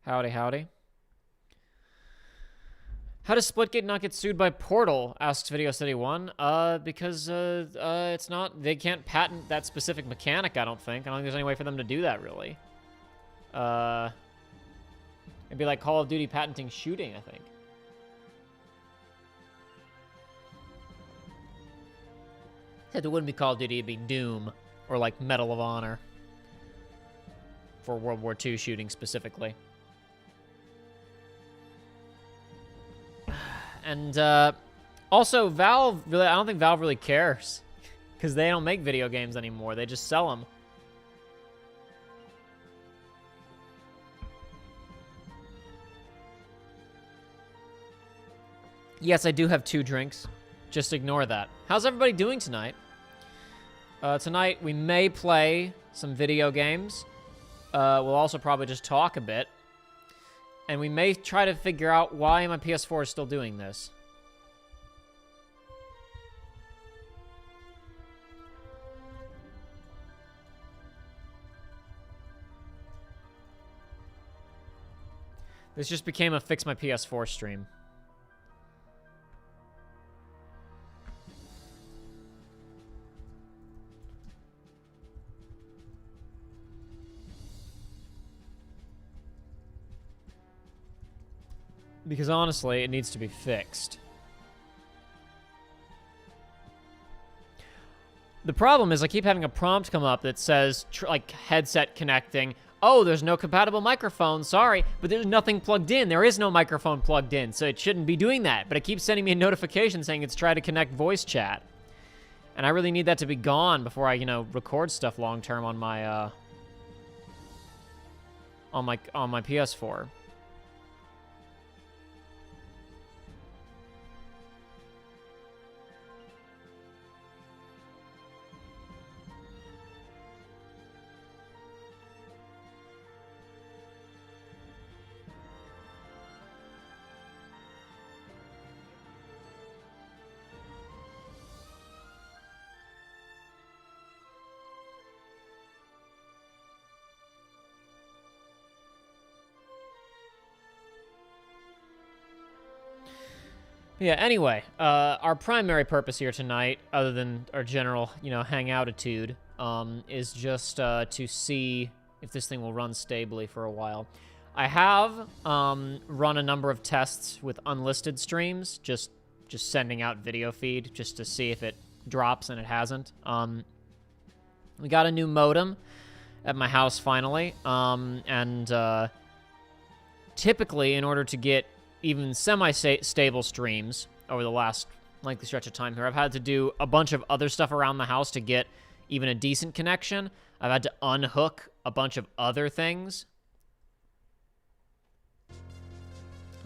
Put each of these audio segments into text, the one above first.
Howdy, howdy. How does Splitgate not get sued by Portal? Asks Video City 1. Because it's not, they can't patent that specific mechanic, I don't think. I don't think there's any way for them to do that, really. It'd be like Call of Duty patenting shooting, I think. Except it wouldn't be Call of Duty, it'd be Doom. Or like Medal of Honor. For World War II shooting, specifically. And, also, Valve, really, I don't think Valve really cares. Because they don't make video games anymore. They just sell them. Yes, I do have 2 drinks. Just ignore that. How's everybody doing tonight? Tonight, we may play some video games. We'll also probably just talk a bit. And we may try to figure out why my PS4 is still doing this. This just became a Fix My PS4 stream. Because honestly, it needs to be fixed. The problem is I keep having a prompt come up that says, like, headset connecting. Oh, there's no compatible microphone, sorry, but there's nothing plugged in. There is no microphone plugged in, so it shouldn't be doing that. But it keeps sending me a notification saying it's trying to connect voice chat. And I really need that to be gone before I, record stuff long-term on my, on my PS4. Yeah, anyway, our primary purpose here tonight, other than our general, hangoutitude, is just to see if this thing will run stably for a while. I have run a number of tests with unlisted streams, just sending out video feed just to see if it drops, and it hasn't. We got a new modem at my house finally, and typically in order to get even semi-stable streams over the last lengthy stretch of time here, I've had to do a bunch of other stuff around the house to get even a decent connection. I've had to unhook a bunch of other things.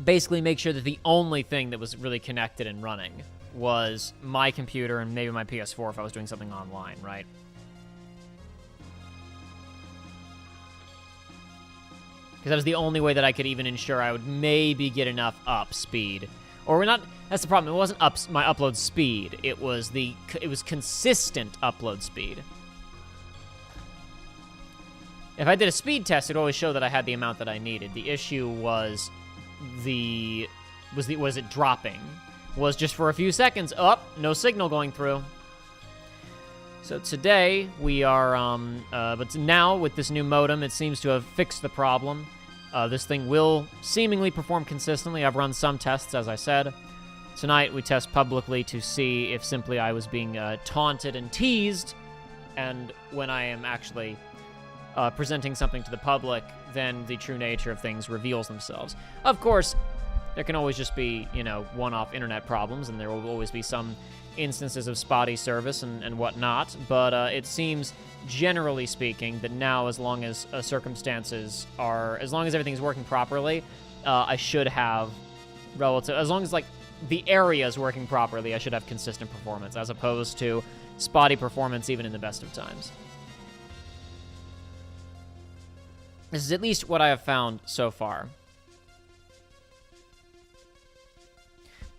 Basically make sure that the only thing that was really connected and running was my computer and maybe my PS4 if I was doing something online, right? Because that was the only way that I could even ensure I would maybe get enough up speed. Or we're not, that's the problem, it wasn't my upload speed, it was consistent upload speed. If I did a speed test, it'd always show that I had the amount that I needed. The issue was was it dropping? Was just for a few seconds, no signal going through. So today, we are, but now, with this new modem, it seems to have fixed the problem. This thing will seemingly perform consistently. I've run some tests, as I said. Tonight, we test publicly to see if simply I was being taunted and teased, and when I am actually presenting something to the public, then the true nature of things reveals themselves. Of course, there can always just be, one-off internet problems, and there will always be some instances of spotty service and whatnot, but it seems, generally speaking, that now, as long as as long as everything's working properly, I should have as long as, the area is working properly, I should have consistent performance, as opposed to spotty performance even in the best of times. This is at least what I have found so far.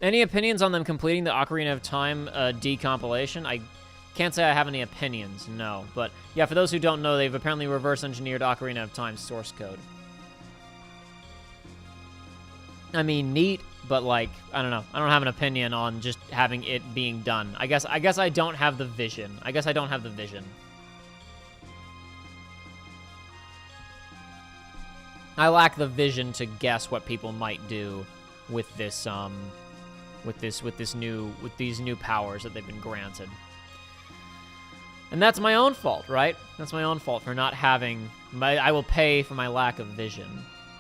Any opinions on them completing the Ocarina of Time decompilation? I can't say I have any opinions, no. But yeah, for those who don't know, they've apparently reverse engineered Ocarina of Time's source code. I mean, neat, but like, I don't know. I don't have an opinion on just having it being done. I guess I don't have the vision. I guess I don't have the vision. I lack the vision to guess what people might do with this with these new powers that they've been granted. And that's my own fault, right? That's my own fault for not having I will pay for my lack of vision,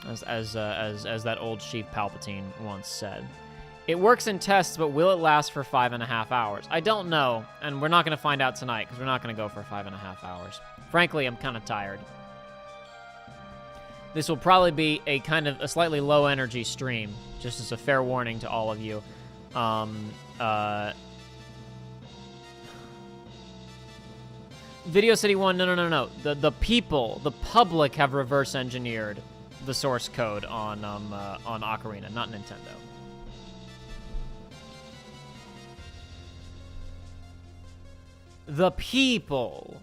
as that old Chief Palpatine once said. It works in tests, but will it last for 5.5 hours? I don't know, and we're not going to find out tonight because we're not going to go for 5.5 hours. Frankly, I'm kind of tired. This will probably be a slightly low energy stream, just as a fair warning to all of you. Video City 1, no. The people, the public have reverse engineered the source code on Ocarina, not Nintendo. The people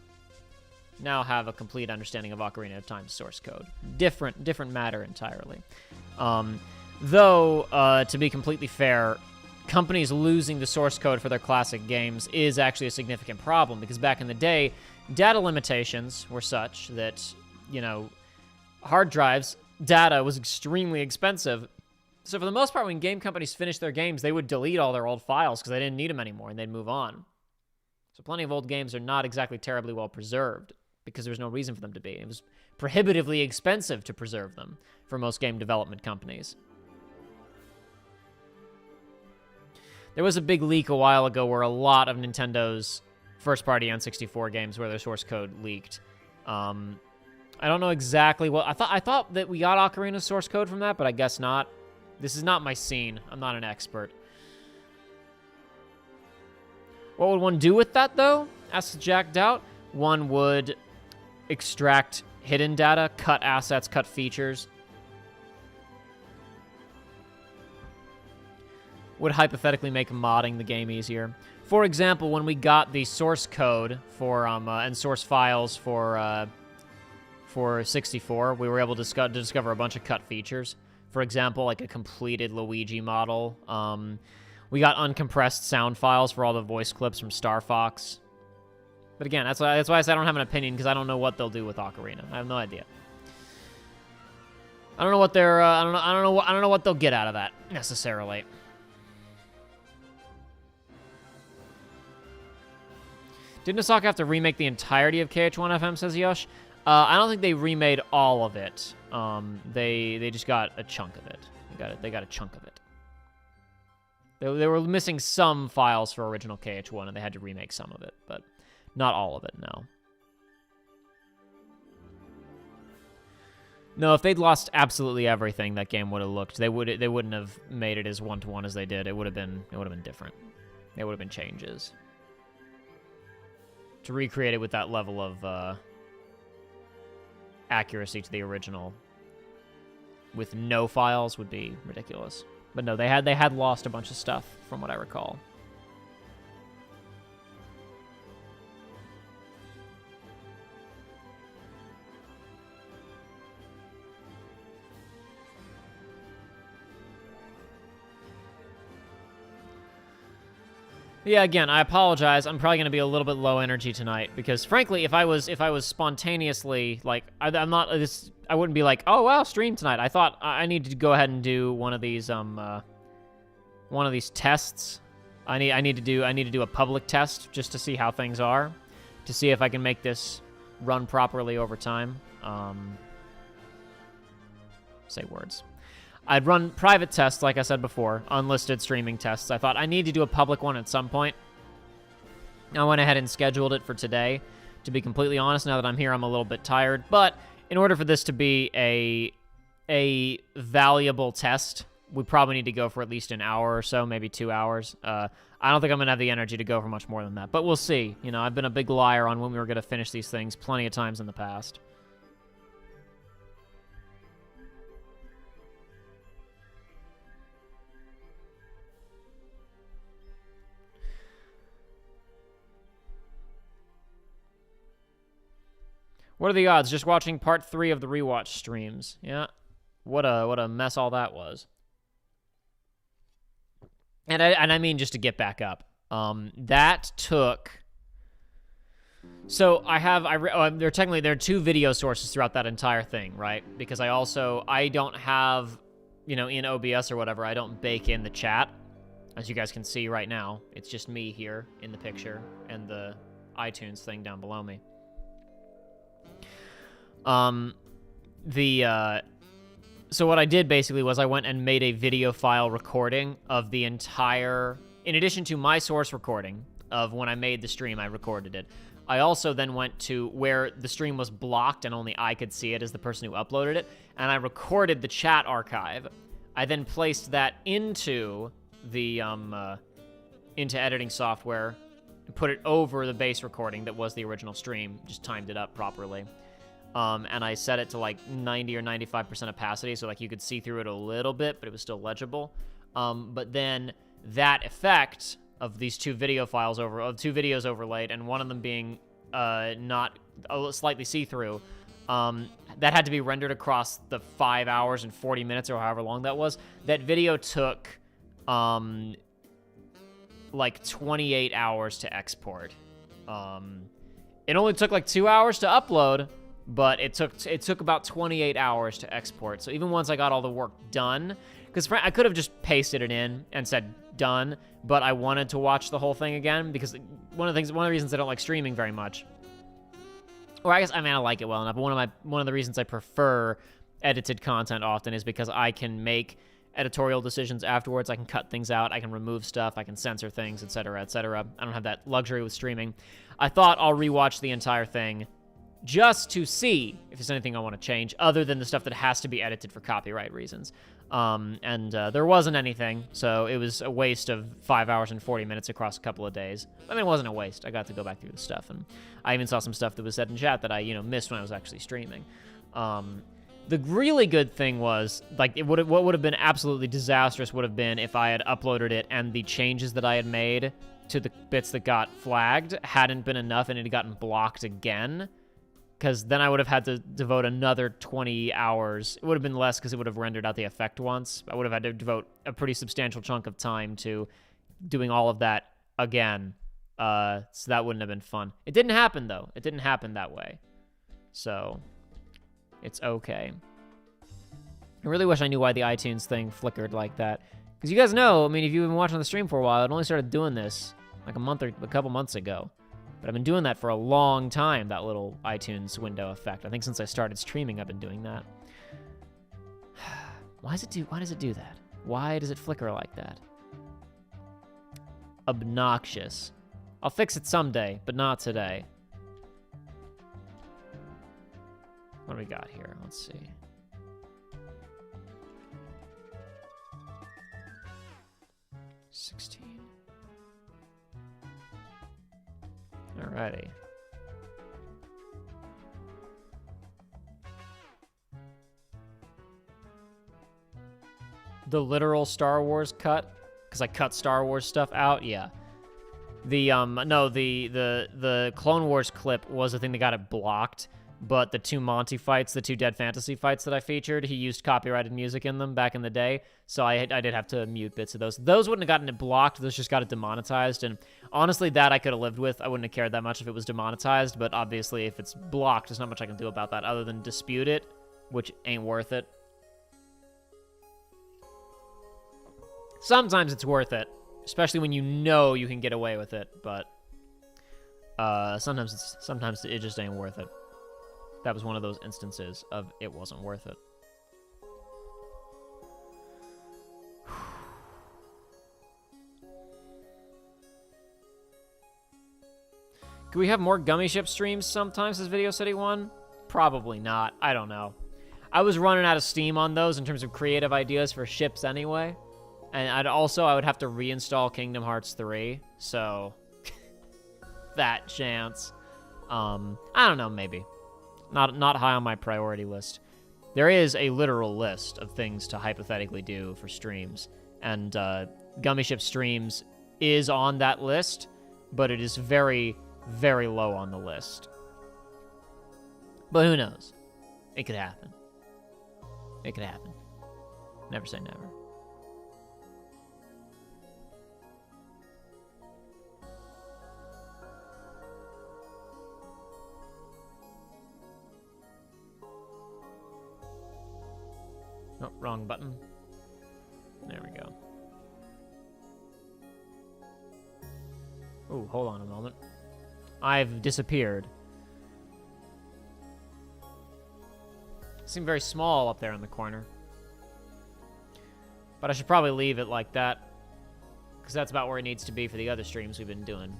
now have a complete understanding of Ocarina of Time's source code. Different matter entirely. Though, to be completely fair, companies losing the source code for their classic games is actually a significant problem, because back in the day, data limitations were such that, hard drives, data was extremely expensive. So for the most part, when game companies finished their games, they would delete all their old files because they didn't need them anymore, and they'd move on. So plenty of old games are not exactly terribly well preserved, because there was no reason for them to be. It was prohibitively expensive to preserve them for most game development companies. There was a big leak a while ago where a lot of Nintendo's first-party N64 games where their source code leaked. I don't know exactly what... I thought that we got Ocarina's source code from that, but I guess not. This is not my scene. I'm not an expert. What would one do with that, though? Asks Jack Doubt. One would extract hidden data, cut assets, cut features. Would hypothetically make modding the game easier. For example, when we got the source code for and source files for 64, we were able to discover a bunch of cut features. For example, like a completed Luigi model. We got uncompressed sound files for all the voice clips from Star Fox. But again, that's why I say I don't have an opinion, because I don't know what they'll do with Ocarina. I have no idea. I don't know what they're. I don't know what they'll get out of that necessarily. Didn't Osaka have to remake the entirety of KH1FM, says Yosh? I don't think they remade all of it. They just got a chunk of it. They got a chunk of it. They were missing some files for original KH1, and they had to remake some of it, but not all of it, no. No, if they'd lost absolutely everything, that game would have looked. They wouldn't have made it as one-to-one as they did. It would have been different. It would have been changes. To recreate it with that level of accuracy to the original with no files would be ridiculous. But no, they had lost a bunch of stuff from what I recall. Yeah, again, I apologize. I'm probably going to be a little bit low energy tonight because, frankly, if I was spontaneously like, I wouldn't be like, oh wow, stream tonight. I thought I needed to go ahead and do one of these tests. I need to do a public test just to see how things are, to see if I can make this run properly over time. Say words. I'd run private tests, like I said before, unlisted streaming tests. I thought I need to do a public one at some point. I went ahead and scheduled it for today. To be completely honest, now that I'm here, I'm a little bit tired. But in order for this to be a valuable test, we probably need to go for at least an hour or so, maybe 2 hours. I don't think I'm going to have the energy to go for much more than that. But we'll see. You know, I've been a big liar on when we were going to finish these things plenty of times in the past. What are the odds? Just watching part 3 of the rewatch streams. Yeah. What a mess all that was. And I mean just to get back up. That took... So there are two video sources throughout that entire thing, right? Because I don't have, in OBS or whatever, I don't bake in the chat. As you guys can see right now, it's just me here in the picture and the iTunes thing down below me. So what I did basically was I went and made a video file recording of the entire, in addition to my source recording of when I made the stream, I recorded it. I also then went to where the stream was blocked and only I could see it as the person who uploaded it, and I recorded the chat archive. I then placed that into the, into editing software and put it over the base recording that was the original stream, just timed it up properly. And I set it to like 90 or 95% opacity, so like you could see through it a little bit, but it was still legible. But then that effect of these two video files two videos overlaid, and one of them being not slightly see-through, that had to be rendered across the 5 hours and 40 minutes or however long that was. That video took like 28 hours to export. It only took like 2 hours to upload, but it took about 28 hours to export. So even once I got all the work done, because I could have just pasted it in and said done, but I wanted to watch the whole thing again because one of the reasons I don't like streaming very much, or I like it well enough, but one of the reasons I prefer edited content often is because I can make editorial decisions afterwards. I can cut things out, I can remove stuff, I can censor things, etc., etc. I don't have that luxury with streaming. I thought I'll rewatch the entire thing just to see if there's anything I want to change other than the stuff that has to be edited for copyright reasons. There wasn't anything, so it was a waste of 5 hours and 40 minutes across a couple of days. I mean, it wasn't a waste. I got to go back through the stuff, and I even saw some stuff that was said in chat that I, missed when I was actually streaming. The really good thing was, like, what would have been absolutely disastrous would have been if I had uploaded it and the changes that I had made to the bits that got flagged hadn't been enough and it had gotten blocked again. Because then I would have had to devote another 20 hours. It would have been less because it would have rendered out the effect once. I would have had to devote a pretty substantial chunk of time to doing all of that again. So that wouldn't have been fun. It didn't happen, though. It didn't happen that way. So it's okay. I really wish I knew why the iTunes thing flickered like that. Because you guys know, I mean, if you've been watching the stream for a while, it only started doing this like a couple months ago. But I've been doing that for a long time, that little iTunes window effect. I think since I started streaming, I've been doing that. Why does it do that? Why does it flicker like that? Obnoxious. I'll fix it someday, but not today. What do we got here? Let's see. $16. Alrighty. The literal Star Wars cut? Because I cut Star Wars stuff out? Yeah. The Clone Wars clip was the thing that got it blocked, but the two Monty fights, the two Dead Fantasy fights that I featured, he used copyrighted music in them back in the day, so I did have to mute bits of those. Those wouldn't have gotten it blocked, those just got it demonetized, and honestly, that I could have lived with. I wouldn't have cared that much if it was demonetized, but obviously, if it's blocked, there's not much I can do about that other than dispute it, which ain't worth it. Sometimes it's worth it, especially when you know you can get away with it, but sometimes it just ain't worth it. That was one of those instances of it wasn't worth it. Could we have more Gummy Ship streams sometimes as Video City 1? Probably not. I don't know. I was running out of steam on those in terms of creative ideas for ships anyway. And I would have to reinstall Kingdom Hearts 3, so that chance. I don't know, maybe. Not high on my priority list. There is a literal list of things to hypothetically do for streams, and Gummy Ship streams is on that list, but it is very, very low on the list. But who knows? It could happen. It could happen. Never say never. wrong button. There we go. Ooh, hold on a moment. I've disappeared. Seem very small up there in the corner. But I should probably leave it like that, because that's about where it needs to be for the other streams we've been doing,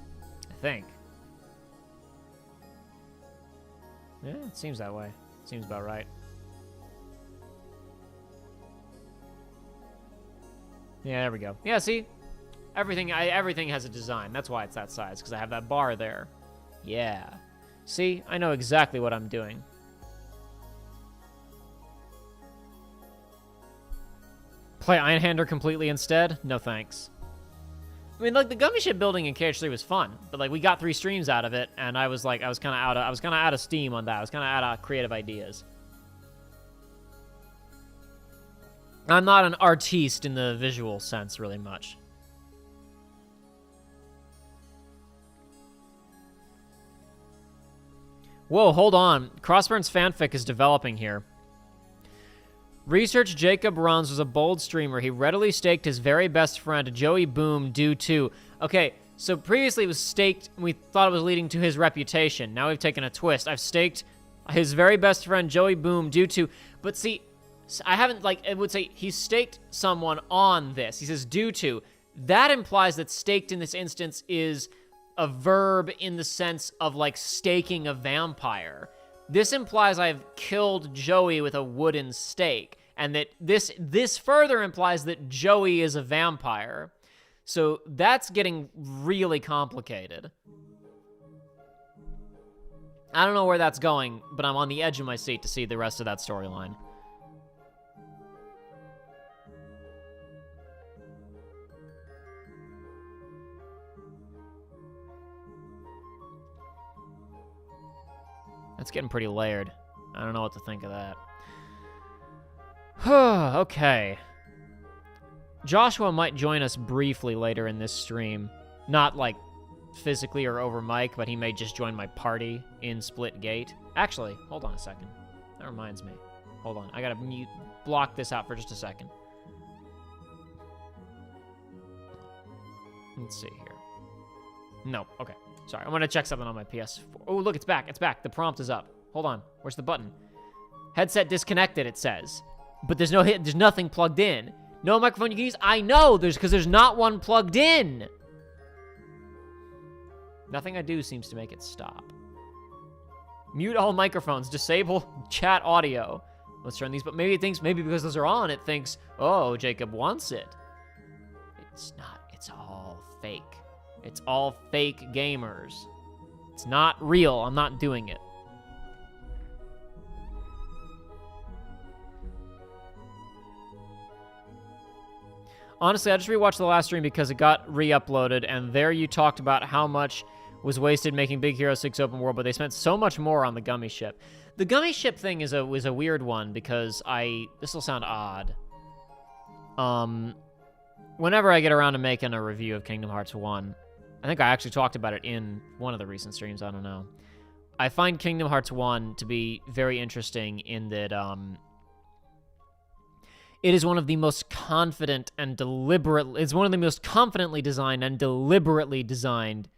I think. Yeah, it seems that way. Seems about right. Yeah, there we go. Yeah, see? Everything has a design. That's why it's that size, because I have that bar there. Yeah. See? I know exactly what I'm doing. Play Einhander completely instead? No thanks. I mean, like, the gummy ship building in KH3 was fun, but like we got 3 streams out of it, and I was kind of out of steam on that. I was kind of out of creative ideas. I'm not an artiste in the visual sense really much. Whoa, hold on. Crossburn's fanfic is developing here. Research Jacob Runs was a bold streamer. He readily staked his very best friend, Joey Boom, due to... Okay, so previously it was staked, and we thought it was leading to his reputation. Now we've taken a twist. I've staked his very best friend, Joey Boom, due to... But see, I haven't, like, it would say he staked someone on this. He says due to. That implies that staked in this instance is a verb in the sense of, like, staking a vampire. This implies I've killed Joey with a wooden stake, and that this further implies that Joey is a vampire. So that's getting really complicated. I don't know where that's going, but I'm on the edge of my seat to see the rest of that storyline. That's getting pretty layered. I don't know what to think of that. Okay. Joshua might join us briefly later in this stream. Not, like, physically or over mic, but he may just join my party in Split Gate. Actually, hold on a second. That reminds me. Hold on. I gotta block this out for just a second. Let's see here. No, okay. Sorry, I'm gonna check something on my PS4. Oh, look, it's back. It's back. The prompt is up. Hold on. Where's the button? Headset disconnected, it says. But there's nothing plugged in. No microphone you can use? I know, because there's not one plugged in. Nothing I do seems to make it stop. Mute all microphones. Disable chat audio. Let's turn these, but maybe it thinks, maybe because those are on, it thinks, oh, Jacob wants it. It's not. It's all fake. It's all fake gamers. It's not real. I'm not doing it. Honestly, I just rewatched the last stream because it got re-uploaded, and there you talked about how much was wasted making Big Hero 6 open world, but they spent so much more on the gummy ship. The gummy ship thing was a weird one because this will sound odd. Whenever I get around to making a review of Kingdom Hearts 1, I think I actually talked about it in one of the recent streams, I don't know. I find Kingdom Hearts 1 to be very interesting in that it is one of the most confident and it's one of the most confidently designed and deliberately designed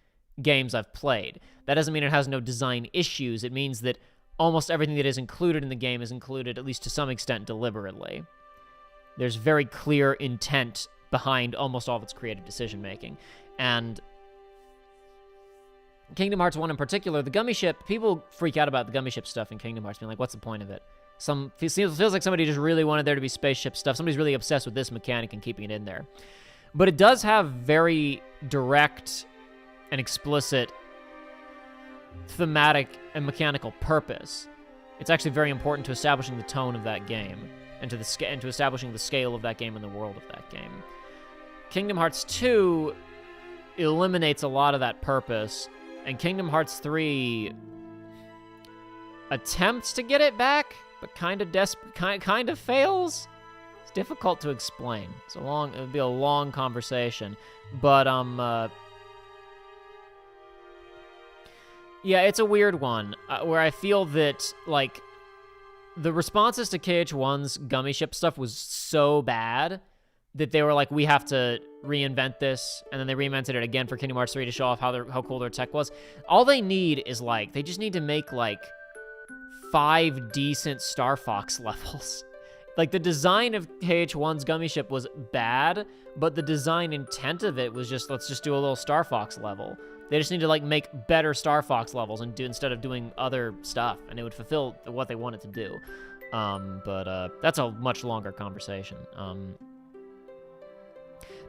games I've played. That doesn't mean it has no design issues. It means that almost everything that is included in the game is included, at least to some extent, deliberately. There's very clear intent behind almost all of its creative decision-making. And Kingdom Hearts 1 in particular, the gummy ship, people freak out about the gummy ship stuff in Kingdom Hearts, being like, what's the point of it? Feels like somebody just really wanted there to be spaceship stuff. Somebody's really obsessed with this mechanic and keeping it in there. But it does have very direct and explicit thematic and mechanical purpose. It's actually very important to establishing the tone of that game and to establishing the scale of that game and the world of that game. Kingdom Hearts 2 eliminates a lot of that purpose, and Kingdom Hearts 3 attempts to get it back, but kind of fails. It's difficult to explain. It would be a long conversation, but yeah, it's a weird one where I feel that, like, the responses to KH1's gummy ship stuff was so bad that they were like, we have to reinvent this, and then they reinvented it again for Kingdom Hearts 3 to show off how cool their tech was. All they need is, like, they just need to make, like, 5 decent Star Fox levels. Like, the design of KH1's gummy ship was bad, but the design intent of it was just, let's just do a little Star Fox level. They just need to, like, make better Star Fox levels and do instead of doing other stuff, and it would fulfill what they wanted to do. But that's a much longer conversation.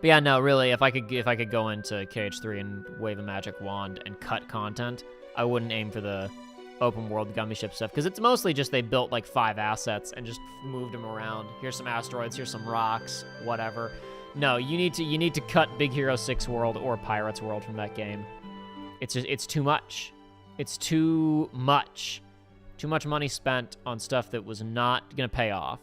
But yeah, no, really, if I could go into KH3 and wave a magic wand and cut content, I wouldn't aim for the open world gummy ship stuff, because it's mostly just they built like 5 assets and just moved them around. Here's some asteroids, here's some rocks, whatever. No, you need to cut Big Hero 6 World or Pirates World from that game. It's too much. It's too much. Too much money spent on stuff that was not gonna pay off.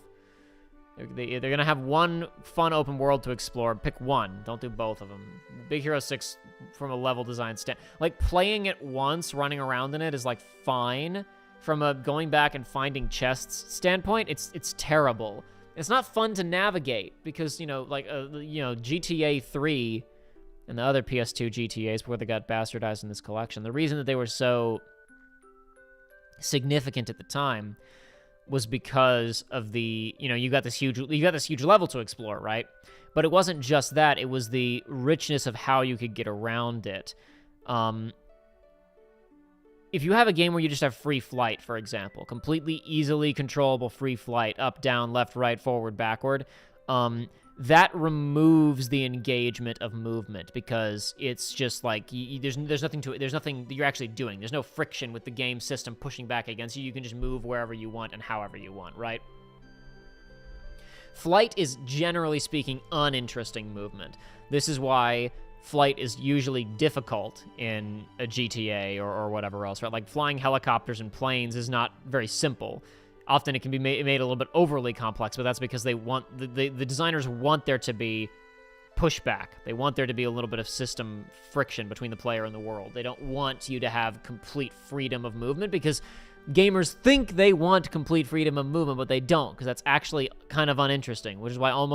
They're gonna have one fun open world to explore. Pick one. Don't do both of them. Big Hero 6, from a level design like playing it once, running around in it is like fine. From a going back and finding chests standpoint, it's terrible. It's not fun to navigate because GTA 3 and the other PS2 GTAs where they got bastardized in this collection. The reason that they were so significant at the time was because of the, you got this huge level to explore, right? But it wasn't just that, it was the richness of how you could get around it. If you have a game where you just have free flight, for example, completely easily controllable free flight, up, down, left, right, forward, backward, that removes the engagement of movement because it's just like there's nothing that you're actually doing. There's no friction with the game system pushing back against you. You can just move wherever you want and however you want, right? Flight is, generally speaking, uninteresting movement. This is why flight is usually difficult in a GTA or whatever else, right? Like flying helicopters and planes is not very simple. Often it can be made a little bit overly complex, but that's because they want the designers want there to be pushback. They want there to be a little bit of system friction between the player and the world. They don't want you to have complete freedom of movement because gamers think they want complete freedom of movement, but they don't, because that's actually kind of uninteresting, which is why all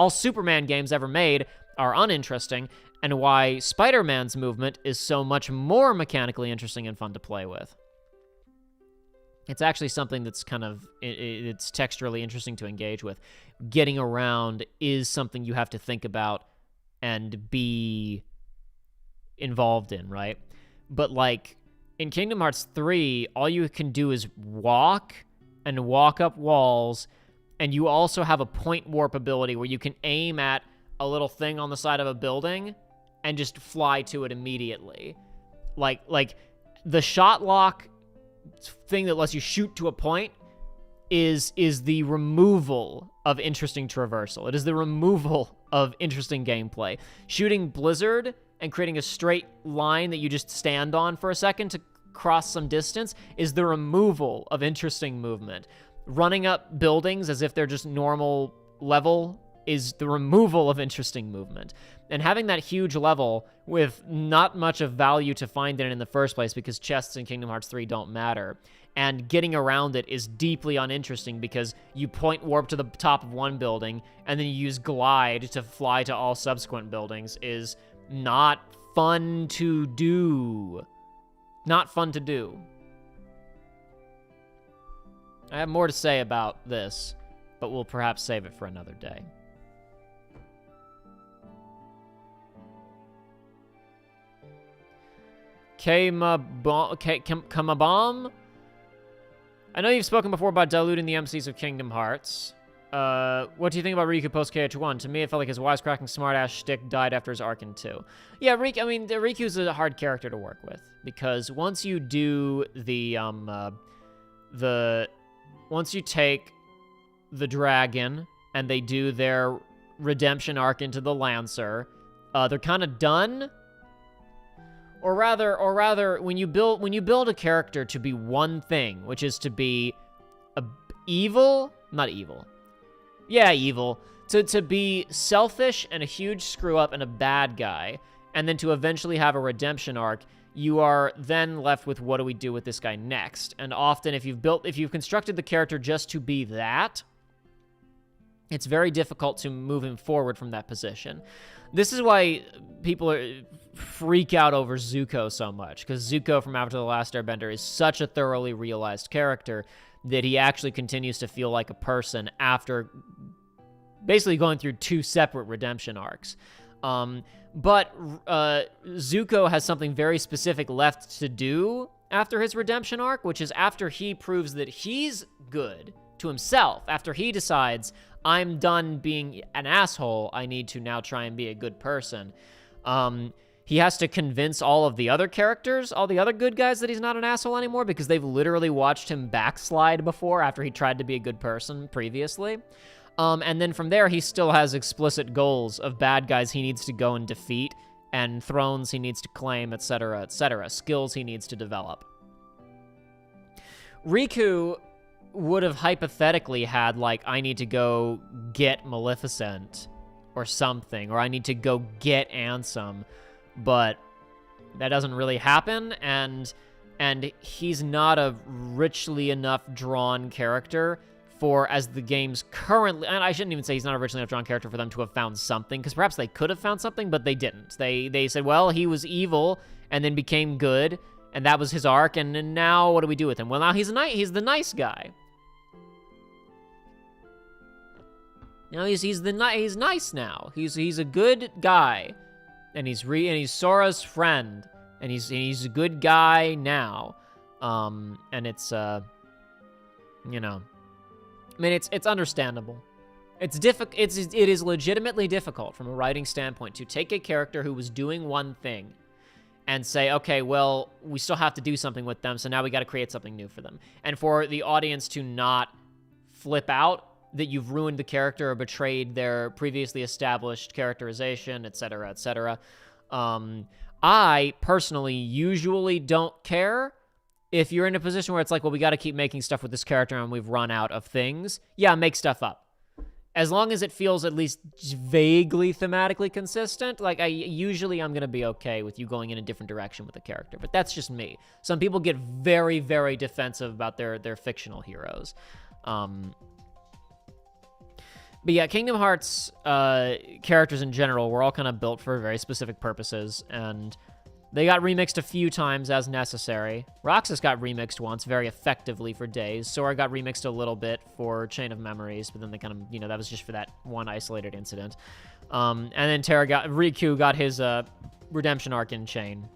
Superman games ever made are uninteresting, and why Spider-Man's movement is so much more mechanically interesting and fun to play with. It's actually something that's it's texturally interesting to engage with. Getting around is something you have to think about and be involved in, right? But like in Kingdom Hearts 3, all you can do is walk and walk up walls, and you also have a point warp ability where you can aim at a little thing on the side of a building and just fly to it immediately. Like the shot lock thing that lets you shoot to a point is the removal of interesting traversal. It is the removal of interesting gameplay. Shooting Blizzard and creating a straight line that you just stand on for a second to cross some distance is the removal of interesting movement. Running up buildings as if they're just normal level is the removal of interesting movement. And having that huge level with not much of value to find in it in the first place because chests in Kingdom Hearts 3 don't matter, and getting around it is deeply uninteresting because you point warp to the top of one building and then you use glide to fly to all subsequent buildings is not fun to do. Not fun to do. I have more to say about this, but we'll perhaps save it for another day. Kamabom? I know you've spoken before about diluting the MCs of Kingdom Hearts. What do you think about Riku post KH1? To me, it felt like his wisecracking smartass shtick died after his Arcane 2. Yeah, Riku's a hard character to work with because once you do once you take the dragon and they do their redemption arc into the Lancer, they're kind of done. Or rather, when you build a character to be one thing, which is to be evil. To be selfish and a huge screw up and a bad guy, and then to eventually have a redemption arc, you are then left with, what do we do with this guy next? And often if you've constructed the character just to be that, it's very difficult to move him forward from that position. This is why people freak out over Zuko so much, because Zuko from Avatar: The Last Airbender is such a thoroughly realized character that he actually continues to feel like a person after basically going through 2 separate redemption arcs. But Zuko has something very specific left to do after his redemption arc, which is after he proves that he's good to himself, after he decides, I'm done being an asshole, I need to now try and be a good person. He has to convince all of the other characters, all the other good guys, that he's not an asshole anymore, because they've literally watched him backslide before after he tried to be a good person previously. And then from there, he still has explicit goals of bad guys he needs to go and defeat, and thrones he needs to claim, etc., etc., skills he needs to develop. Riku would have hypothetically had, like, I need to go get Maleficent or something, or I need to go get Ansem, but that doesn't really happen, and he's not a richly enough drawn character for, as the game's currently, and I shouldn't even say he's not a richly enough drawn character for them to have found something, because perhaps they could have found something, but they didn't. They said, well, he was evil and then became good, and that was his arc, and now what do we do with him? Well, now he's the nice guy. You know, he's nice now. He's a good guy, and he's Sora's friend, and he's a good guy now. And it's you know, I mean, it's understandable. It is legitimately difficult from a writing standpoint to take a character who was doing one thing and say, okay, well, we still have to do something with them, so now we got to create something new for them. And for the audience to not flip out that you've ruined the character or betrayed their previously established characterization, etc., etc. I personally usually don't care if you're in a position where it's like, well, we got to keep making stuff with this character and we've run out of things. Yeah, make stuff up. As long as it feels at least vaguely thematically consistent, like, I'm going to be okay with you going in a different direction with the character, but that's just me. Some people get very, very defensive about their fictional heroes. But yeah, Kingdom Hearts characters in general were all kind of built for very specific purposes, and they got remixed a few times as necessary. Roxas got remixed once very effectively for Days. Sora got remixed a little bit for Chain of Memories, but then they kind of, you know, that was just for that one isolated incident. And then Riku got his redemption arc in Chain.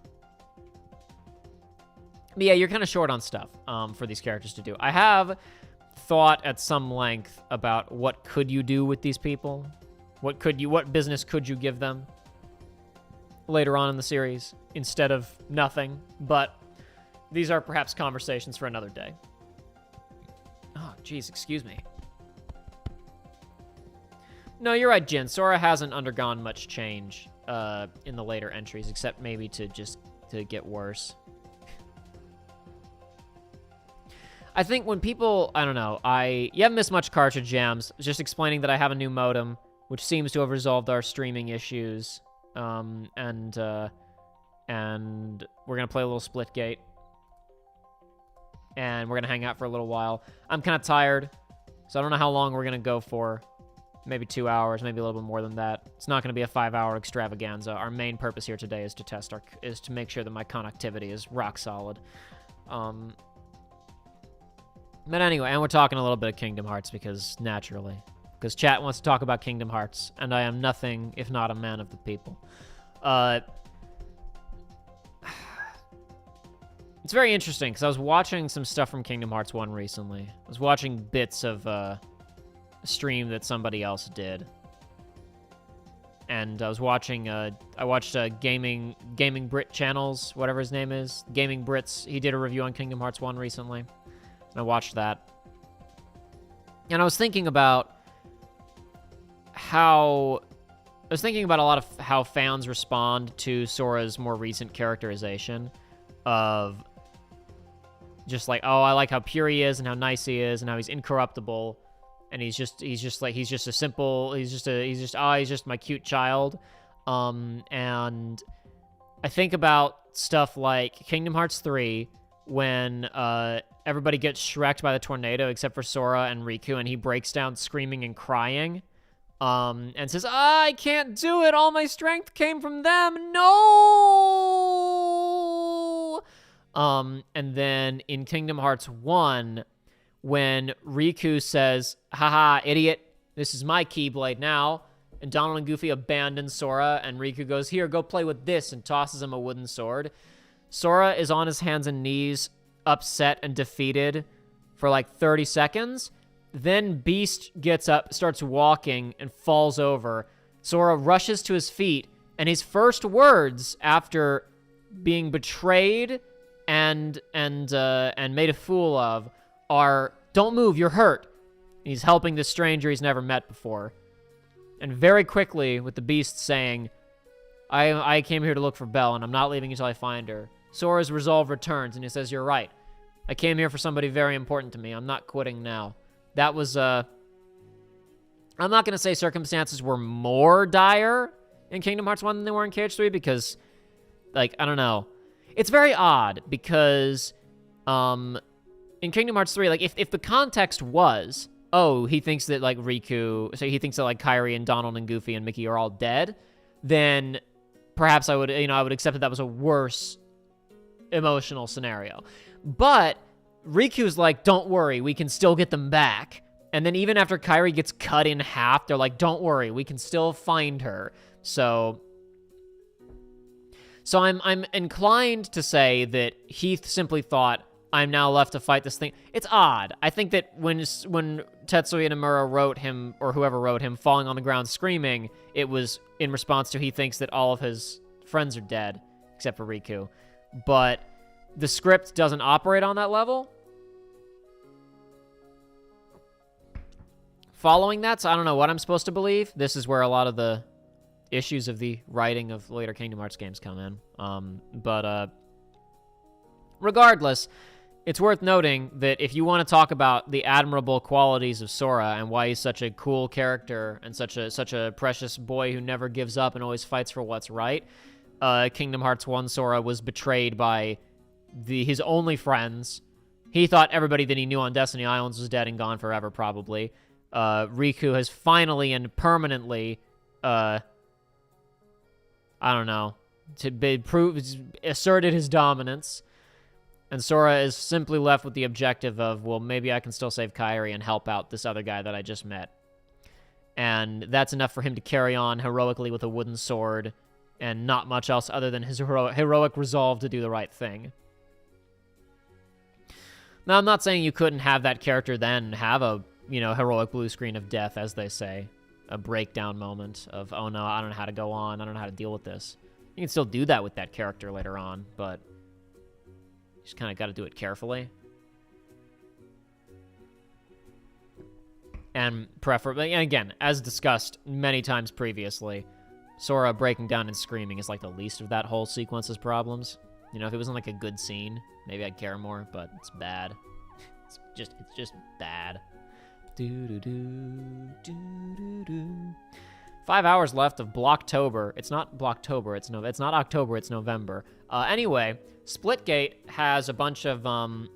But yeah, you're kind of short on stuff for these characters to do. I have thought at some length about what could you do with these people? What business could you give them later on in the series instead of nothing? But these are perhaps conversations for another day. Oh, geez, excuse me. No, you're right, Jin. Sora hasn't undergone much change in the later entries, except maybe to get worse. I think when people, I don't know, you haven't missed much cartridge jams. Just explaining that I have a new modem, which seems to have resolved our streaming issues. And we're gonna play a little Splitgate. And we're gonna hang out for a little while. I'm kind of tired, so I don't know how long we're gonna go for. Maybe 2 hours, maybe a little bit more than that. It's not gonna be a 5-hour extravaganza. Our main purpose here today is to make sure that my connectivity is rock solid. But anyway, and we're talking a little bit of Kingdom Hearts because chat wants to talk about Kingdom Hearts, and I am nothing if not a man of the people. It's very interesting because I was watching some stuff from Kingdom Hearts 1 recently. I was watching bits of a stream that somebody else did. And I was watching, I watched Gaming Brit Channels, whatever his name is. Gaming Brits, he did a review on Kingdom Hearts 1 recently. And I watched that. And I was thinking about a lot of how fans respond to Sora's more recent characterization of just like, oh, I like how pure he is and how nice he is and how he's incorruptible. And he's just my cute child. And I think about stuff like Kingdom Hearts 3, when everybody gets shreked by the tornado except for Sora and Riku, and he breaks down screaming and crying, and says, I can't do it, all my strength came from them, no! And then in Kingdom Hearts 1, when Riku says, haha, idiot, this is my Keyblade now, and Donald and Goofy abandon Sora, and Riku goes, here, go play with this, and tosses him a wooden sword. Sora is on his hands and knees, upset and defeated for like 30 seconds. Then Beast gets up, starts walking, and falls over. Sora rushes to his feet, and his first words after being betrayed and made a fool of are, don't move, you're hurt. He's helping this stranger he's never met before. And very quickly, with the Beast saying, I came here to look for Belle, and I'm not leaving until I find her, Sora's resolve returns, and he says, you're right. I came here for somebody very important to me. I'm not quitting now. That was, I'm not going to say circumstances were more dire in Kingdom Hearts 1 than they were in KH3, because, like, I don't know. It's very odd, because, in Kingdom Hearts 3, like, if the context was, oh, he thinks that, like, Riku, so he thinks that, like, Kairi and Donald and Goofy and Mickey are all dead, then perhaps I would accept that that was a worse emotional scenario. But Riku's like, don't worry, we can still get them back. And then even after Kairi gets cut in half, they're like, don't worry, we can still find her. So I'm inclined to say that Heath simply thought, I'm now left to fight this thing. It's odd. I think that when Tetsuya Nomura wrote him, or whoever wrote him, falling on the ground screaming, it was in response to he thinks that all of his friends are dead, except for Riku. But the script doesn't operate on that level. Following that, so I don't know what I'm supposed to believe. This is where a lot of the issues of the writing of later Kingdom Hearts games come in. But regardless, it's worth noting that if you want to talk about the admirable qualities of Sora and why he's such a cool character and such a precious boy who never gives up and always fights for what's right, Kingdom Hearts 1 Sora was betrayed by his only friends. He thought everybody that he knew on Destiny Islands was dead and gone forever, probably. Riku has finally and permanently, I don't know, asserted his dominance. And Sora is simply left with the objective of, well, maybe I can still save Kairi and help out this other guy that I just met. And that's enough for him to carry on heroically with a wooden sword and not much else other than his heroic resolve to do the right thing. Now, I'm not saying you couldn't have that character then have a, heroic blue screen of death, as they say. A breakdown moment of, oh no, I don't know how to go on. I don't know how to deal with this. You can still do that with that character later on, but you just kind of got to do it carefully. And preferably, and again, as discussed many times previously, Sora breaking down and screaming is like the least of that whole sequence's problems. If it wasn't like a good scene, maybe I'd care more, but it's bad. It's just bad. 5 hours left of Blocktober. It's not Blocktober, it's not October, it's November. Anyway, Splitgate has a bunch of, not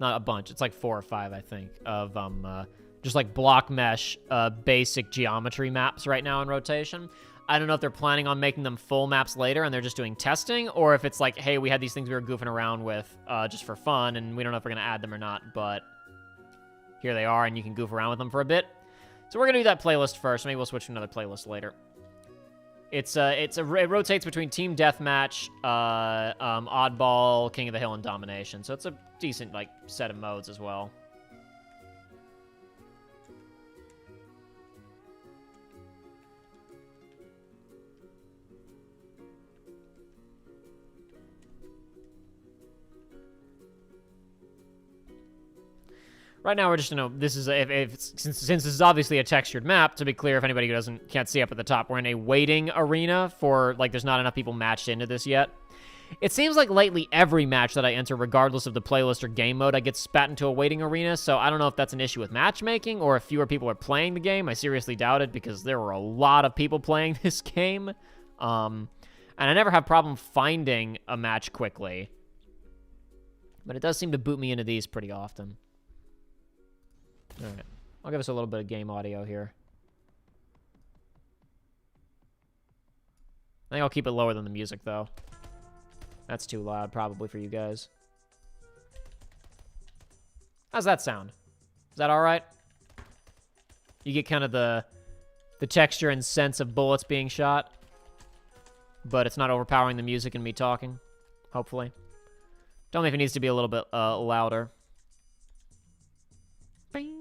a bunch, it's like 4 or 5, I think, of, just like block mesh, basic geometry maps right now in rotation. I don't know if they're planning on making them full maps later and they're just doing testing, or if it's like, hey, we had these things we were goofing around with just for fun, and we don't know if we're going to add them or not, but here they are, and you can goof around with them for a bit. So we're going to do that playlist first. Maybe we'll switch to another playlist later. It rotates between Team Deathmatch, Oddball, King of the Hill, and Domination. So it's a decent, set of modes as well. Right now, we're just, this is, since this is obviously a textured map, to be clear, if anybody who can't see up at the top, we're in a waiting arena for, there's not enough people matched into this yet. It seems like lately every match that I enter, regardless of the playlist or game mode, I get spat into a waiting arena, so I don't know if that's an issue with matchmaking or if fewer people are playing the game. I seriously doubt it, because there were a lot of people playing this game. And I never have problem finding a match quickly. But it does seem to boot me into these pretty often. All right. I'll give us a little bit of game audio here. I think I'll keep it lower than the music, though. That's too loud, probably, for you guys. How's that sound? Is that all right? You get kind of the texture and sense of bullets being shot, but it's not overpowering the music and me talking, hopefully. Tell me if it needs to be a little bit louder. Bing.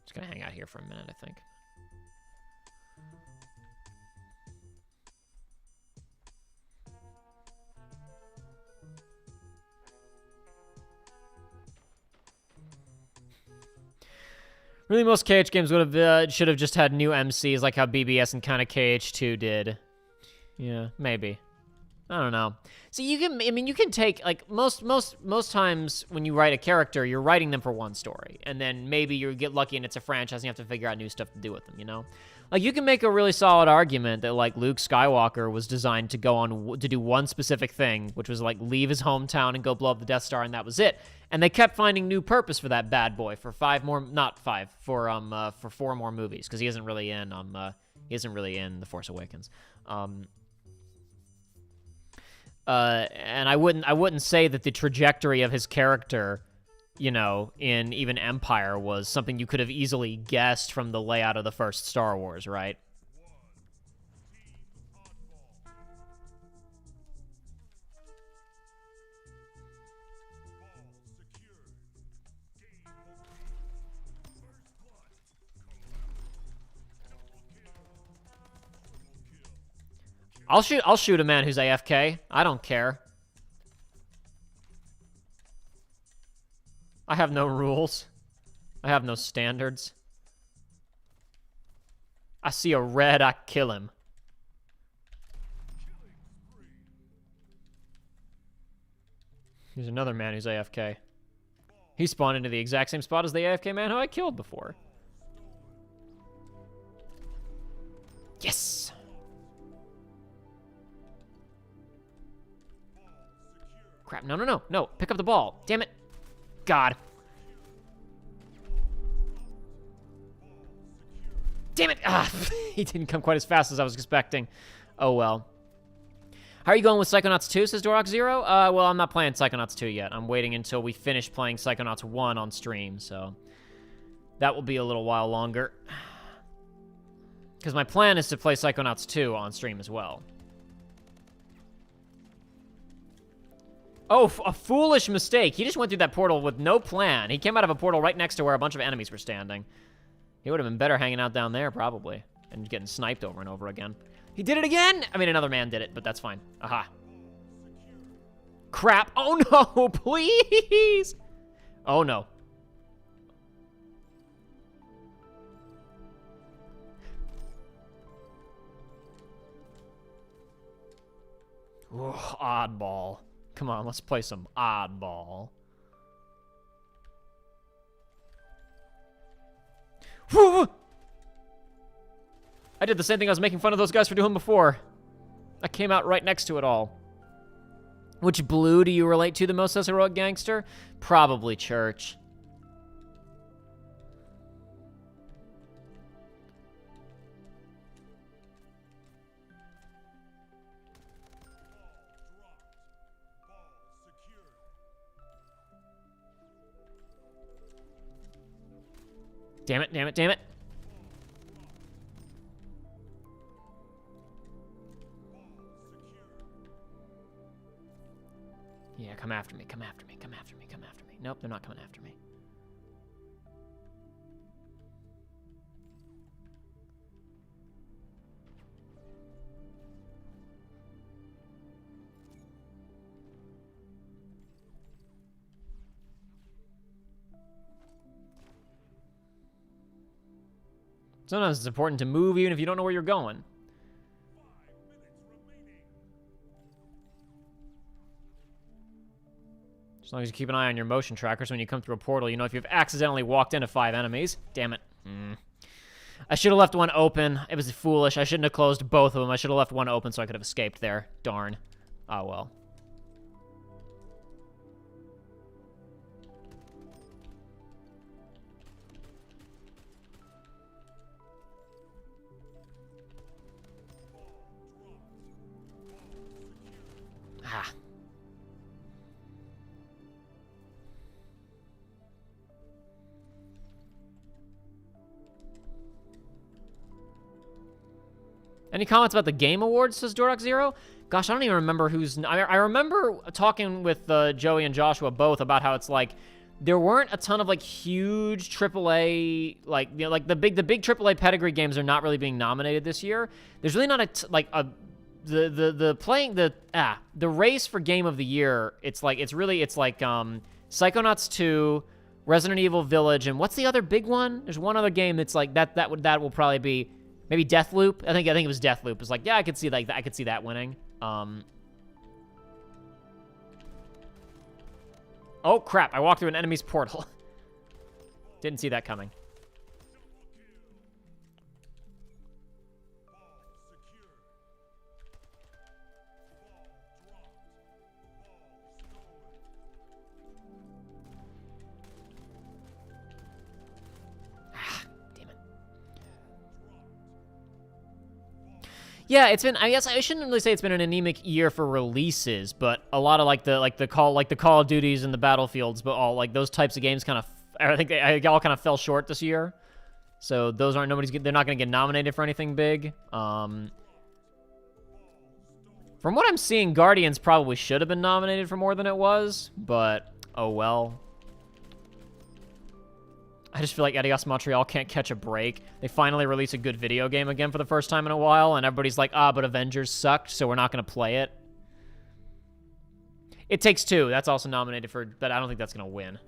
Just gonna hang out here for a minute, I think. Really, most KH games would have should have just had new MCs like how BBS and kind of KH2 did. Yeah, maybe. I don't know. So you can, I mean, you can take, like, most times when you write a character, you're writing them for one story, and then maybe you get lucky and it's a franchise and you have to figure out new stuff to do with them, you know? Like, you can make a really solid argument that, like, Luke Skywalker was designed to go on, to do one specific thing, which was, like, leave his hometown and go blow up the Death Star, and that was it. And they kept finding new purpose for that bad boy for for 4 more movies, because he isn't really in, The Force Awakens. And I wouldn't say that the trajectory of his character, you know, in even Empire was something you could have easily guessed from the layout of the first Star Wars, right? I'll shoot a man who's AFK. I don't care. I have no rules. I have no standards. I see a red, I kill him. Here's another man who's AFK. He spawned into the exact same spot as the AFK man who I killed before. Yes! Crap, no. Pick up the ball. Damn it. God. Damn it. Ah, he didn't come quite as fast as I was expecting. Oh, well. How are you going with Psychonauts 2, says Dorok Zero? Well, I'm not playing Psychonauts 2 yet. I'm waiting until we finish playing Psychonauts 1 on stream, so that will be a little while longer. Because my plan is to play Psychonauts 2 on stream as well. Oh, a foolish mistake. He just went through that portal with no plan. He came out of a portal right next to where a bunch of enemies were standing. He would have been better hanging out down there, probably, and getting sniped over and over again. He did it again! I mean, another man did it, but that's fine. Aha. Crap. Oh, no, please! Oh, no. Ooh, oddball. Come on, let's play some oddball. Woo! I did the same thing I was making fun of those guys for doing before. I came out right next to it all. Which blue do you relate to the most as heroic gangster? Probably Church. Damn it. Yeah, come after me. Nope, they're not coming after me. Sometimes it's important to move even if you don't know where you're going. As long as you keep an eye on your motion trackers when you come through a portal, you know if you've accidentally walked into 5 enemies. Damn it. I should have left one open. It was foolish. I shouldn't have closed both of them. I should have left one open so I could have escaped there. Darn. Oh, well. Ah. Any comments about the Game Awards, says Dorok Zero? Gosh, I don't even remember who's... I remember talking with Joey and Joshua both about how it's like, there weren't a ton of, like, huge AAA, like, you know, like, the big AAA pedigree games are not really being nominated this year. There's really not the race for Game of the Year, it's like Psychonauts 2, Resident Evil Village, and what's the other big one? There's one other game that's like, that will probably be... Maybe Deathloop. I think it was Deathloop. It's like, yeah, I could see like that. I could see that winning. Oh crap! I walked through an enemy's portal. Didn't see that coming. Yeah, it's been. I guess I shouldn't really say it's been an anemic year for releases, but a lot of the Call of Duties and the Battlefields, but all like those types of games kind of. I think they all kind of fell short this year. So those aren't they're not going to get nominated for anything big. From what I'm seeing, Guardians probably should have been nominated for more than it was, but oh well. I just feel like Adios Montreal can't catch a break. They finally release a good video game again for the first time in a while, and everybody's like, but Avengers sucked, so we're not going to play it. It Takes Two, that's also nominated for, but I don't think that's going to win.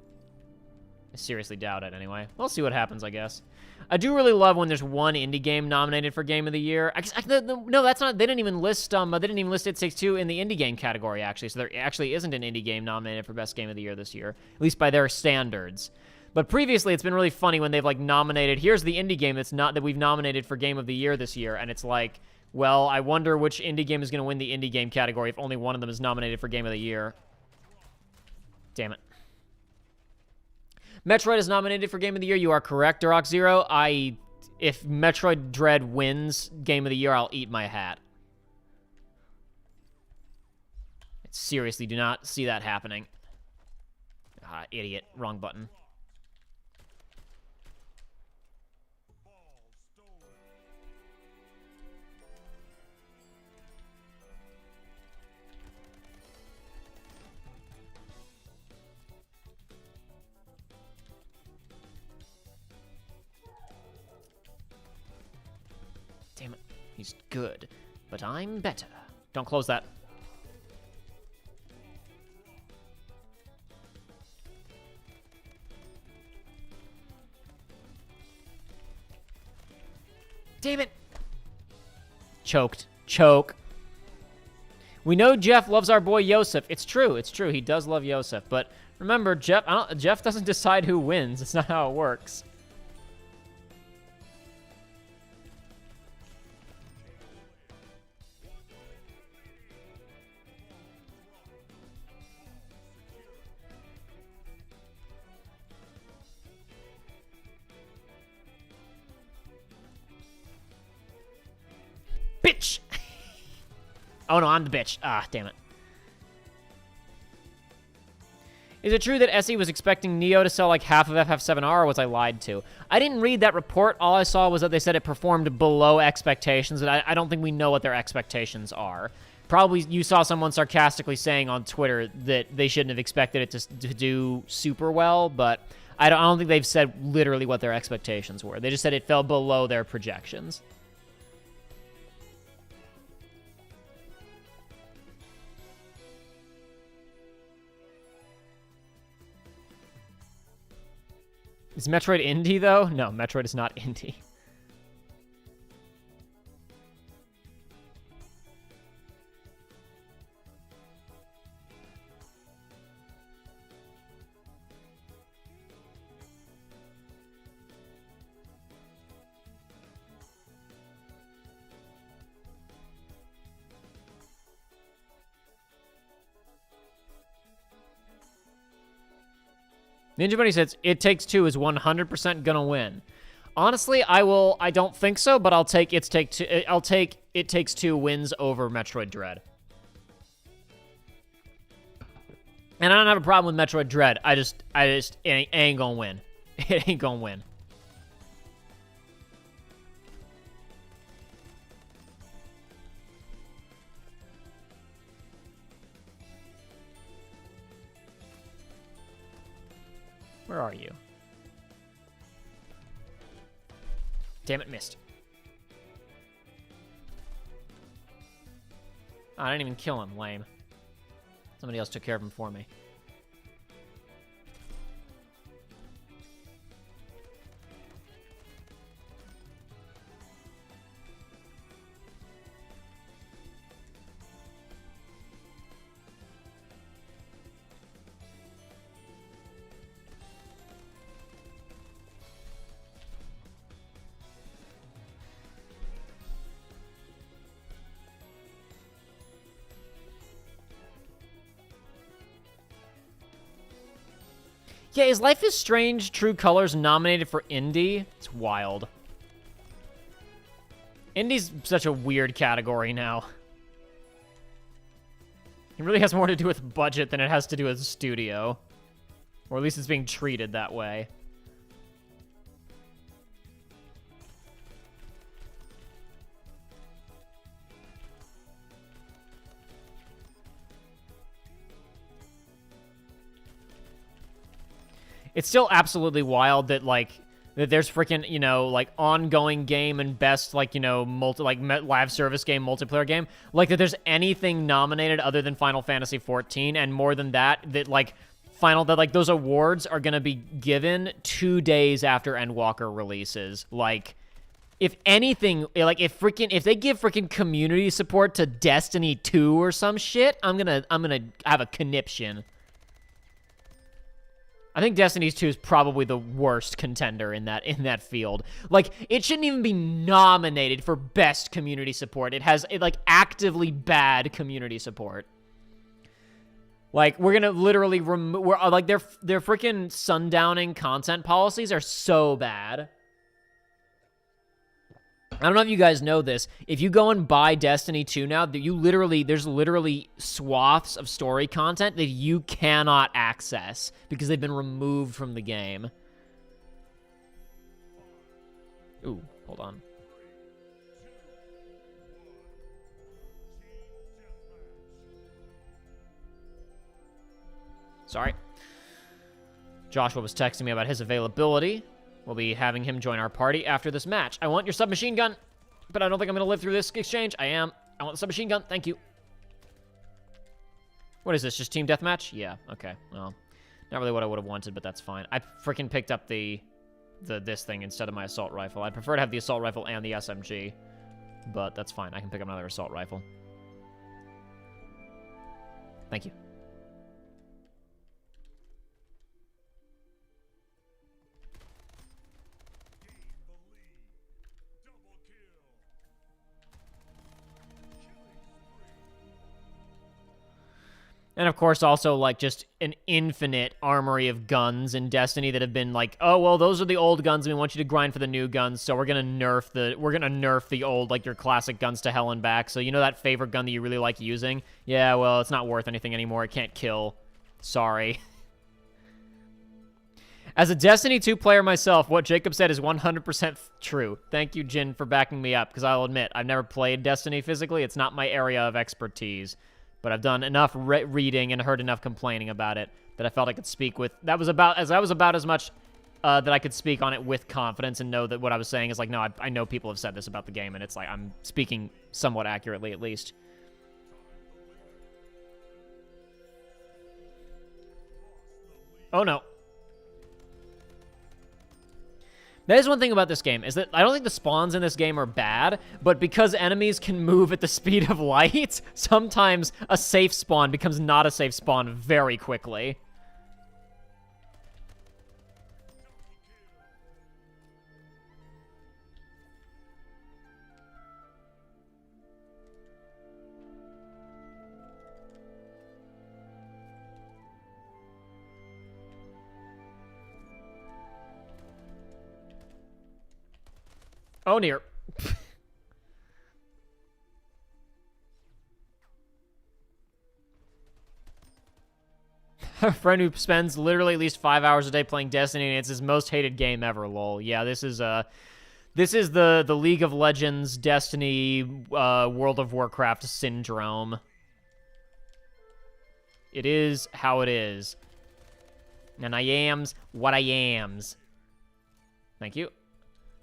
I seriously doubt it anyway. We'll see what happens, I guess. I do really love when there's one indie game nominated for Game of the Year. No, that's not, they didn't even list It Takes Two in the indie game category, actually, so there actually isn't an indie game nominated for Best Game of the Year this year, at least by their standards. But previously, it's been really funny when they've, like, nominated, here's the indie game that we've nominated for Game of the Year this year, and it's like, well, I wonder which indie game is going to win the indie game category if only one of them is nominated for Game of the Year. Damn it. Metroid is nominated for Game of the Year. You are correct, Dorok Zero. If Metroid Dread wins Game of the Year, I'll eat my hat. I seriously do not see that happening. Idiot. Wrong button. Damn it. He's good, but I'm better. Don't close that. Damn it. Choked. Choke. We know Jeff loves our boy Yosef. It's true. It's true. He does love Yosef. But remember, Jeff doesn't decide who wins. It's not how it works. Bitch! Oh no, I'm the bitch. Damn it. Is it true that SE was expecting Neo to sell like half of FF7R, or was I lied to? I didn't read that report. All I saw was that they said it performed below expectations, and I don't think we know what their expectations are. Probably you saw someone sarcastically saying on Twitter that they shouldn't have expected it to do super well, but I don't think they've said literally what their expectations were. They just said it fell below their projections. Is Metroid indie, though? No, Metroid is not indie. Ninja Bunny says, It Takes Two is 100% gonna win. Honestly, I don't think so, but I'll take It Takes Two wins over Metroid Dread. And I don't have a problem with Metroid Dread. It ain't gonna win. It ain't gonna win. Where are you? Damn it, missed. Oh, I didn't even kill him, lame. Somebody else took care of him for me. Yeah, is Life is Strange True Colors nominated for Indie? It's wild. Indie's such a weird category now. It really has more to do with budget than it has to do with studio. Or at least it's being treated that way. It's still absolutely wild that, like, that there's freaking, you know, like, ongoing game and best, like, you know, live service game, multiplayer game. Like, that there's anything nominated other than Final Fantasy XIV, and more than that, like, those awards are gonna be given 2 days after Endwalker releases. Like, if anything, like, if they give freaking community support to Destiny 2 or some shit, I'm gonna have a conniption. I think Destiny 2 is probably the worst contender in that field. Like, it shouldn't even be nominated for best community support. It has, like, actively bad community support. Like, we're gonna literally like, their freaking sundowning content policies are so bad. I don't know if you guys know this. If you go and buy Destiny 2 now, there's literally swaths of story content that you cannot access because they've been removed from the game. Ooh, hold on. Sorry. Joshua was texting me about his availability. We'll be having him join our party after this match. I want your submachine gun, but I don't think I'm going to live through this exchange. I am. I want the submachine gun. Thank you. What is this, just team deathmatch? Yeah, okay. Well, not really what I would have wanted, but that's fine. I freaking picked up this thing instead of my assault rifle. I'd prefer to have the assault rifle and the SMG, but that's fine. I can pick up another assault rifle. Thank you. And, of course, also, like, just an infinite armory of guns in Destiny that have been like, oh, well, those are the old guns, and we want you to grind for the new guns, so we're gonna nerf the old, like, your classic guns to hell and back. So, you know that favorite gun that you really like using? Yeah, well, it's not worth anything anymore. It can't kill. Sorry. As a Destiny 2 player myself, what Jacob said is 100% true. Thank you, Jin, for backing me up, because I'll admit, I've never played Destiny physically. It's not my area of expertise. But I've done enough reading and heard enough complaining about it that I felt I could speak with. That was about as much that I could speak on it with confidence and know that what I was saying is like, no, I know people have said this about the game, and it's like I'm speaking somewhat accurately at least. Oh no. That is one thing about this game, is that I don't think the spawns in this game are bad, but because enemies can move at the speed of light, sometimes a safe spawn becomes not a safe spawn very quickly. Oh, dear. A friend who spends literally at least 5 hours a day playing Destiny, and it's his most hated game ever, lol. Yeah, this is the League of Legends, Destiny, World of Warcraft syndrome. It is how it is. And I am's what I am's. Thank you.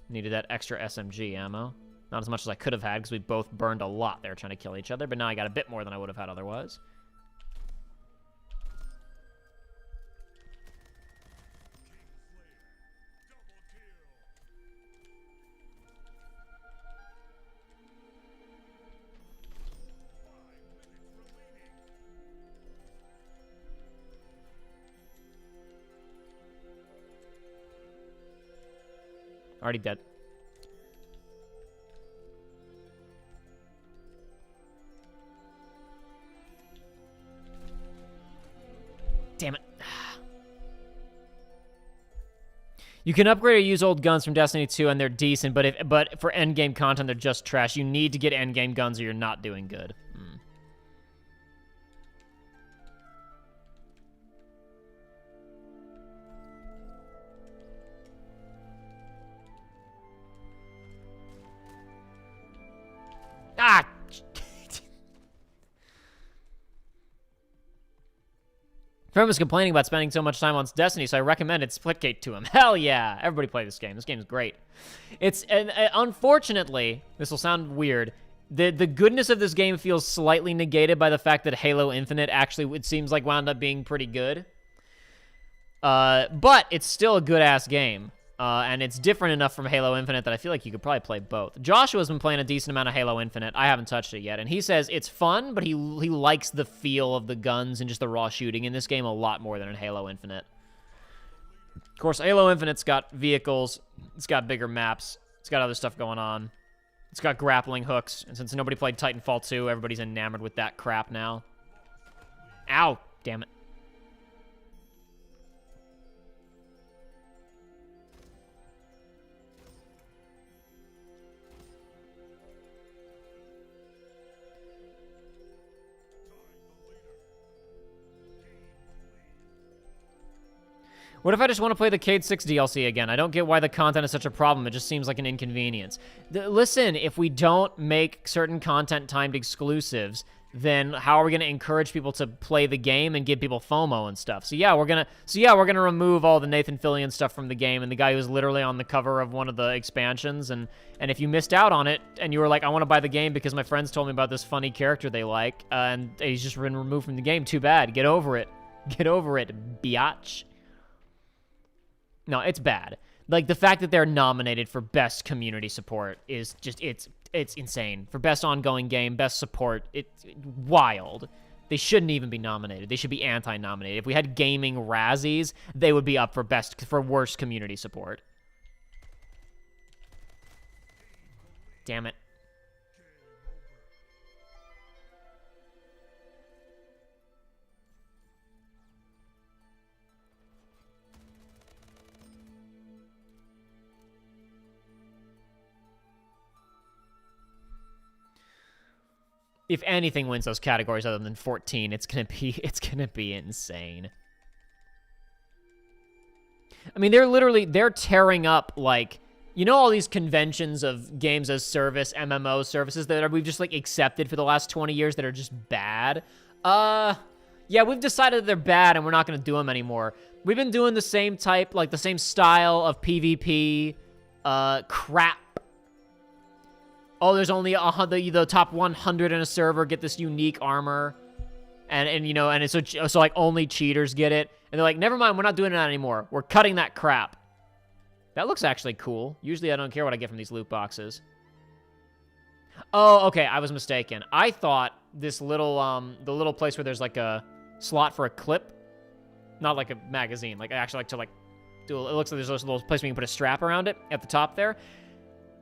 Needed that extra SMG ammo. Not as much as I could have had, because we both burned a lot there trying to kill each other, but now I got a bit more than I would have had otherwise. Already dead. Damn it. You can upgrade or use old guns from Destiny 2 and they're decent, but for endgame content, they're just trash. You need to get endgame guns or you're not doing good. Ah! Friend was complaining about spending so much time on Destiny, so I recommended Splitgate to him. Hell yeah! Everybody play this game. This game's great. And unfortunately, this will sound weird, the goodness of this game feels slightly negated by the fact that Halo Infinite actually, it seems like, wound up being pretty good. But it's still a good-ass game. And it's different enough from Halo Infinite that I feel like you could probably play both. Joshua's been playing a decent amount of Halo Infinite. I haven't touched it yet, and he says it's fun, but he likes the feel of the guns and just the raw shooting in this game a lot more than in Halo Infinite. Of course, Halo Infinite's got vehicles, it's got bigger maps, it's got other stuff going on. It's got grappling hooks, and since nobody played Titanfall 2, everybody's enamored with that crap now. Ow! Damn it. What if I just want to play the Cade 6 DLC again? I don't get why the content is such a problem. It just seems like an inconvenience. Listen, if we don't make certain content timed exclusives, then how are we going to encourage people to play the game and give people FOMO and stuff? So yeah, we're gonna remove all the Nathan Fillion stuff from the game and the guy who was literally on the cover of one of the expansions. And if you missed out on it and you were like, I want to buy the game because my friends told me about this funny character they like, and he's just been removed from the game, too bad. Get over it. Get over it, biatch. No, it's bad. Like, the fact that they're nominated for Best Community Support is just, it's insane. For Best Ongoing Game, Best Support, it's wild. They shouldn't even be nominated. They should be anti-nominated. If we had gaming Razzies, they would be up for Worst Community Support. Damn it. If anything wins those categories other than 14, it's gonna be insane. I mean, they're tearing up, like, you know, all these conventions of games as service, MMO services that we've just, like, accepted for the last 20 years that are just bad. Yeah, we've decided that they're bad and we're not gonna do them anymore. We've been doing the same type, like, the same style of PvP, crap. Oh, there's only the top 100 in a server get this unique armor, and you know, and it's so like only cheaters get it, and they're like, never mind, we're not doing that anymore. We're cutting that crap. That looks actually cool. Usually, I don't care what I get from these loot boxes. Oh, okay, I was mistaken. I thought this little the little place where there's like a slot for a clip, not like a magazine, like I actually like to like do. It looks like there's a little place where you can put a strap around it at the top there.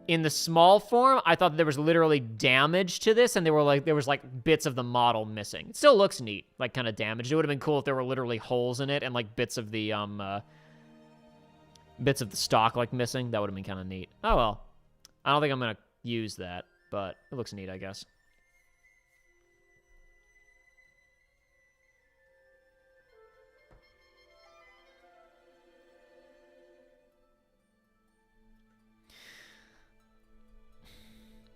In the small form, I thought that there was literally damage to this, and there was like bits of the model missing. It still looks neat, like kind of damaged. It would have been cool if there were literally holes in it and like bits of the stock like missing. That would have been kind of neat. Oh well. I don't think I'm going to use that, but it looks neat, I guess.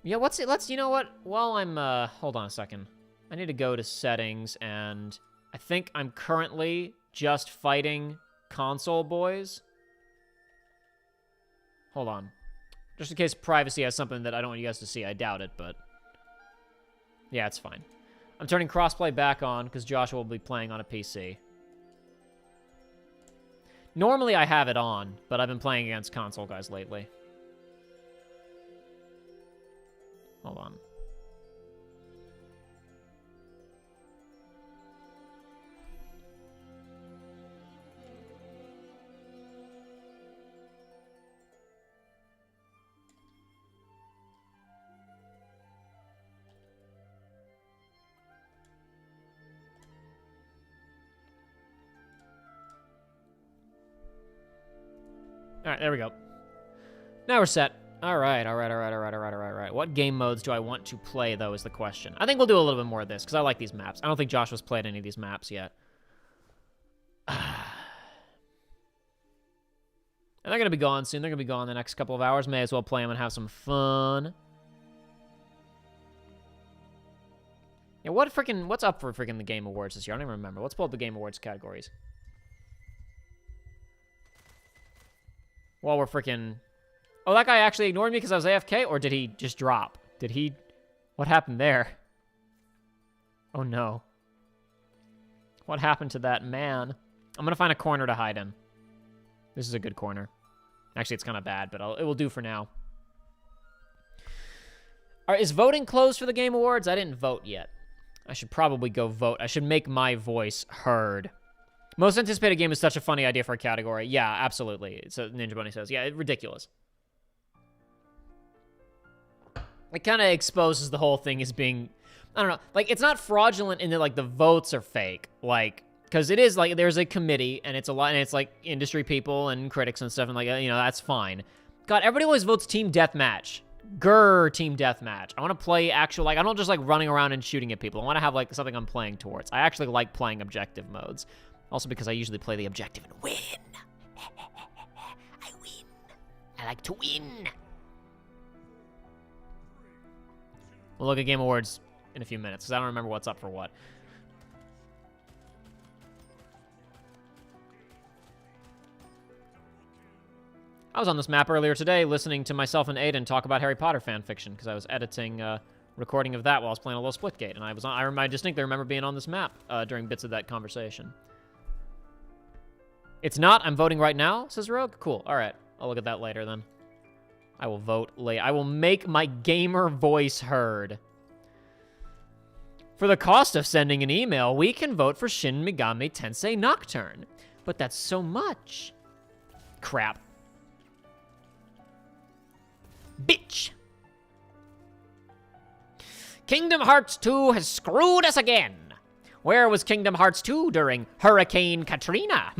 Yeah, you know what? While I'm, hold on a second. I need to go to settings, and I think I'm currently just fighting console boys. Hold on. Just in case privacy has something that I don't want you guys to see. I doubt it, but yeah, it's fine. I'm turning crossplay back on because Joshua will be playing on a PC. Normally I have it on, but I've been playing against console guys lately. Hold on. All right, there we go. Now we're set. All right. What game modes do I want to play, though, is the question. I think we'll do a little bit more of this, because I like these maps. I don't think Joshua's played any of these maps yet. And they're going to be gone soon. They're going to be gone in the next couple of hours. May as well play them and have some fun. Yeah, what's up for freaking the Game Awards this year? I don't even remember. Let's pull up the Game Awards categories. While we're freaking... Oh, that guy actually ignored me because I was AFK, or did he just drop? What happened there? Oh, no. What happened to that man? I'm going to find a corner to hide in. This is a good corner. Actually, it's kind of bad, but it will do for now. All right, is voting closed for the Game Awards? I didn't vote yet. I should probably go vote. I should make my voice heard. Most anticipated game is such a funny idea for a category. Yeah, absolutely. So Ninja Bunny says, yeah, ridiculous. It kind of exposes the whole thing as being, I don't know, like, it's not fraudulent in that, like, the votes are fake, like, because it is, like, there's a committee, and it's a lot, and it's, like, industry people and critics and stuff, and, like, you know, that's fine. God, everybody always votes Team Deathmatch. Grr, Team Deathmatch. I want to play actual, like, I don't just like running around and shooting at people. I want to have, like, something I'm playing towards. I actually like playing objective modes. Also because I usually play the objective and win. I win. I like to win. We'll look at Game Awards in a few minutes, because I don't remember what's up for what. I was on this map earlier today listening to myself and Aiden talk about Harry Potter fanfiction, because I was editing a recording of that while I was playing a little Splitgate, and I distinctly remember being on this map during bits of that conversation. It's not. I'm voting right now, says Rogue. Cool. All right. I'll look at that later then. I will vote late. I will make my gamer voice heard. For the cost of sending an email, we can vote for Shin Megami Tensei Nocturne. But that's so much. Crap. Bitch. Kingdom Hearts 2 has screwed us again. Where was Kingdom Hearts 2 during Hurricane Katrina?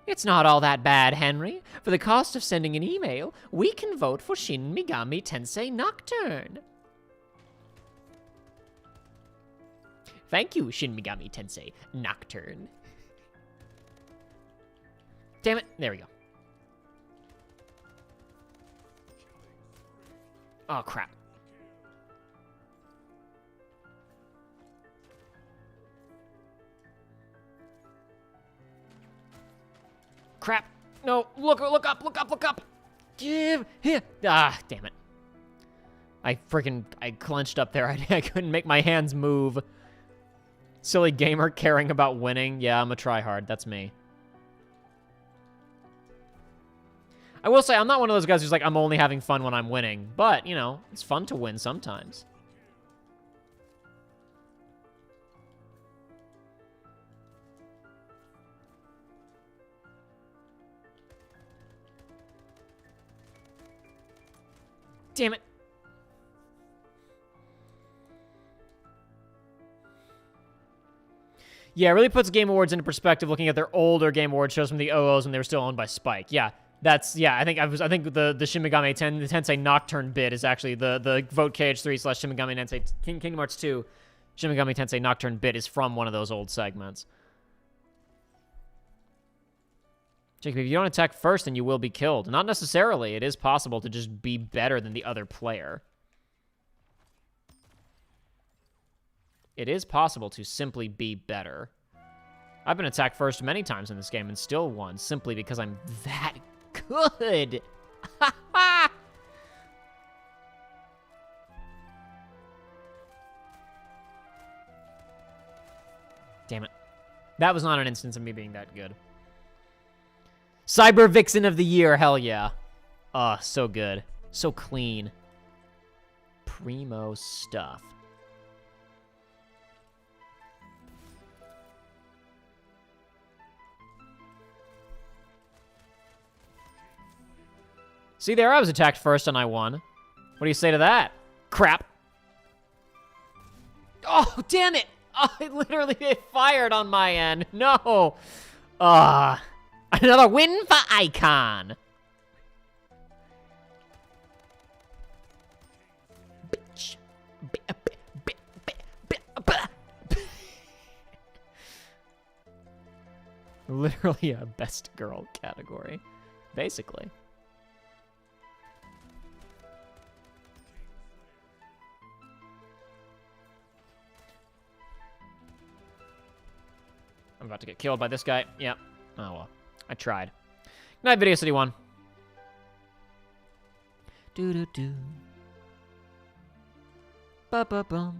It's not all that bad, Henry. For the cost of sending an email, we can vote for Shin Megami Tensei Nocturne. Thank you, Shin Megami Tensei Nocturne. Damn it. There we go. Oh, crap. Crap. No, look up. Give here. Ah, damn it. I clenched up there. I couldn't make my hands move. Silly gamer caring about winning. Yeah, I'm a tryhard. That's me. I will say, I'm not one of those guys who's like, I'm only having fun when I'm winning. But, you know, it's fun to win sometimes. Damn it. Yeah, it really puts Game Awards into perspective. Looking at their older Game Awards shows from the OOs when they were still owned by Spike. Yeah, I think the Shin Megami Tensei Nocturne bit is actually the vote KH3 / Shin Megami Tensei Kingdom Hearts 2 Shin Megami Tensei Nocturne bit is from one of those old segments. Jacob, if you don't attack first, then you will be killed. Not necessarily. It is possible to just be better than the other player. It is possible to simply be better. I've been attacked first many times in this game and still won, simply because I'm that good. Damn it. That was not an instance of me being that good. Cyber Vixen of the Year, hell yeah. Oh, so good. So clean. Primo stuff. See there, I was attacked first and I won. What do you say to that? Crap. Oh, damn it! Oh, it fired on my end. No. Another win for Icon. Bitch. Literally a best girl category, basically. I'm about to get killed by this guy. Yep. Oh, well. I tried. Good night, Video City 1. Do-do-do. Ba-ba-bum.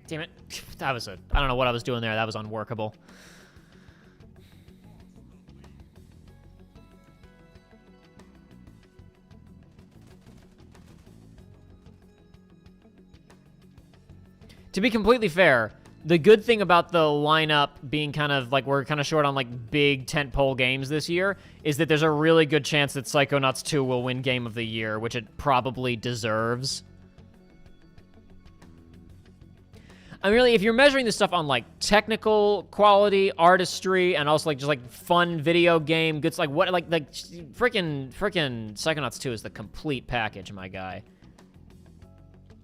Damn it. I don't know what I was doing there. That was unworkable. To be completely fair, the good thing about the lineup being kind of like we're kind of short on like big tentpole games this year is that there's a really good chance that Psychonauts 2 will win Game of the Year, which it probably deserves. I mean, really, if you're measuring this stuff on, like, technical quality, artistry, and also, like, just, like, fun video game, good, like, what, like freaking Psychonauts 2 is the complete package, my guy.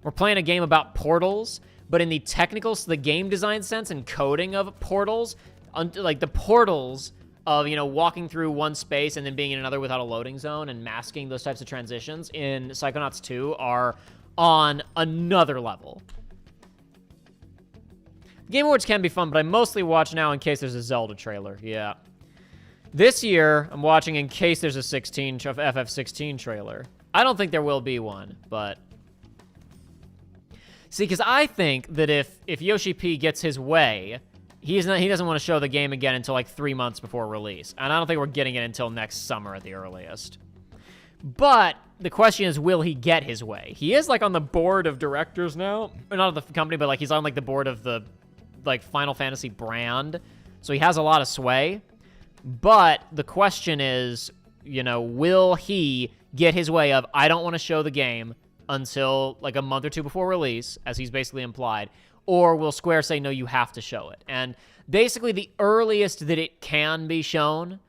We're playing a game about portals, but in the technical, the game design sense and coding of portals, like, the portals of, you know, walking through one space and then being in another without a loading zone and masking those types of transitions in Psychonauts 2 are on another level. Game Awards can be fun, but I mostly watch now in case there's a Zelda trailer. Yeah. This year, I'm watching in case there's a FF16 trailer. I don't think there will be one, but... See, because I think that if Yoshi P gets his way, he doesn't want to show the game again until like 3 months before release. And I don't think we're getting it until next summer at the earliest. But the question is, will he get his way? He is like on the board of directors now. Or not of the company, but like he's on like the board of the like Final Fantasy brand. So he has a lot of sway. But the question is, you know, will he get his way of, I don't want to show the game until like a month or two before release, as he's basically implied, or will Square say, no, you have to show it? And basically the earliest that it can be shown,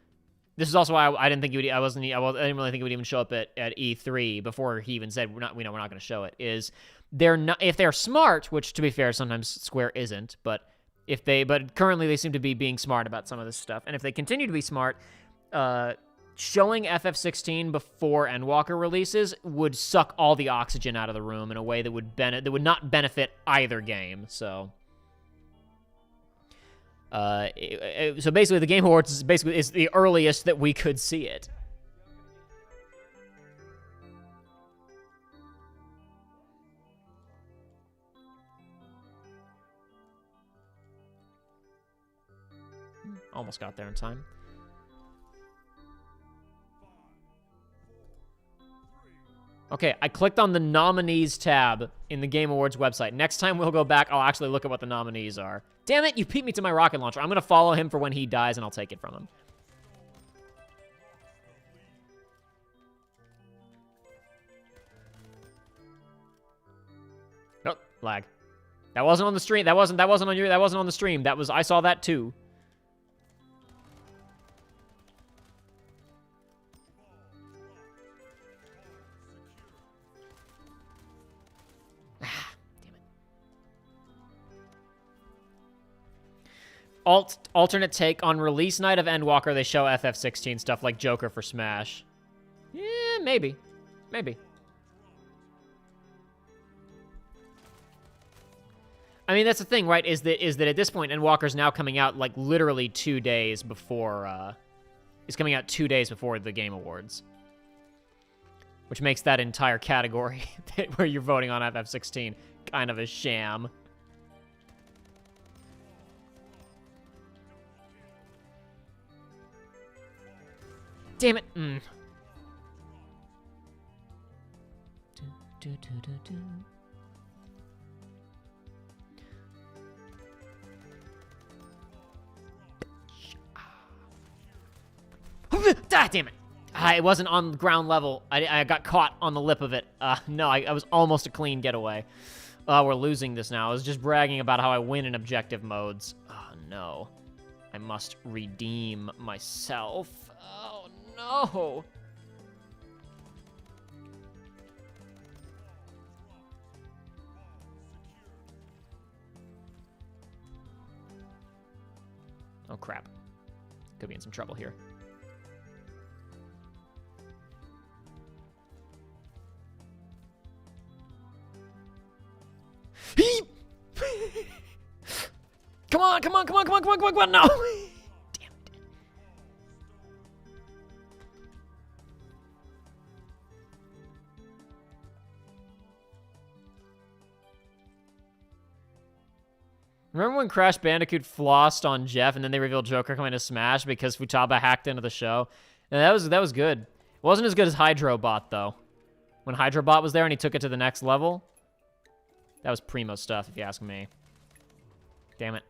this is also why I didn't think he would, I didn't really think it would even show up at E3 before he even said, we're not going to show it, is they're not, if they're smart, which to be fair, sometimes Square isn't, but currently they seem to be being smart about some of this stuff. And if they continue to be smart, showing FF16 before Endwalker releases would suck all the oxygen out of the room in a way that would not benefit either game. So, so basically, the Game Awards is the earliest that we could see it. Almost got there in time. Okay, I clicked on the nominees tab in the Game Awards website. Next time we'll go back, I'll actually look at what the nominees are. Damn it, you beat me to my rocket launcher. I'm gonna follow him for when he dies, and I'll take it from him. Oh, lag. That wasn't on the stream. That wasn't on your. That wasn't on the stream. That was. I saw that too. Alternate take on release night of Endwalker, they show FF16 stuff like Joker for Smash. Yeah, maybe. Maybe. I mean, that's the thing, right? Is that at this point, Endwalker's now coming out like literally 2 days before. It's coming out 2 days before the Game Awards, which makes that entire category where you're voting on FF16 kind of a sham. Damn it. Ah, damn it. It wasn't on ground level. I got caught on the lip of it. No, I was almost a clean getaway. We're losing this now. I was just bragging about how I win in objective modes. Oh, no. I must redeem myself. Oh, no. Oh, crap. Could be in some trouble here. Come on, come on, come on, come on, come on, come on, come on, no! Damn it. Remember when Crash Bandicoot flossed on Jeff and then they revealed Joker coming to Smash because Futaba hacked into the show? And that was good. It wasn't as good as Hydrobot, though. When Hydrobot was there and he took it to the next level, that was primo stuff, if you ask me. Damn it.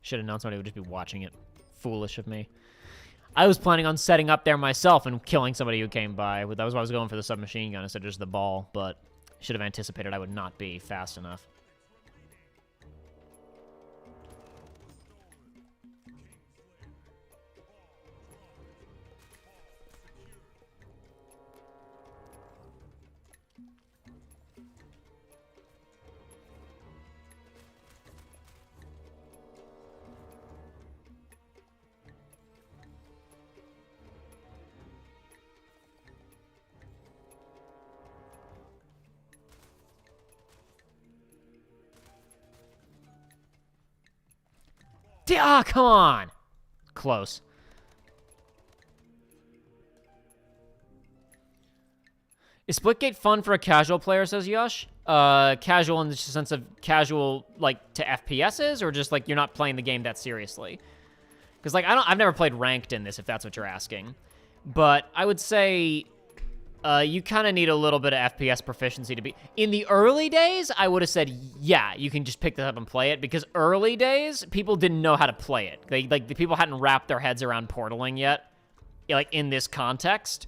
Should have known somebody would just be watching it. Foolish of me. I was planning on setting up there myself and killing somebody who came by. That was why I was going for the submachine gun instead of just the ball, but should have anticipated I would not be fast enough. Ah, come on! Close. Is Splitgate fun for a casual player, says Yosh? Casual in the sense of casual, like, to FPSs, or just, like, you're not playing the game that seriously? Because, like, I've never played ranked in this, if that's what you're asking. But I would say you kind of need a little bit of FPS proficiency to be... In the early days, I would have said, yeah, you can just pick this up and play it, because early days, people didn't know how to play it. The people hadn't wrapped their heads around portaling yet, like, in this context.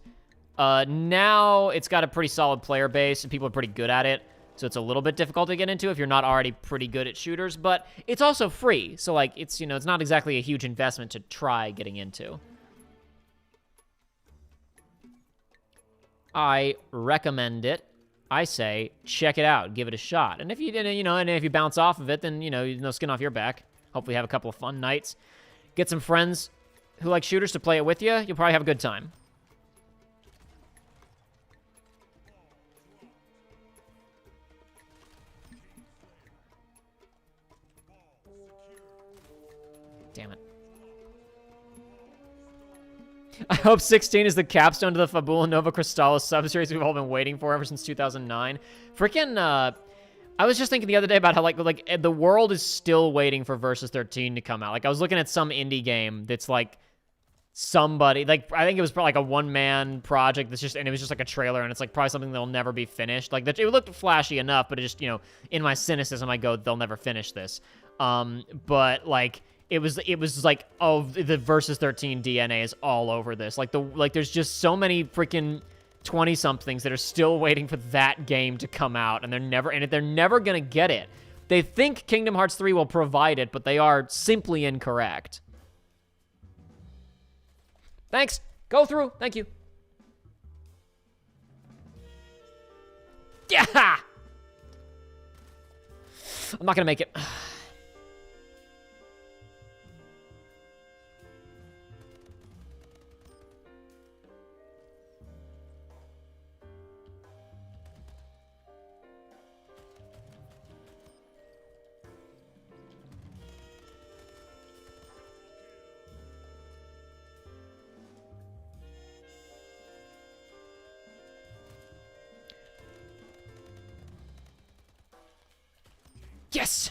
Now, it's got a pretty solid player base, and people are pretty good at it, so it's a little bit difficult to get into if you're not already pretty good at shooters, but it's also free, so, like, it's, you know, it's not exactly a huge investment to try getting into. I recommend it. I say, check it out, give it a shot. And if you didn't, you know, and if you bounce off of it, then, you know, no skin off your back. Hopefully have a couple of fun nights. Get some friends who like shooters to play it with you. You'll probably have a good time. Damn it. I hope 16 is the capstone to the Fabula Nova Crystallis sub-series we've all been waiting for ever since 2009. Freaking, I was just thinking the other day about how, like, the world is still waiting for Versus 13 to come out. Like, I was looking at some indie game that's, like, somebody, like, I think it was probably, like, a one-man project that's just, and it was just, like, a trailer, and it's, like, probably something that'll never be finished. Like, it looked flashy enough, but it just, you know, in my cynicism, I go, they'll never finish this. But, like... It was like, oh, the Versus 13 DNA is all over this. Like, there's just so many freaking 20-somethings that are still waiting for that game to come out, and they're never gonna get it. They think Kingdom Hearts 3 will provide it, but they are simply incorrect. Thanks. Go through. Thank you. Yeah! I'm not gonna make it. Yes!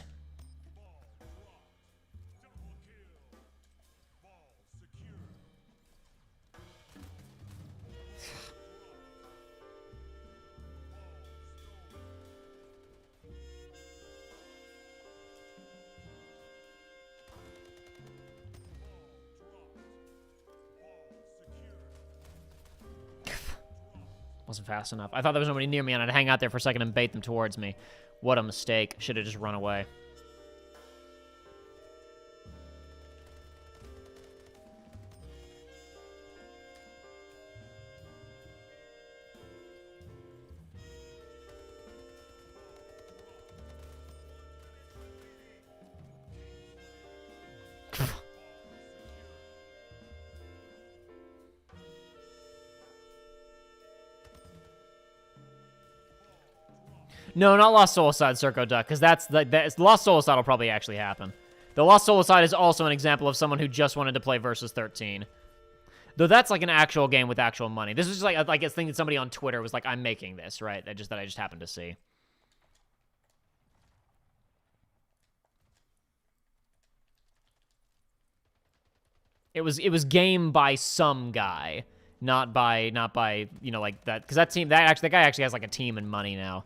Wasn't fast enough. I thought there was nobody near me, and I'd hang out there for a second and bait them towards me. What a mistake. Should have just run away. No, not Lost Soulside, Circo Duck, because that's Lost Soulside will probably actually happen. The Lost Soulside is also an example of someone who just wanted to play Versus 13. Though that's like an actual game with actual money. This is just like a thing that somebody on Twitter was like, I'm making this, right? That I just happened to see. It was game by some guy, not by you know, like that, because that guy actually has like a team and money now.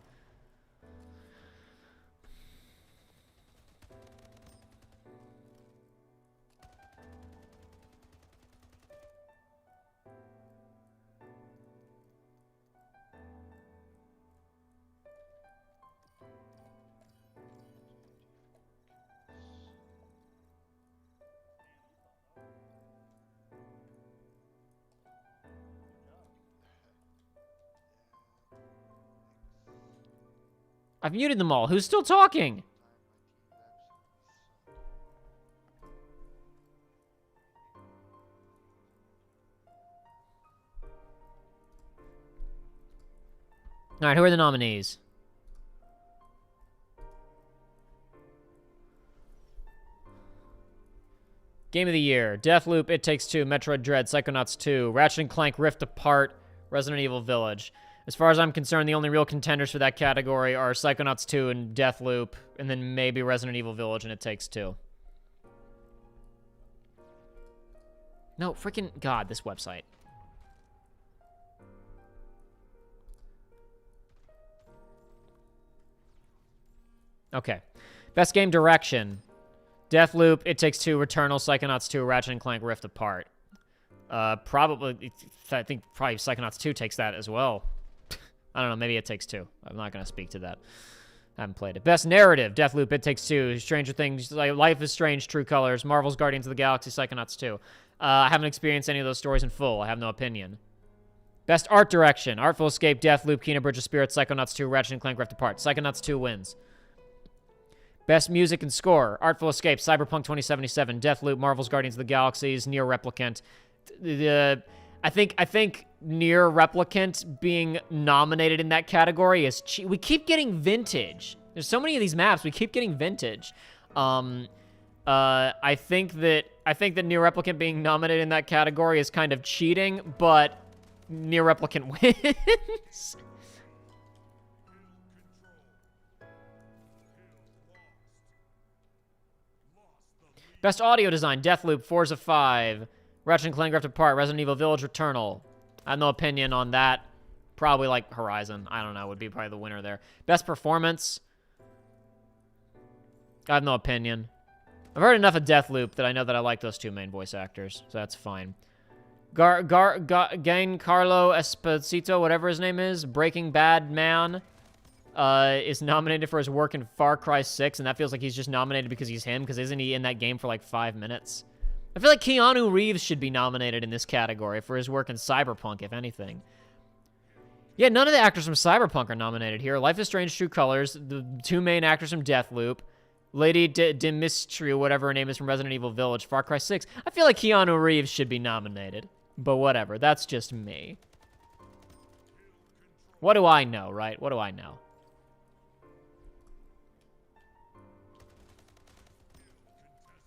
I've muted them all. Who's still talking? All right, who are the nominees? Game of the Year: Deathloop, It Takes Two, Metroid Dread, Psychonauts 2, Ratchet & Clank Rift Apart, Resident Evil Village. As far as I'm concerned, the only real contenders for that category are Psychonauts 2 and Deathloop, and then maybe Resident Evil Village and It Takes Two. No, freaking God, this website. Okay. Best Game Direction: Deathloop, It Takes Two, Returnal, Psychonauts 2, Ratchet & Clank Rift Apart. I think probably Psychonauts 2 takes that as well. I don't know, maybe It Takes Two. I'm not going to speak to that. I haven't played it. Best Narrative: Deathloop, It Takes Two, Stranger Things, Life is Strange, True Colors, Marvel's Guardians of the Galaxy, Psychonauts 2. I haven't experienced any of those stories in full. I have no opinion. Best Art Direction: Artful Escape, Deathloop, Kena Bridge of Spirits, Psychonauts 2, Ratchet & Clank Rift Apart. Psychonauts 2 wins. Best Music and Score: Artful Escape, Cyberpunk 2077, Deathloop, Marvel's Guardians of the Galaxies, Nier Replicant. I think Nier Replicant being nominated in that category is cheap. We keep getting vintage. There's so many of these maps. We keep getting vintage. I think that I think that Near Replicant being nominated in that category is kind of cheating, but Near Replicant wins. Best audio design, Deathloop, Forza 5, Ratchet & Clank Rift Apart, Resident Evil Village, Returnal. I have no opinion on that. Probably like Horizon. I don't know, would be probably the winner there. Best performance, I have no opinion. I've heard enough of Deathloop that I know that I like those two main voice actors, so that's fine. Giancarlo Esposito, whatever his name is, Breaking Bad man, is nominated for his work in Far Cry 6, and that feels like he's just nominated because he's him, because isn't he in that game for like 5 minutes? I feel like Keanu Reeves should be nominated in this category for his work in Cyberpunk, if anything. Yeah, none of the actors from Cyberpunk are nominated here. Life is Strange, True Colors, the two main actors from Deathloop, Lady Dimitri, whatever her name is, from Resident Evil Village, Far Cry 6. I feel like Keanu Reeves should be nominated. But whatever, that's just me. What do I know, right? What do I know?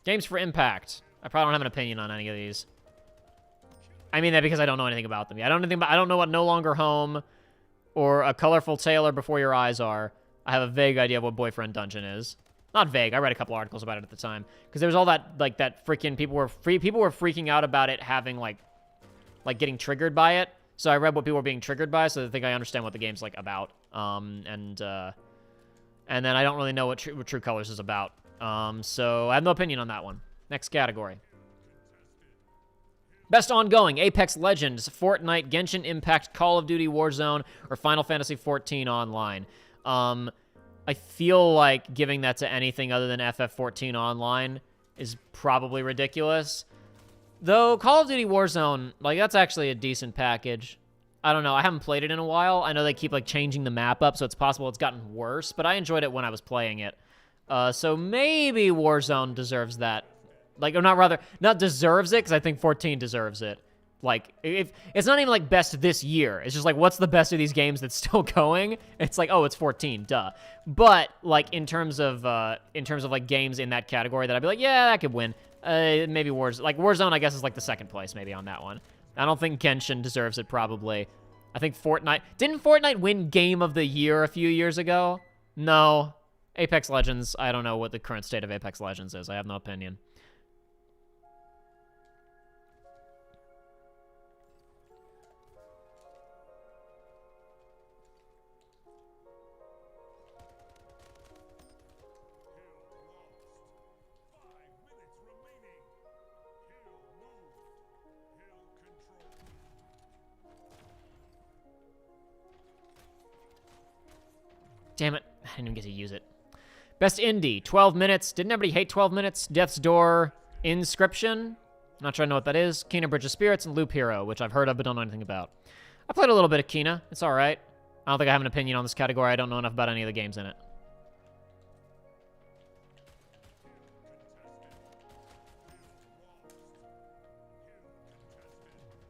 Games for Impact. I probably don't have an opinion on any of these. I mean that because I don't know anything about them. I don't know what No Longer Home or A Colorful Tale or Before Your Eyes are. I have a vague idea of what Boyfriend Dungeon is. Not vague. I read a couple articles about it at the time because there was all that that freaking people were freaking out about it having like getting triggered by it. So I read what people were being triggered by, so I think I understand what the game's like about. And then I don't really know what True Colors is about. So I have no opinion on that one. Next category. Best ongoing, Apex Legends, Fortnite, Genshin Impact, Call of Duty Warzone, or Final Fantasy XIV Online. I feel like giving that to anything other than FF14 Online is probably ridiculous. Though, Call of Duty Warzone, like, that's actually a decent package. I don't know, I haven't played it in a while. I know they keep, like, changing the map up, so it's possible it's gotten worse, but I enjoyed it when I was playing it. So maybe Warzone deserves that. Like, or not deserves it, because I think 14 deserves it. Like, if it's not even, like, best this year. It's just, like, what's the best of these games that's still going? It's like, oh, it's 14, duh. But, like, in terms of like, games in that category that I'd be like, yeah, that could win. Maybe Warzone, I guess, is, like, the second place, maybe, on that one. I don't think Genshin deserves it, probably. I think Fortnite... Didn't Fortnite win Game of the Year a few years ago? No. Apex Legends, I don't know what the current state of Apex Legends is. I have no opinion. Damn it. I didn't even get to use it. Best Indie, 12 Minutes. Didn't everybody hate 12 Minutes? Death's Door, Inscription. Not sure I know what that is. Kena Bridge of Spirits, and Loop Hero, which I've heard of but don't know anything about. I played a little bit of Kena. It's all right. I don't think I have an opinion on this category. I don't know enough about any of the games in it.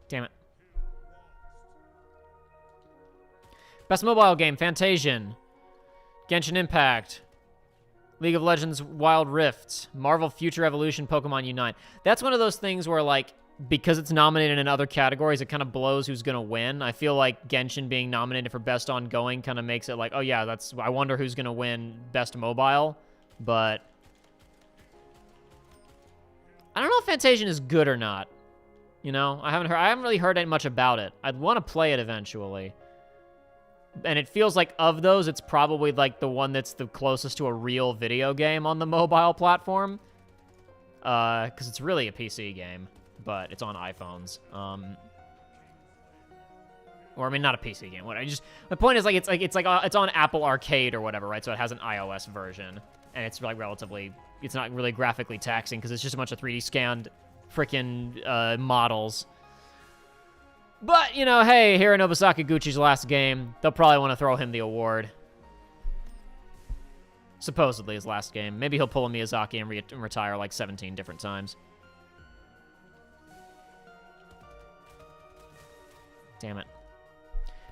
Damn it. Best mobile game, Fantasian. Genshin Impact, League of Legends Wild Rift, Marvel Future Evolution, Pokemon Unite. That's one of those things where, like, because it's nominated in other categories, it kind of blows who's going to win. I feel like Genshin being nominated for Best Ongoing kind of makes it like, oh yeah, I wonder who's going to win Best Mobile. But I don't know if Fantasian is good or not. You know, I haven't really heard much about it. I'd want to play it eventually. And it feels like of those, it's probably like the one that's the closest to a real video game on the mobile platform. Because it's really a PC game, but it's on iPhones. Or I mean, not a PC game. My point is it's on Apple Arcade or whatever, right? So it has an iOS version, and it's like it's not really graphically taxing because it's just a bunch of 3D scanned freaking models. But, you know, hey, Hironobu Sakaguchi's last game. They'll probably want to throw him the award. Supposedly his last game. Maybe he'll pull a Miyazaki and retire like 17 different times. Damn it.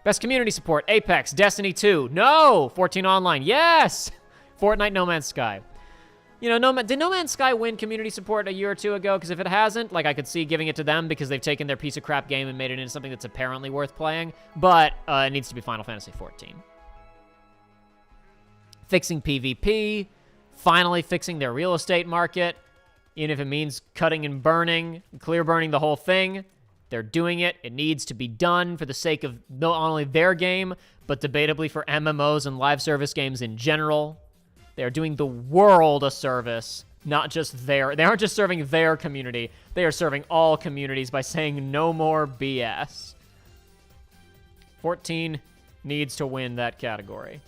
Best community support, Apex, Destiny 2. No! 14 Online, yes! Fortnite, No Man's Sky. You know, did No Man's Sky win community support a year or two ago? Because if it hasn't, like, I could see giving it to them because they've taken their piece of crap game and made it into something that's apparently worth playing. But it needs to be Final Fantasy XIV. Fixing PvP, finally fixing their real estate market, even if it means cutting and burning, clear burning the whole thing. They're doing it. It needs to be done for the sake of not only their game, but debatably for MMOs and live service games in general. They are doing the world a service, not just they aren't just serving their community. They are serving all communities by saying no more BS. 14 needs to win that category.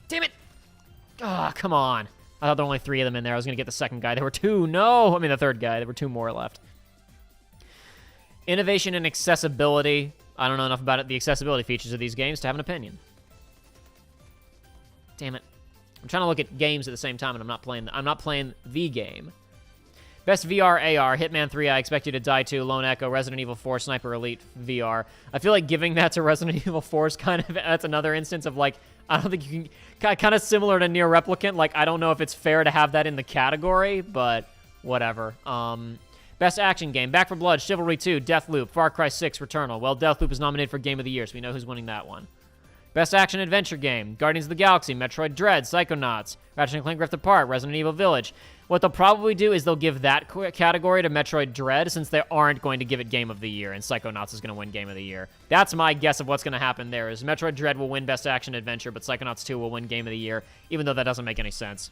Damn it! Ah, oh, come on. I thought there were only 3 of them in there. I was going to get the second guy. There were 2. No! I mean, the third guy. There were 2 more left. Innovation and accessibility. I don't know enough about the accessibility features of these games to have an opinion. Damn it. I'm trying to look at games at the same time, and I'm not playing the game. Best VR AR, Hitman 3, I Expect You to Die 2, Lone Echo, Resident Evil 4, Sniper Elite VR. I feel like giving that to Resident Evil 4 is kind of, that's another instance of like, I don't think you can, kind of similar to Nier Replicant, like I don't know if it's fair to have that in the category, but whatever. Best action game, Back 4 Blood, Chivalry 2, Deathloop, Far Cry 6, Returnal. Well, Deathloop is nominated for Game of the Year, so we know who's winning that one. Best action adventure game, Guardians of the Galaxy, Metroid Dread, Psychonauts, Ratchet & Clank Rift Apart, Resident Evil Village. What they'll probably do is they'll give that category to Metroid Dread since they aren't going to give it Game of the Year, and Psychonauts is going to win Game of the Year. That's my guess of what's going to happen there, is Metroid Dread will win Best Action Adventure, but Psychonauts 2 will win Game of the Year, even though that doesn't make any sense.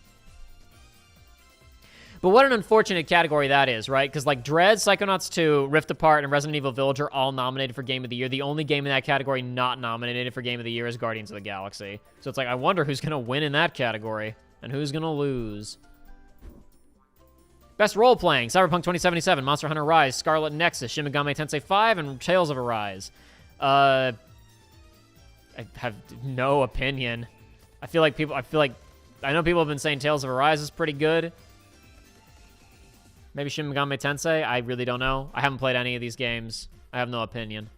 But what an unfortunate category that is, right? Because, like, Dread, Psychonauts 2, Rift Apart, and Resident Evil Village are all nominated for Game of the Year. The only game in that category not nominated for Game of the Year is Guardians of the Galaxy. So it's like, I wonder who's going to win in that category, and who's going to lose. Best role-playing, Cyberpunk 2077, Monster Hunter Rise, Scarlet Nexus, Shin Megami Tensei 5, and Tales of Arise. I have no opinion. I know people have been saying Tales of Arise is pretty good. Maybe Shin Megami Tensei? I really don't know. I haven't played any of these games. I have no opinion.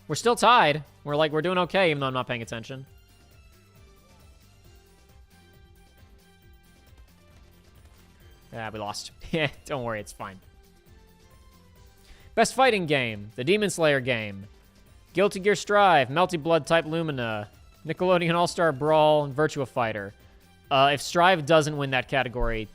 We're still tied. We're doing okay, even though I'm not paying attention. Yeah, we lost. Yeah, don't worry, it's fine. Best fighting game, the Demon Slayer game, Guilty Gear Strive, Melty Blood Type Lumina, Nickelodeon All-Star Brawl, and Virtua Fighter. If Strive doesn't win that category,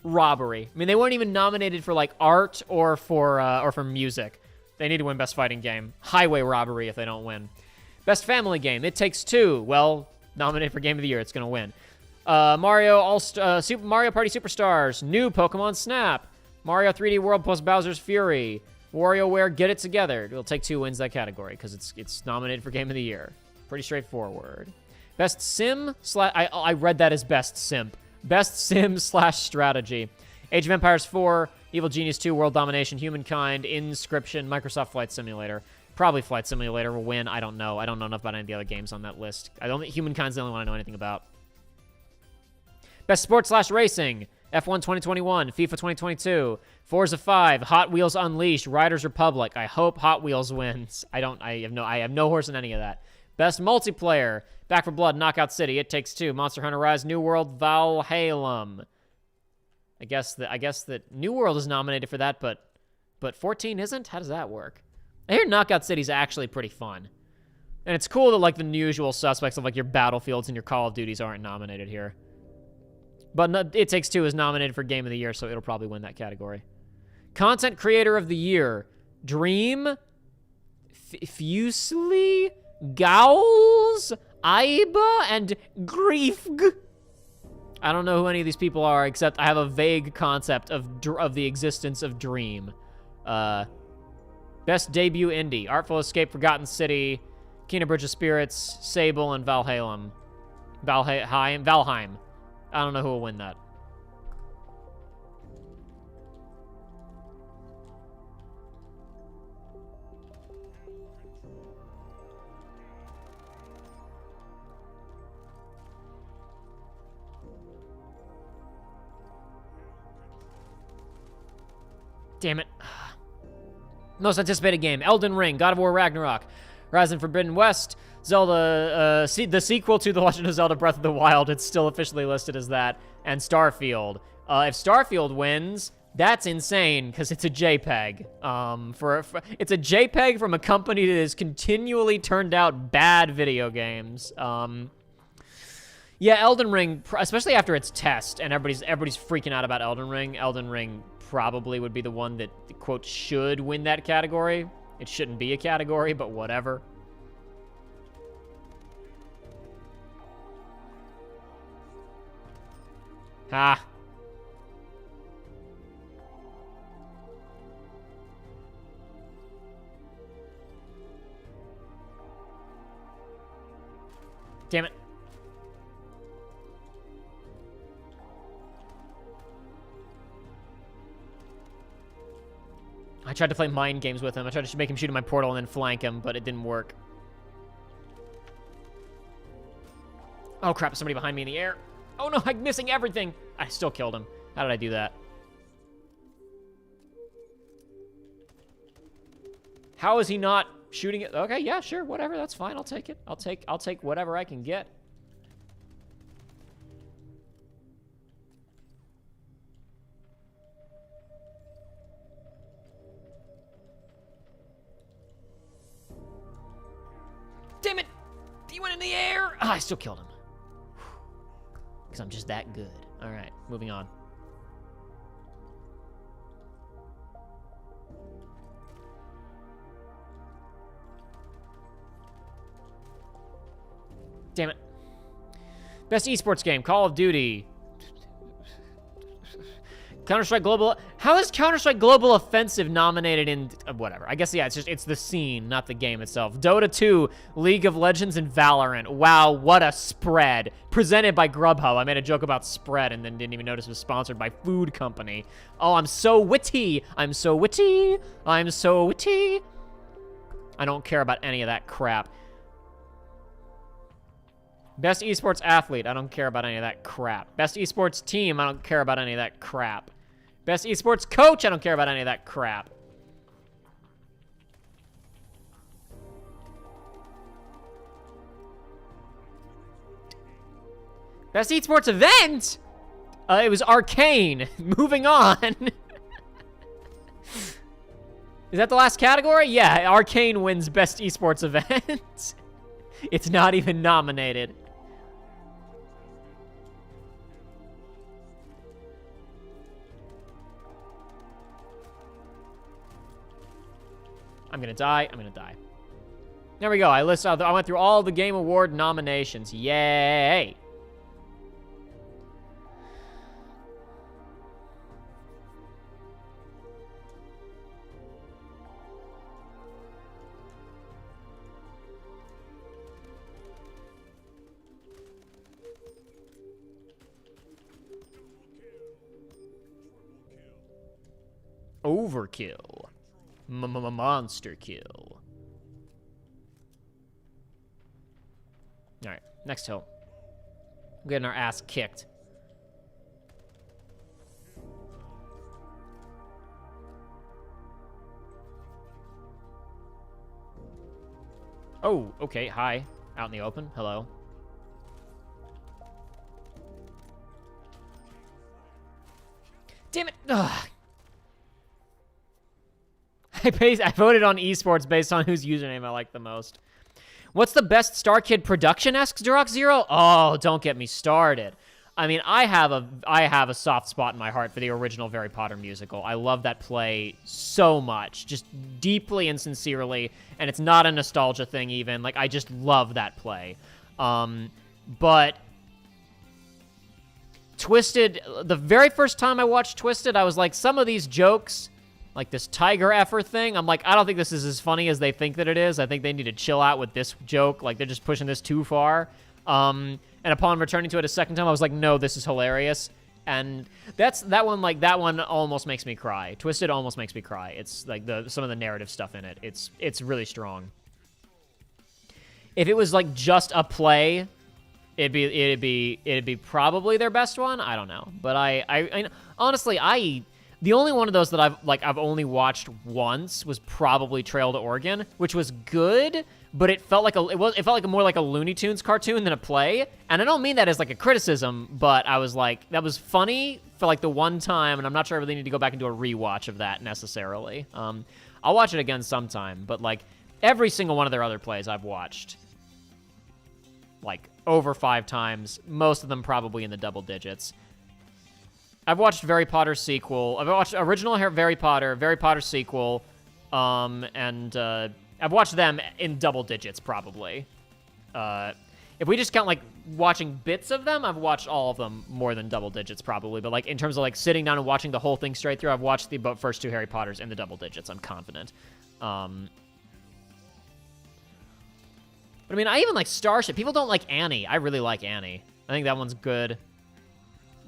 robbery. I mean, they weren't even nominated for, like, art or for music. They need to win Best Fighting Game. Highway robbery if they don't win. Best Family Game, It Takes Two. Well, nominated for Game of the Year, it's going to win. Super Mario Party Superstars, new Pokemon Snap, Mario 3D World plus Bowser's Fury, WarioWare Get It Together. It'll Take Two wins that category because it's nominated for Game of the Year. Pretty straightforward. Best Sim I read that as Best Simp. Best Sim / Strategy. Age of Empires 4, Evil Genius 2, World Domination, Humankind, Inscription, Microsoft Flight Simulator. Probably Flight Simulator will win. I don't know. I don't know enough about any of the other games on that list. I don't think Humankind's the only one I know anything about. Best Sports / Racing. F1 2021, FIFA 2022, Forza 5, Hot Wheels Unleashed, Riders Republic. I hope Hot Wheels wins. I have no horse in any of that. Best Multiplayer. Back 4 Blood, Knockout City, It Takes Two, Monster Hunter Rise, New World, Valhalla. I guess that New World is nominated for that, but 14 isn't? How does that work? I hear Knockout City's actually pretty fun. And it's cool that, like, the usual suspects of, like, your Battlefields and your Call of Duties aren't nominated here. But It Takes Two is nominated for Game of the Year, so it'll probably win that category. Content Creator of the Year. Dream, Fusely, Gowls, Aiba, and Griefg. I don't know who any of these people are, except I have a vague concept of the existence of Dream. Best Debut Indie. Artful Escape, Forgotten City, Kena Bridge of Spirits, Sable, and Valheim. Valheim. I don't know who will win that. Damn it. Most anticipated game, Elden Ring, God of War Ragnarok, Horizon Forbidden West, Zelda, the sequel to The Legend of Zelda Breath of the Wild, it's still officially listed as that, and Starfield. If Starfield wins, that's insane, because it's a JPEG. It's a JPEG from a company that has continually turned out bad video games. Yeah, Elden Ring, especially after its test, and everybody's freaking out about Elden Ring probably would be the one that, quote, should win that category. It shouldn't be a category, but whatever. Ah. Damn it. I tried to play mind games with him. I tried to make him shoot in my portal and then flank him, but it didn't work. Oh crap, somebody behind me in the air. Oh no, I'm missing everything. I still killed him. How did I do that? How is he not shooting it? Okay, yeah, sure, whatever, that's fine. I'll take it. I'll take whatever I can get. Damn it! He went in the air! Oh, I still killed him. Because I'm just that good. Alright, moving on. Damn it. Best esports game, Call of Duty. Counter-Strike Global. How is Counter-Strike Global Offensive nominated in whatever? I guess, yeah, it's the scene, not the game itself. Dota 2, League of Legends, and Valorant. Wow, what a spread. Presented by Grubhub. I made a joke about spread and then didn't even notice it was sponsored by Food Company. Oh, I'm so witty. I'm so witty. I'm so witty. I don't care about any of that crap. Best esports athlete, I don't care about any of that crap. Best esports team, I don't care about any of that crap. Best esports coach, I don't care about any of that crap. Best esports event? It was Arcane. Moving on. Is that the last category? Yeah, Arcane wins best esports event. It's not even nominated. I'm gonna die. I'm gonna die. There we go. I went through all the Game Award nominations. Yay! Overkill. Monster kill. Alright, next hill. We're getting our ass kicked. Oh, okay, hi. Out in the open, hello. Damn it! Ugh. I voted on esports based on whose username I like the most. What's the best Star Kid production? Asks Durox Zero. Oh, don't get me started. I mean, I have a soft spot in my heart for the original Harry Potter musical. I love that play so much, just deeply and sincerely, and it's not a nostalgia thing even. Like, I just love that play. But Twisted, the very first time I watched Twisted, I was like, some of these jokes, like this tiger effer thing, I'm like, I don't think this is as funny as they think that it is. I think they need to chill out with this joke. Like, they're just pushing this too far. And upon returning to it a second time, I was like, no, this is hilarious. And that one almost makes me cry. Twisted almost makes me cry. It's like some of the narrative stuff in it. It's really strong. If it was like just a play, it'd be probably their best one. I don't know, but I honestly, The only one of those that I've only watched once was probably Trail to Oregon, which was good, but it felt like more like a Looney Tunes cartoon than a play. And I don't mean that as like a criticism, but I was like, that was funny for like the one time, and I'm not sure I really need to go back and do a rewatch of that necessarily. I'll watch it again sometime, but like every single one of their other plays I've watched like over 5 times, most of them probably in the double digits. I've watched Harry Potter sequel. I've watched original Harry Potter sequel, and I've watched them in double digits probably. If we just count like watching bits of them, I've watched all of them more than double digits probably. But like in terms of like sitting down and watching the whole thing straight through, I've watched the first 2 Harry Potters in the double digits. I'm confident. But I mean, I even like Starship. People don't like Annie. I really like Annie. I think that one's good.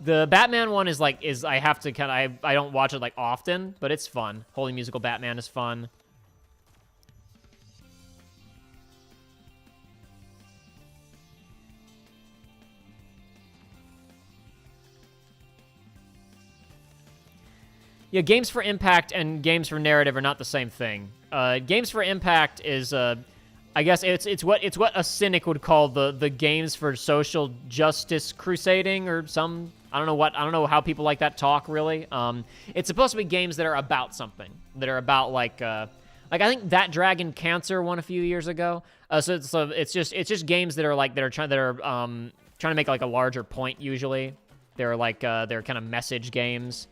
The Batman one is I have to I don't watch it like often, but it's fun. Holy Musical Batman is fun. Yeah, Games for Impact and Games for Narrative are not the same thing. Games for Impact is I guess it's what a cynic would call the games for social justice crusading or some. I don't know how people like that talk really. It's supposed to be games that are about something, that are about like I think That Dragon Cancer won a few years ago. So it's just games that are trying to make like a larger point usually. They're kind of message games.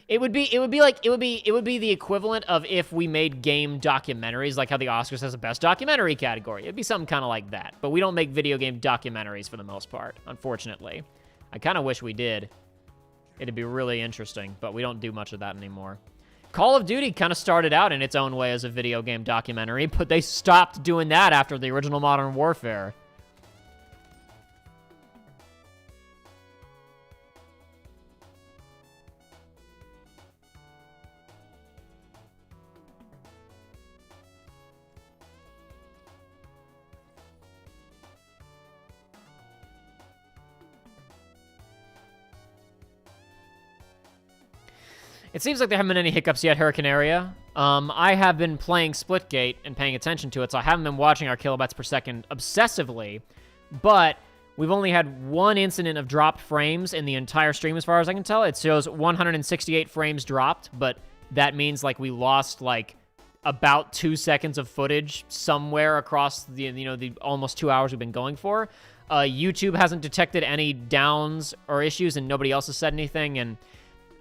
It would be the equivalent of if we made game documentaries, like how the Oscars has the best documentary category. It'd be something kind of like that. But we don't make video game documentaries for the most part, unfortunately. I kind of wish we did. It'd be really interesting, but we don't do much of that anymore. Call of Duty kind of started out in its own way as a video game documentary, but they stopped doing that after the original Modern Warfare. It seems like there haven't been any hiccups yet, Hurricane Area. I have been playing Splitgate and paying attention to it, so I haven't been watching our kilobytes per second obsessively, but we've only had one incident of dropped frames in the entire stream as far as I can tell. It shows 168 frames dropped, but that means like we lost like about 2 seconds of footage somewhere across the almost 2 hours we've been going for. YouTube hasn't detected any downs or issues, and nobody else has said anything, and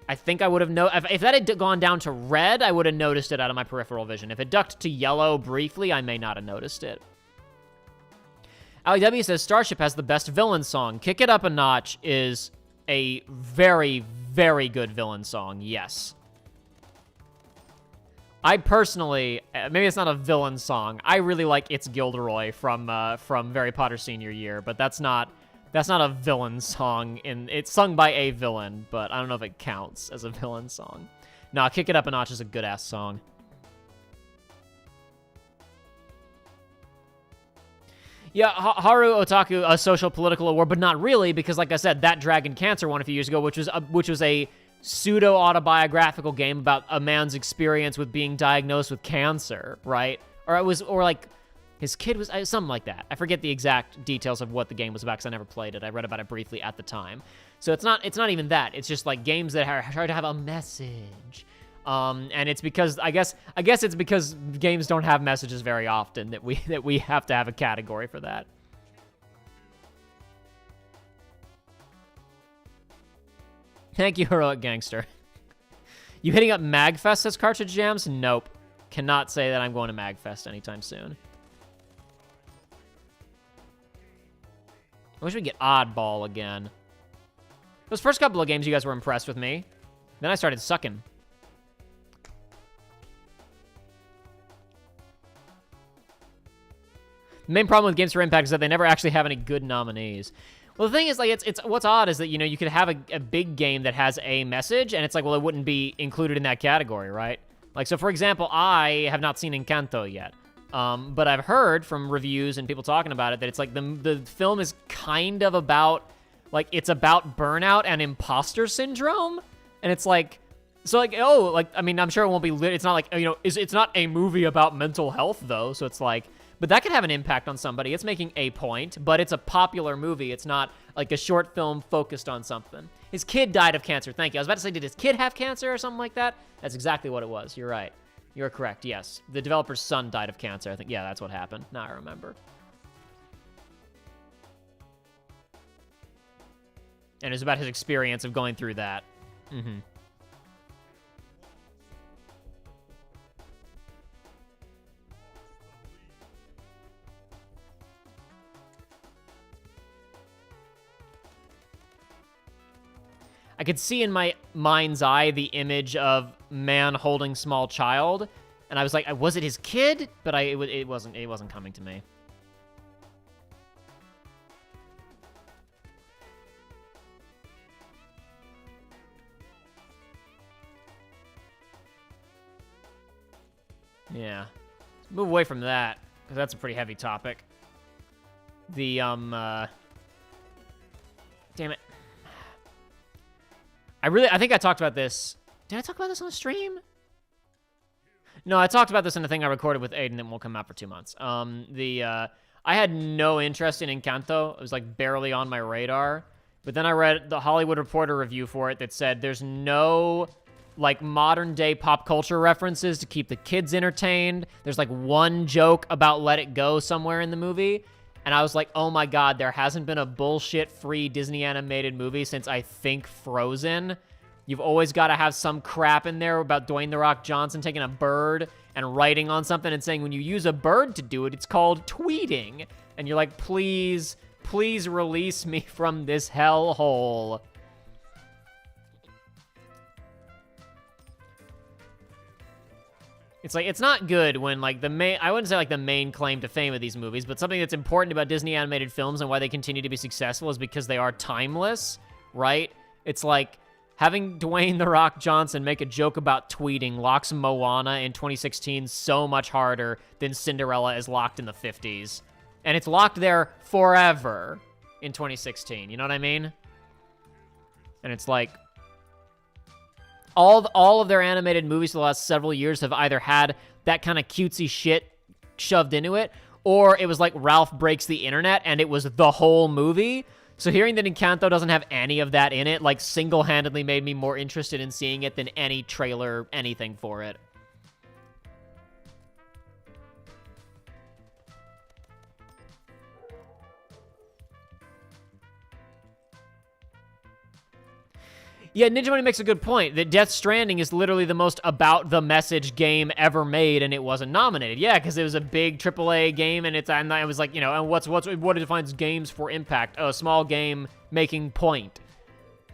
I think I would have if that had gone down to red, I would have noticed it out of my peripheral vision. If it ducked to yellow briefly, I may not have noticed it. Ali W says Starship has the best villain song. Kick It Up a Notch is a very, very good villain song, yes. I personally, maybe it's not a villain song. I really like It's Gilderoy from Harry Potter Senior Year, but that's not a villain song. It's sung by a villain, but I don't know if it counts as a villain song. Nah, Kick It Up a Notch is a good-ass song. Yeah, Haru Otaku, a social political award, but not really, because like I said, That Dragon Cancer won a few years ago, which was a pseudo-autobiographical game about a man's experience with being diagnosed with cancer, right? Or like his kid was, something like that. I forget the exact details of what the game was about because I never played it. I read about it briefly at the time. So it's not even that. It's just like games that try to have a message. And it's because, I guess it's because games don't have messages very often that we have to have a category for that. Thank you, Heroic Gangster. You hitting up MagFest, says Cartridge Jams? Nope. Cannot say that I'm going to MagFest anytime soon. I wish we'd get Oddball again. Those first couple of games, you guys were impressed with me. Then I started sucking. The main problem with Games for Impact is that they never actually have any good nominees. Well, the thing is, like, it's what's odd is that, you could have a big game that has a message, and it's like, well, it wouldn't be included in that category, right? Like, so for example, I have not seen Encanto yet. But I've heard from reviews and people talking about it that it's like the film is kind of about, like, it's about burnout and imposter syndrome. And it's like, so like, oh, like, I mean, I'm sure it won't be it's not like, you know, it's not a movie about mental health though. So it's like, but that could have an impact on somebody. It's making a point, but it's a popular movie. It's not like a short film focused on something. His kid died of cancer. Thank you. I was about to say, did his kid have cancer or something like that? That's exactly what it was. You're right. You're correct. Yes. The developer's son died of cancer. I think, yeah, that's what happened. Now I remember. And it was about his experience of going through that. Mm-hmm. I could see in my mind's eye the image of man holding small child, and I was like, was it his kid? But it wasn't coming to me. Yeah. Let's move away from that, because that's a pretty heavy topic. The, damn it. I think I talked about this. Did I talk about this on the stream? No, I talked about this in the thing I recorded with Aiden that won't come out for 2 months. I had no interest in Encanto. It was like barely on my radar. But then I read the Hollywood Reporter review for it that said there's no like modern day pop culture references to keep the kids entertained. There's like one joke about Let It Go somewhere in the movie. And I was like, oh my God, there hasn't been a bullshit-free Disney animated movie since I think Frozen. You've always got to have some crap in there about Dwayne "The Rock" Johnson taking a bird and writing on something and saying when you use a bird to do it, it's called tweeting. And you're like, please, please release me from this hellhole. It's like, it's not good when, like, I wouldn't say, like, the main claim to fame of these movies, but something that's important about Disney animated films and why they continue to be successful is because they are timeless, right? It's like having Dwayne "The Rock" Johnson make a joke about tweeting locks Moana in 2016 so much harder than Cinderella is locked in the 50s. And it's locked there forever in 2016, you know what I mean? And it's like, all of their animated movies for the last several years have either had that kind of cutesy shit shoved into it, or it was like Ralph Breaks the Internet, and it was the whole movie. So hearing that Encanto doesn't have any of that in it, like, single-handedly made me more interested in seeing it than any trailer, anything for it. Yeah, Ninja Money makes a good point that Death Stranding is literally the most about the message game ever made, and it wasn't nominated. Yeah, because it was a big AAA game, and I was like, you know, and what defines games for impact? A small game making point.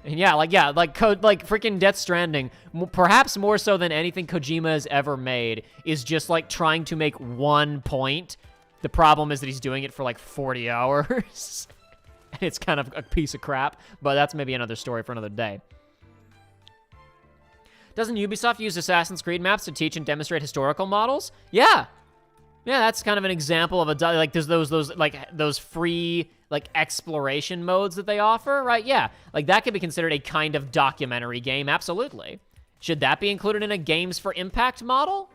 And yeah, like freaking Death Stranding, perhaps more so than anything Kojima has ever made, is just like trying to make one point. The problem is that he's doing it for like 40 hours. It's kind of a piece of crap, but that's maybe another story for another day. Doesn't Ubisoft use Assassin's Creed maps to teach and demonstrate historical models? Yeah. Yeah, that's kind of an example of like there's those free like exploration modes that they offer, right? Yeah. Like that could be considered a kind of documentary game, absolutely. Should that be included in a games for impact model?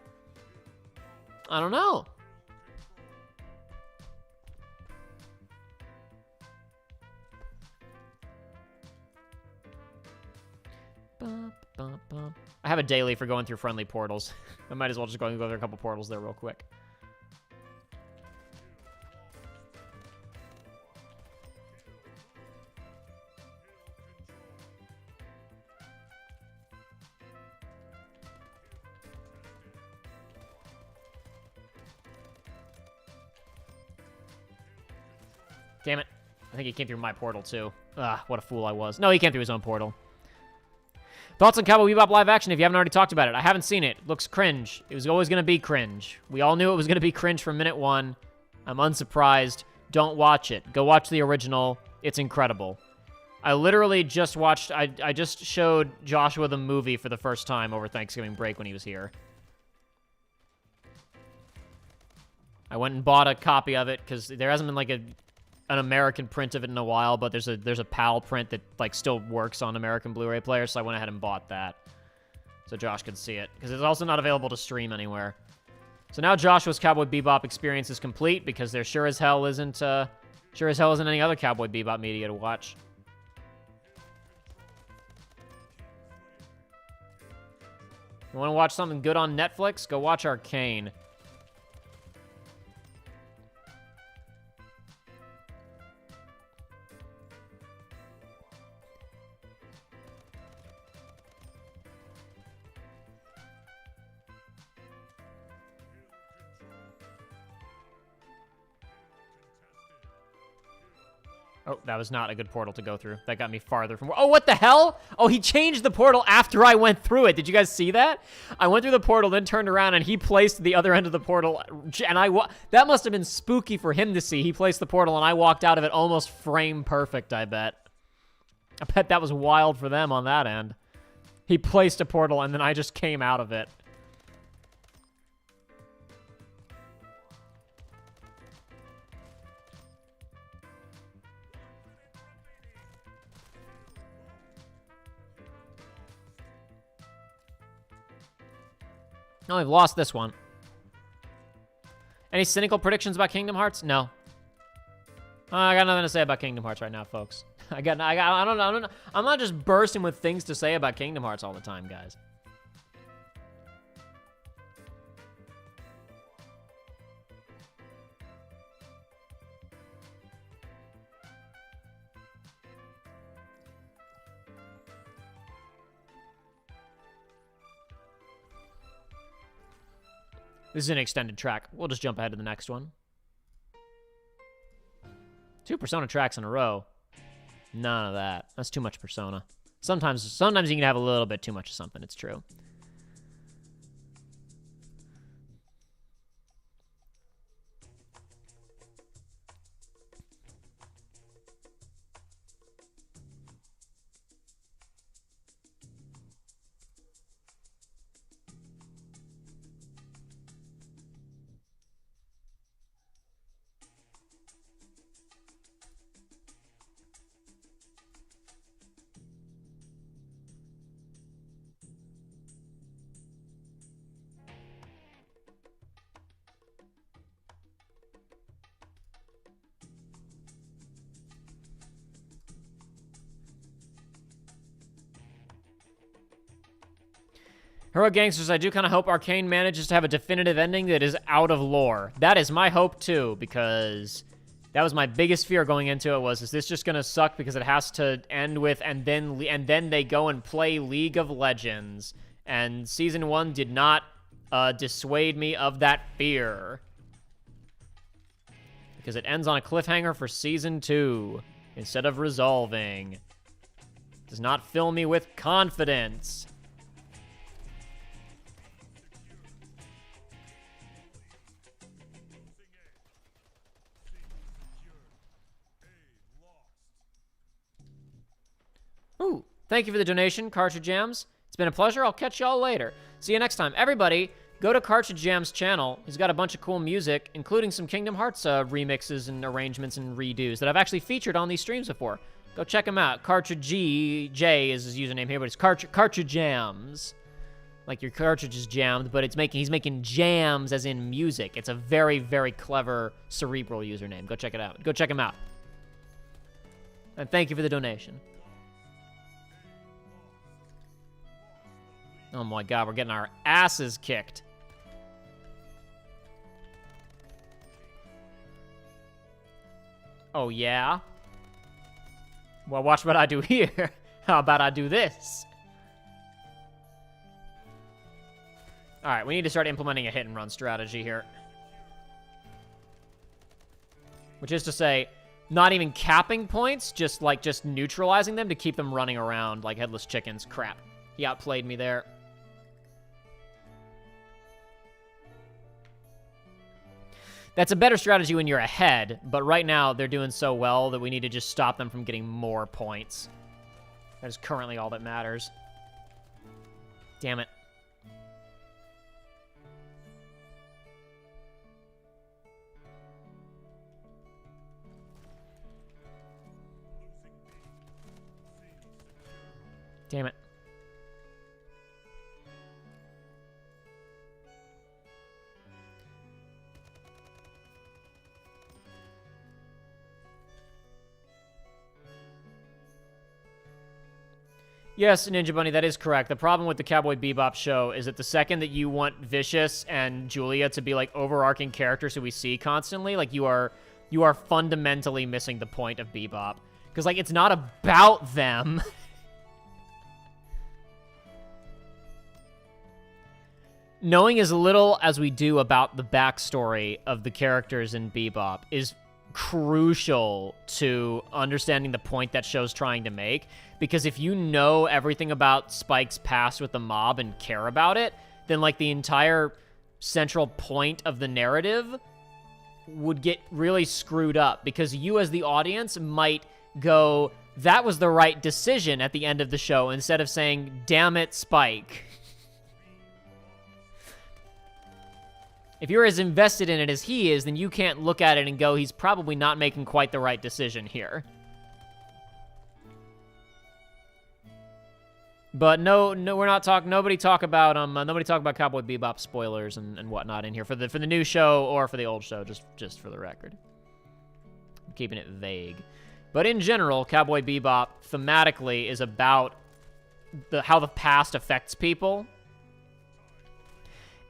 I don't know. I have a daily for going through friendly portals. I might as well just go through a couple portals there real quick. Damn it. I think he came through my portal, too. Ah, what a fool I was. No, he came through his own portal. Thoughts on Cowboy Bebop live action if you haven't already talked about it. I haven't seen it. Looks cringe. It was always going to be cringe. We all knew it was going to be cringe from minute one. I'm unsurprised. Don't watch it. Go watch the original. It's incredible. I literally just watched... I just showed Joshua the movie for the first time over Thanksgiving break when he was here. I went and bought a copy of it because there hasn't been like a an American print of it in a while, but there's a PAL print that like still works on American Blu-ray players, so I went ahead and bought that so Josh could see it, because it's also not available to stream anywhere. So now Joshua's Cowboy Bebop experience is complete, because there sure as hell isn't any other Cowboy Bebop media to watch. You want to watch something good on Netflix? Go watch Arcane. Oh, that was not a good portal to go through. That got me farther from... Oh, what the hell? Oh, he changed the portal after I went through it. Did you guys see that? I went through the portal, then turned around, and he placed the other end of the portal. And that must have been spooky for him to see. He placed the portal, and I walked out of it almost frame perfect, I bet. I bet that was wild for them on that end. He placed a portal, and then I just came out of it. No, I've lost this one. Any cynical predictions about Kingdom Hearts? No. I got nothing to say about Kingdom Hearts right now, folks. I don't know. I'm not just bursting with things to say about Kingdom Hearts all the time, guys. This is an extended track. We'll just jump ahead to the next one. 2 Persona tracks in a row. None of that. That's too much Persona. Sometimes you can have a little bit too much of something. It's true. Hero Gangsters, I do kind of hope Arcane manages to have a definitive ending that is out of lore. That is my hope, too, because that was my biggest fear going into it was, is this just going to suck because it has to end with, and then they go and play League of Legends. And Season 1 did not dissuade me of that fear. Because it ends on a cliffhanger for Season 2, instead of resolving. It does not fill me with confidence. Ooh, thank you for the donation, Cartridge Jams. It's been a pleasure. I'll catch y'all later. See you next time. Everybody, go to Cartridge Jams' channel. He's got a bunch of cool music, including some Kingdom Hearts remixes and arrangements and redos that I've actually featured on these streams before. Go check him out. Cartridge J is his username here, but it's Cartridge Jams. Like your cartridge is jammed, but he's making jams as in music. It's a very, very clever, cerebral username. Go check it out. Go check him out. And thank you for the donation. Oh my god, we're getting our asses kicked. Oh yeah? Well, watch what I do here. How about I do this? Alright, we need to start implementing a hit-and-run strategy here. Which is to say, not even capping points, just neutralizing them to keep them running around like headless chickens. Crap. He outplayed me there. That's a better strategy when you're ahead, but right now they're doing so well that we need to just stop them from getting more points. That is currently all that matters. Damn it. Damn it. Yes, Ninja Bunny, that is correct. The problem with the Cowboy Bebop show is that the second that you want Vicious and Julia to be, like, overarching characters who we see constantly, like, you are fundamentally missing the point of Bebop. Because, like, it's not about them. Knowing as little as we do about the backstory of the characters in Bebop is crucial to understanding the point that show's trying to make, because if you know everything about Spike's past with the mob and care about it, then, like, the entire central point of the narrative would get really screwed up, because you as the audience might go, that was the right decision at the end of the show, instead of saying, damn it, Spike. If you're as invested in it as he is, then you can't look at it and go, he's probably not making quite the right decision here. But no, we're not talking. Nobody talk about Cowboy Bebop spoilers and whatnot in here for the new show or for the old show. Just for the record, I'm keeping it vague. But in general, Cowboy Bebop thematically is about how the past affects people.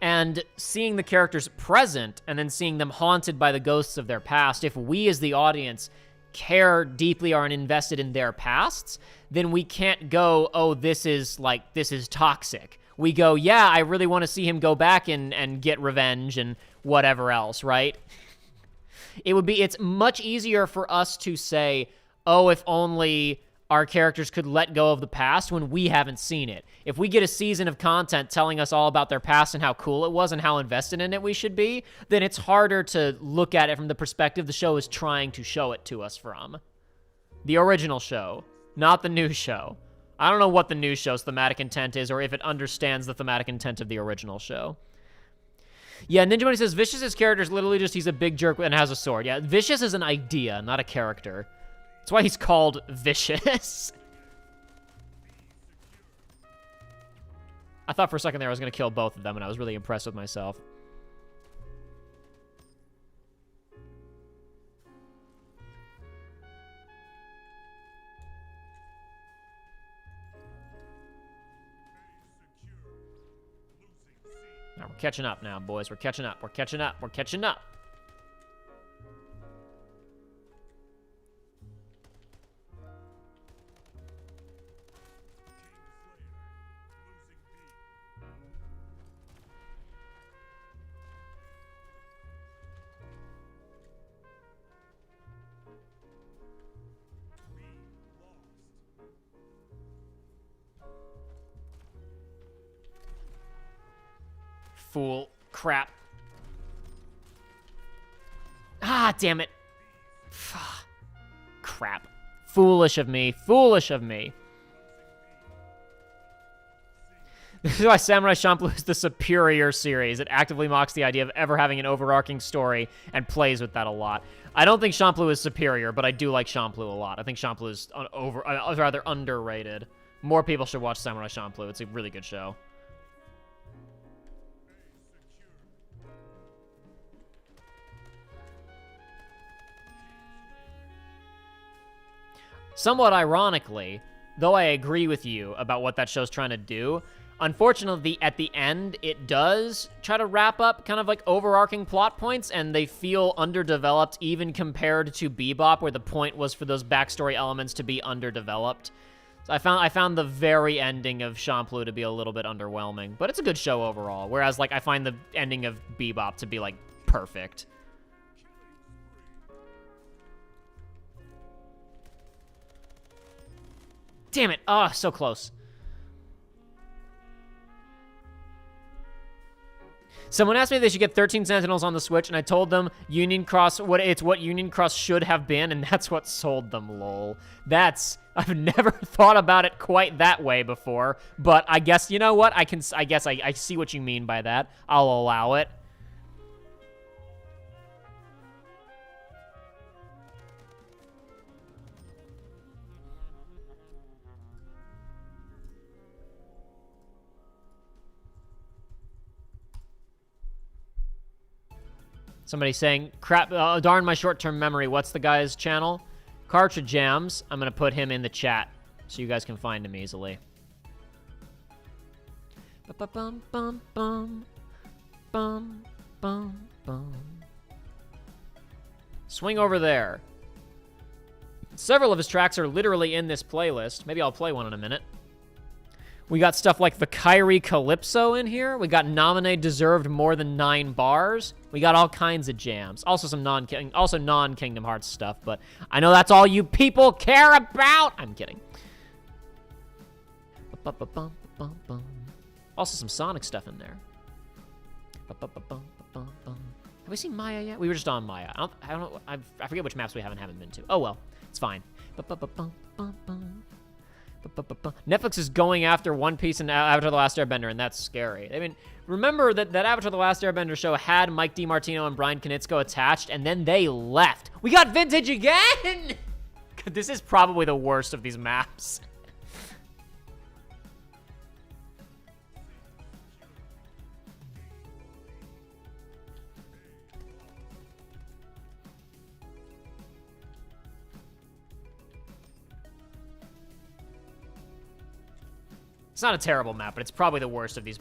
And seeing the characters present and then seeing them haunted by the ghosts of their past, if we as the audience care deeply or are invested in their pasts, then we can't go, oh, this is toxic. We go, yeah, I really want to see him go back and get revenge and whatever else, right? It's much easier for us to say, oh, if only our characters could let go of the past when we haven't seen it. If we get a season of content telling us all about their past and how cool it was and how invested in it we should be, then it's harder to look at it from the perspective the show is trying to show it to us from. The original show, not the new show. I don't know what the new show's thematic intent is or if it understands the thematic intent of the original show. Yeah, Ninja Bunny says, Vicious's character is literally just he's a big jerk and has a sword. Yeah, Vicious is an idea, not a character. That's why he's called Vicious. I thought for a second there I was going to kill both of them, and I was really impressed with myself. Now we're catching up now, boys. We're catching up. We're catching up. We're catching up. Fool. Crap. Ah, damn it. Crap. Foolish of me. Foolish of me. This is why Samurai Champloo is the superior series. It actively mocks the idea of ever having an overarching story and plays with that a lot. I don't think Champloo is superior, but I do like Champloo a lot. I think Champloo is rather underrated. More people should watch Samurai Champloo. It's a really good show. Somewhat ironically, though I agree with you about what that show's trying to do, unfortunately, at the end, it does try to wrap up kind of like overarching plot points, and they feel underdeveloped even compared to Bebop, where the point was for those backstory elements to be underdeveloped. So I found the very ending of Champloo to be a little bit underwhelming, but it's a good show overall, whereas like I find the ending of Bebop to be like perfect. Damn it. Oh, so close. Someone asked me if they should get 13 Sentinels on the Switch, and I told them Union Cross, what Union Cross should have been, and that's what sold them, lol. I've never thought about it quite that way before, but I guess, you know what? I guess I see what you mean by that. I'll allow it. Somebody saying, crap, darn my short-term memory. What's the guy's channel? Cartridge Jams. I'm going to put him in the chat so you guys can find him easily. Bum-bum-bum-bum. Bum-bum-bum. Swing over there. Several of his tracks are literally in this playlist. Maybe I'll play one in a minute. We got stuff like the Kyrie Calypso in here. We got Nominate Deserved More Than 9 Bars. We got all kinds of jams. Also some non-Kingdom Hearts stuff, but I know that's all you people care about. I'm kidding. Also some Sonic stuff in there. Have we seen Maya yet? We were just on Maya. I don't know. I forget which maps we haven't been to. Oh well, it's fine. Netflix is going after One Piece and Avatar: The Last Airbender, and that's scary. I mean, remember that Avatar: The Last Airbender show had Mike DiMartino and Bryan Konietzko attached, and then they left. We got vintage again! This is probably the worst of these maps. It's not a terrible map, but it's probably the worst of these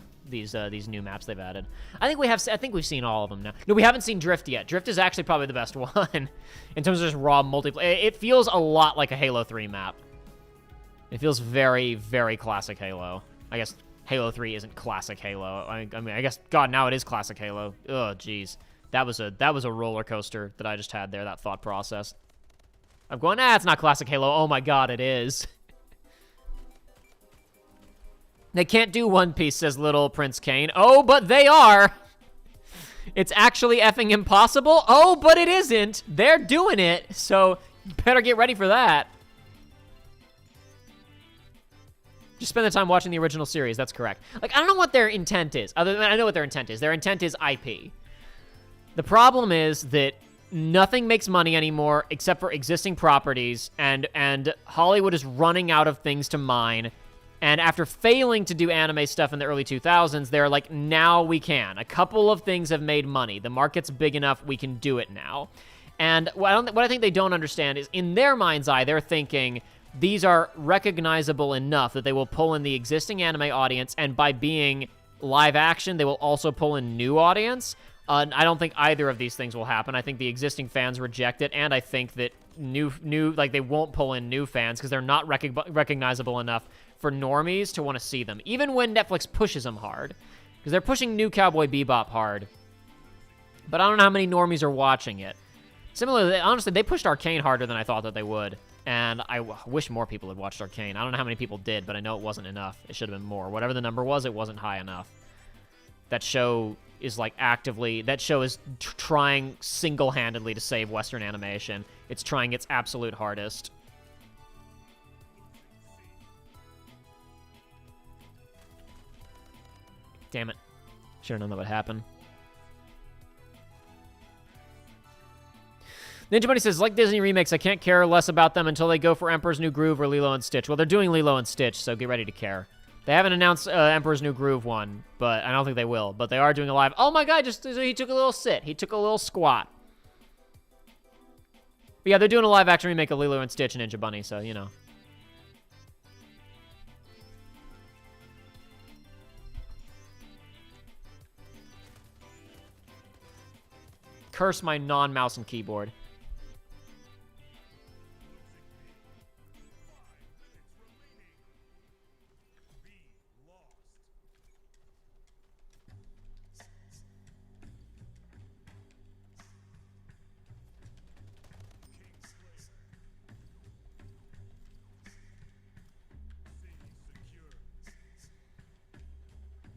new maps they've added. I think we've seen all of them now. No, we haven't seen Drift yet. Drift is actually probably the best one in terms of just raw multiplayer. It feels a lot like a Halo 3 map. It feels very, very classic Halo. I guess Halo 3 isn't classic Halo. I mean, I guess God, now it is classic Halo. Oh, jeez, that was a roller coaster that I just had there. That thought process. I'm going, it's not classic Halo. Oh my God, it is. They can't do One Piece, says Little Prince Kane. Oh, but they are. It's actually effing impossible. Oh, but it isn't. They're doing it, so you better get ready for that. Just spend the time watching the original series. That's correct. Like, I don't know what their intent is. Other than I know what their intent is. Their intent is IP. The problem is that nothing makes money anymore except for existing properties, and Hollywood is running out of things to mine. And after failing to do anime stuff in the early 2000s, they're like, now we can. A couple of things have made money. The market's big enough, we can do it now. And what I think they don't understand is, in their mind's eye, they're thinking these are recognizable enough that they will pull in the existing anime audience, and by being live action, they will also pull in new audience. I don't think either of these things will happen. I think the existing fans reject it, and I think that like they won't pull in new fans because they're not recognizable enough for normies to want to see them, even when Netflix pushes them hard, because they're pushing New Cowboy Bebop hard. But I don't know how many normies are watching it. Similarly, honestly, they pushed Arcane harder than I thought that they would, and I wish more people had watched Arcane. I don't know how many people did, but I know it wasn't enough. It should have been more. Whatever the number was, it wasn't high enough. That show is like trying single-handedly to save Western animation. It's trying its absolute hardest. Damn it. Should have known that would happen. Ninja Bunny says, like Disney remakes, I can't care less about them until they go for Emperor's New Groove or Lilo and Stitch. Well, they're doing Lilo and Stitch, so get ready to care. They haven't announced Emperor's New Groove one, but I don't think they will. But they are doing a live... Oh my God, he took a little sit. He took a little squat. But yeah, they're doing a live-action remake of Lilo and Stitch and Ninja Bunny, so, you know. Curse my non-mouse and keyboard.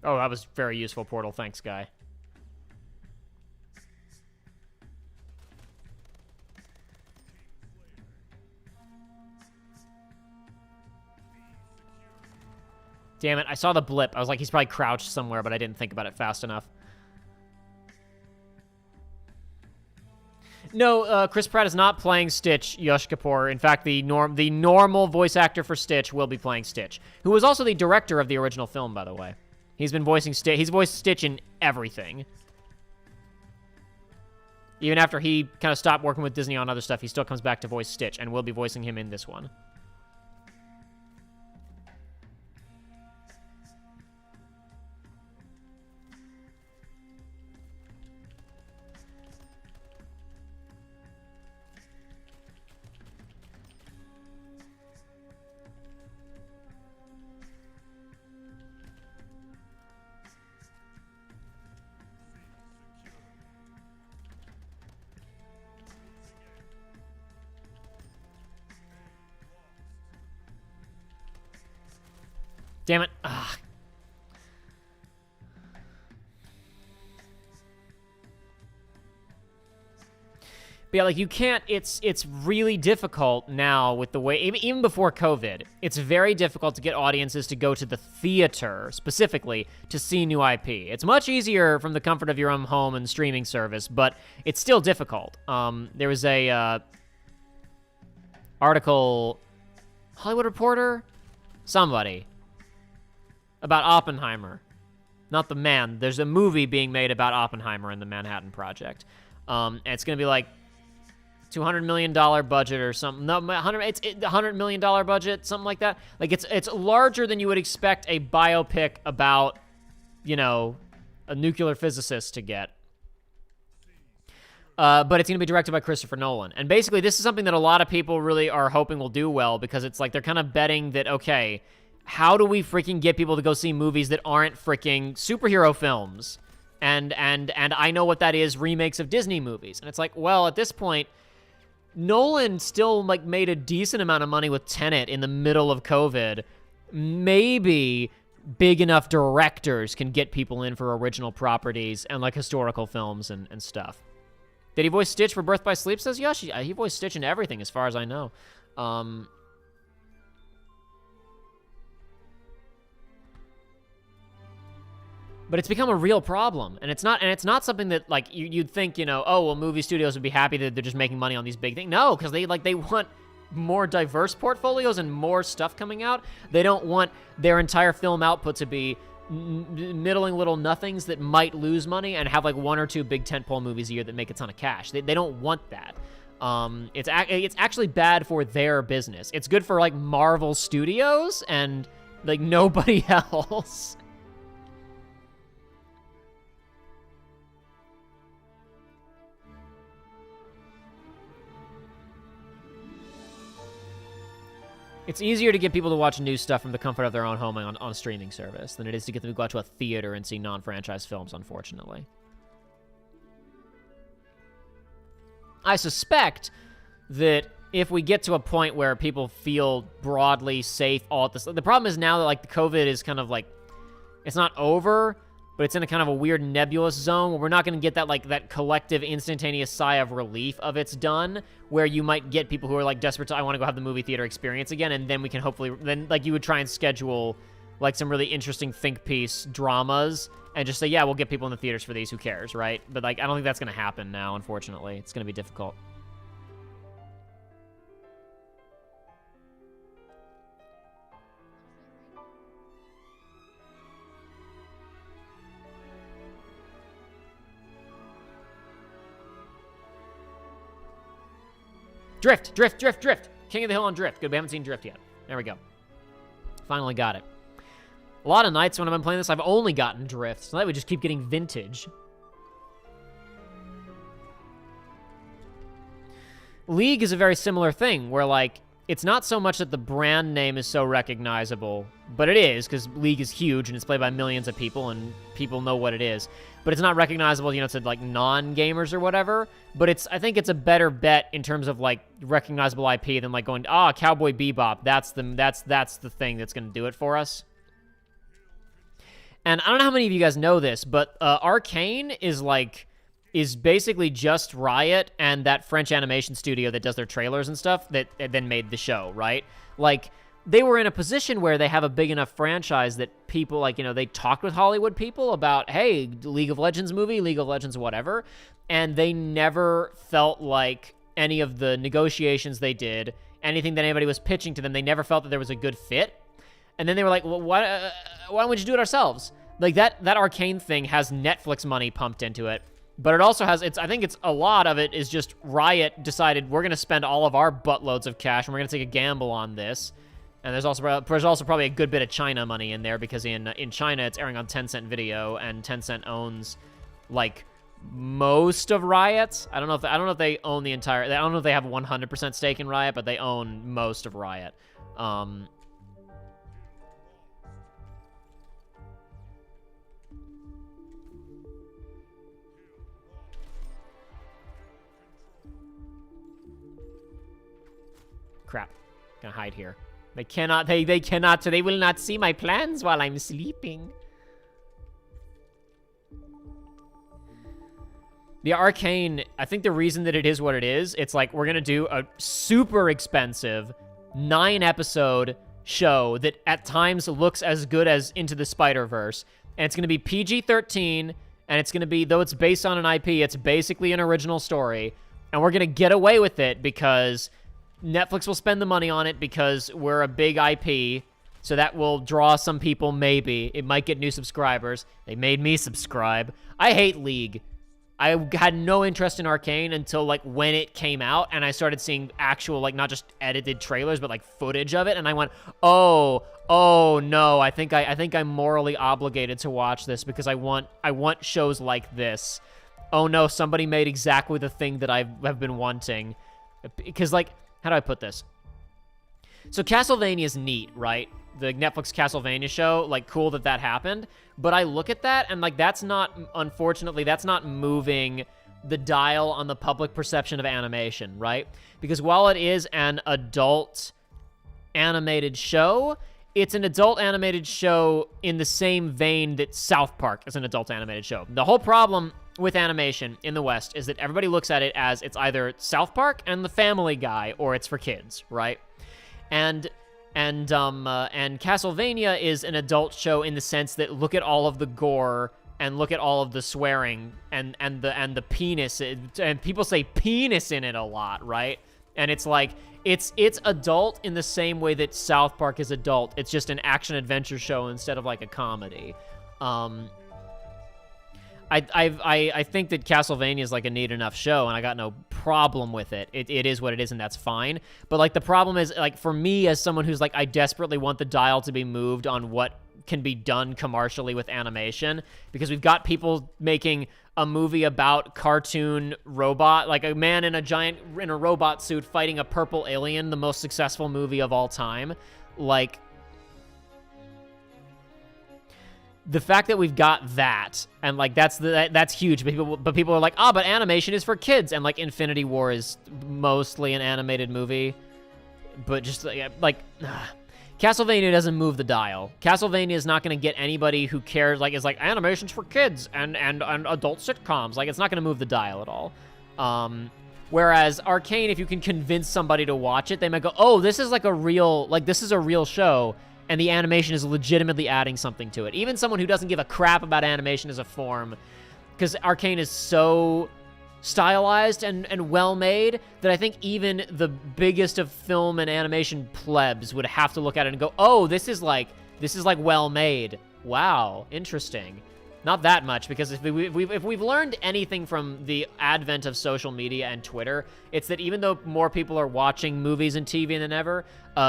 Oh, that was very useful, Portal. Thanks, guy. Damn it, I saw the blip. I was like, he's probably crouched somewhere, but I didn't think about it fast enough. No, Chris Pratt is not playing Stitch, Yash Kapoor. In fact, the normal voice actor for Stitch will be playing Stitch, who was also the director of the original film, by the way. He's been voicing Stitch. He's voiced Stitch in everything. Even after he kind of stopped working with Disney on other stuff, he still comes back to voice Stitch, and we'll be voicing him in this one. Damn it. Ugh. But yeah, like, you can't, it's really difficult now with the way, even before COVID, it's very difficult to get audiences to go to the theater, specifically, to see new IP. It's much easier from the comfort of your own home and streaming service, but it's still difficult. There was a article, Hollywood Reporter? Somebody. About Oppenheimer. Not the man. There's a movie being made about Oppenheimer and the Manhattan Project. And it's going to be like $200 million budget or something. No, it's $100 million budget, something like that. Like, it's larger than you would expect a biopic about, you know, a nuclear physicist to get. But it's going to be directed by Christopher Nolan. And basically, this is something that a lot of people really are hoping will do well, because it's like they're kind of betting that, okay, how do we freaking get people to go see movies that aren't freaking superhero films? And I know what that is, remakes of Disney movies. And it's like, well, at this point, Nolan still, like, made a decent amount of money with Tenet in the middle of COVID. Maybe big enough directors can get people in for original properties and, like, historical films and stuff. Did he voice Stitch for Birth by Sleep, says Yoshi? He voiced Stitch in everything, as far as I know. But it's become a real problem, and it's not something that, like, you'd think, you know, oh, well, movie studios would be happy that they're just making money on these big things. No, because they want more diverse portfolios and more stuff coming out. They don't want their entire film output to be middling little nothings that might lose money and have, like, 1 or 2 big tentpole movies a year that make a ton of cash. They don't want that. It's actually bad for their business. It's good for, like, Marvel Studios and, like, nobody else. It's easier to get people to watch new stuff from the comfort of their own home on a streaming service than it is to get them to go out to a theater and see non-franchise films, unfortunately. I suspect that if we get to a point where people feel broadly safe all at this... The problem is now that, like, the COVID is kind of, like... It's not over, but it's in a kind of a weird nebulous zone where we're not going to get that, like, that collective instantaneous sigh of relief of it's done, where you might get people who are, like, desperate to, I want to go have the movie theater experience again, and then we can hopefully, then, like, you would try and schedule, like, some really interesting think piece dramas, and just say, yeah, we'll get people in the theaters for these, who cares, right? But, like, I don't think that's going to happen now, unfortunately. It's going to be difficult. Drift, drift, drift, drift. King of the Hill on Drift. Good, we haven't seen Drift yet. There we go. Finally got it. A lot of nights when I've been playing this, I've only gotten Drift, so that would just keep getting vintage. League is a very similar thing, where, like, it's not so much that the brand name is so recognizable, but it is, because League is huge, and it's played by millions of people, and people know what it is. But it's not recognizable, you know, to, like, non-gamers or whatever. But I think it's a better bet in terms of, like, recognizable IP than, like, going, Cowboy Bebop, that's the thing that's going to do it for us. And I don't know how many of you guys know this, but Arcane is basically just Riot and that French animation studio that does their trailers and stuff that then made the show, right? Like, they were in a position where they have a big enough franchise that people, like, you know, they talked with Hollywood people about, hey, League of Legends movie, League of Legends whatever, and they never felt like any of the negotiations they did, anything that anybody was pitching to them, they never felt that there was a good fit. And then they were like, well, why don't we just do it ourselves? Like, that Arcane thing has Netflix money pumped into it. But it also has, I think it's a lot of it is just Riot decided we're going to spend all of our buttloads of cash and we're going to take a gamble on this. And there's also probably a good bit of China money in there because in China it's airing on Tencent Video and Tencent owns like most of Riot. I don't know if they own the entire. I don't know if they have 100% stake in Riot, but they own most of Riot. Crap. Gonna hide here. They cannot, they will not see my plans while I'm sleeping. The Arcane, I think the reason that it is what it is, it's like we're gonna do a super expensive 9-episode show that at times looks as good as Into the Spider-Verse, and it's gonna be PG-13, and it's gonna be, though it's based on an IP, it's basically an original story, and we're gonna get away with it because Netflix will spend the money on it because we're a big IP, so that will draw some people, maybe. It might get new subscribers. They made me subscribe. I hate League. I had no interest in Arcane until, like, when it came out, and I started seeing actual, like, not just edited trailers, but, like, footage of it, and I went, oh, no, I think I'm morally obligated to watch this because I want shows like this. Oh, no, somebody made exactly the thing that I have been wanting. Because, like, how do I put this? So Castlevania is neat, right? The Netflix Castlevania show, like, cool that happened. But I look at that, and, like, that's not, unfortunately, that's not moving the dial on the public perception of animation, right? Because while it is an adult animated show, it's an adult animated show in the same vein that South Park is an adult animated show. The whole problem with animation in the West is that everybody looks at it as it's either South Park and The Family Guy or it's for kids, right? And Castlevania is an adult show in the sense that look at all of the gore and look at all of the swearing and the penis, and people say penis in it a lot, right? And it's like it's adult in the same way that South Park is adult. It's just an action adventure show instead of like a comedy. I think that Castlevania is like a neat enough show, and I got no problem with it. It is what it is, and that's fine. But like the problem is, like, for me as someone who's like, I desperately want the dial to be moved on what can be done commercially with animation, because we've got people making a movie about cartoon robot, like a man in a robot suit fighting a purple alien, the most successful movie of all time. Like, the fact that we've got that, and like that's huge, but people are like, but animation is for kids, and like Infinity War is mostly an animated movie, but just like Castlevania doesn't move the dial. Castlevania is not going to get anybody who cares, like, is like animation's for kids and adult sitcoms. Like, it's not going to move the dial at all. Whereas Arcane, if you can convince somebody to watch it, they might go, oh, this is like this is a real show, and the animation is legitimately adding something to it. Even someone who doesn't give a crap about animation as a form, because Arcane is so stylized and well-made that I think even the biggest of film and animation plebs would have to look at it and go, oh, this is like well-made. Wow, interesting. Not that much, because if we've learned anything from the advent of social media and Twitter, it's that even though more people are watching movies and TV than ever,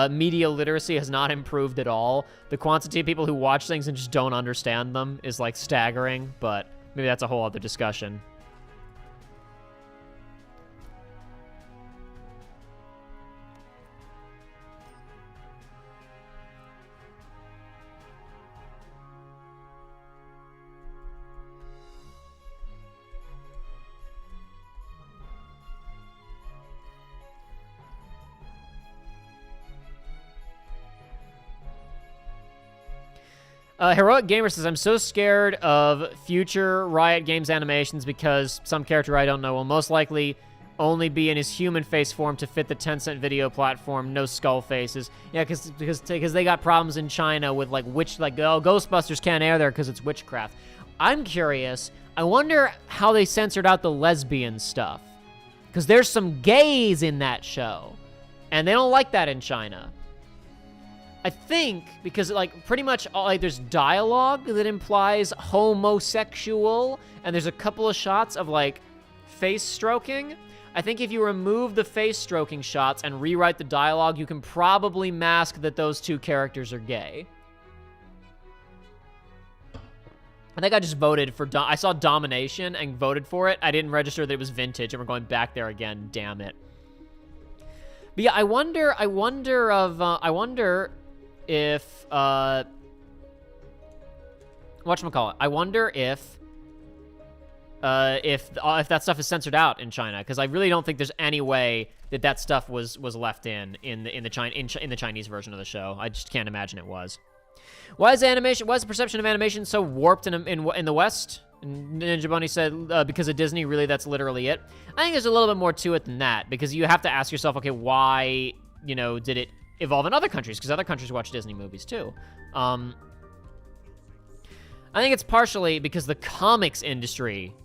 media literacy has not improved at all. The quantity of people who watch things and just don't understand them is like staggering, but maybe that's a whole other discussion. Heroic Gamer says, I'm so scared of future Riot Games animations because some character I don't know will most likely only be in his human face form to fit the Tencent video platform, no skull faces. Yeah, because they got problems in China with Ghostbusters can't air there because it's witchcraft. I'm curious. I wonder how they censored out the lesbian stuff, because there's some gays in that show, and they don't like that in China. I think, because, like, pretty much, like, there's dialogue that implies homosexual, and there's a couple of shots of, like, face stroking. I think if you remove the face stroking shots and rewrite the dialogue, you can probably mask that those two characters are gay. I think I just voted for, I saw Domination and voted for it. I didn't register that it was vintage, and we're going back there again, damn it. But yeah, I wonder if, whatchamacallit, I wonder if that stuff is censored out in China, because I really don't think there's any way that that stuff was left in the Chinese version of the show. I just can't imagine it was. Why is the perception of animation so warped in the West? Ninja Bunny said, because of Disney, really, that's literally it. I think there's a little bit more to it than that, because you have to ask yourself, okay, why, you know, did it evolve in other countries? Because other countries watch Disney movies, too. I think it's partially because the comics industry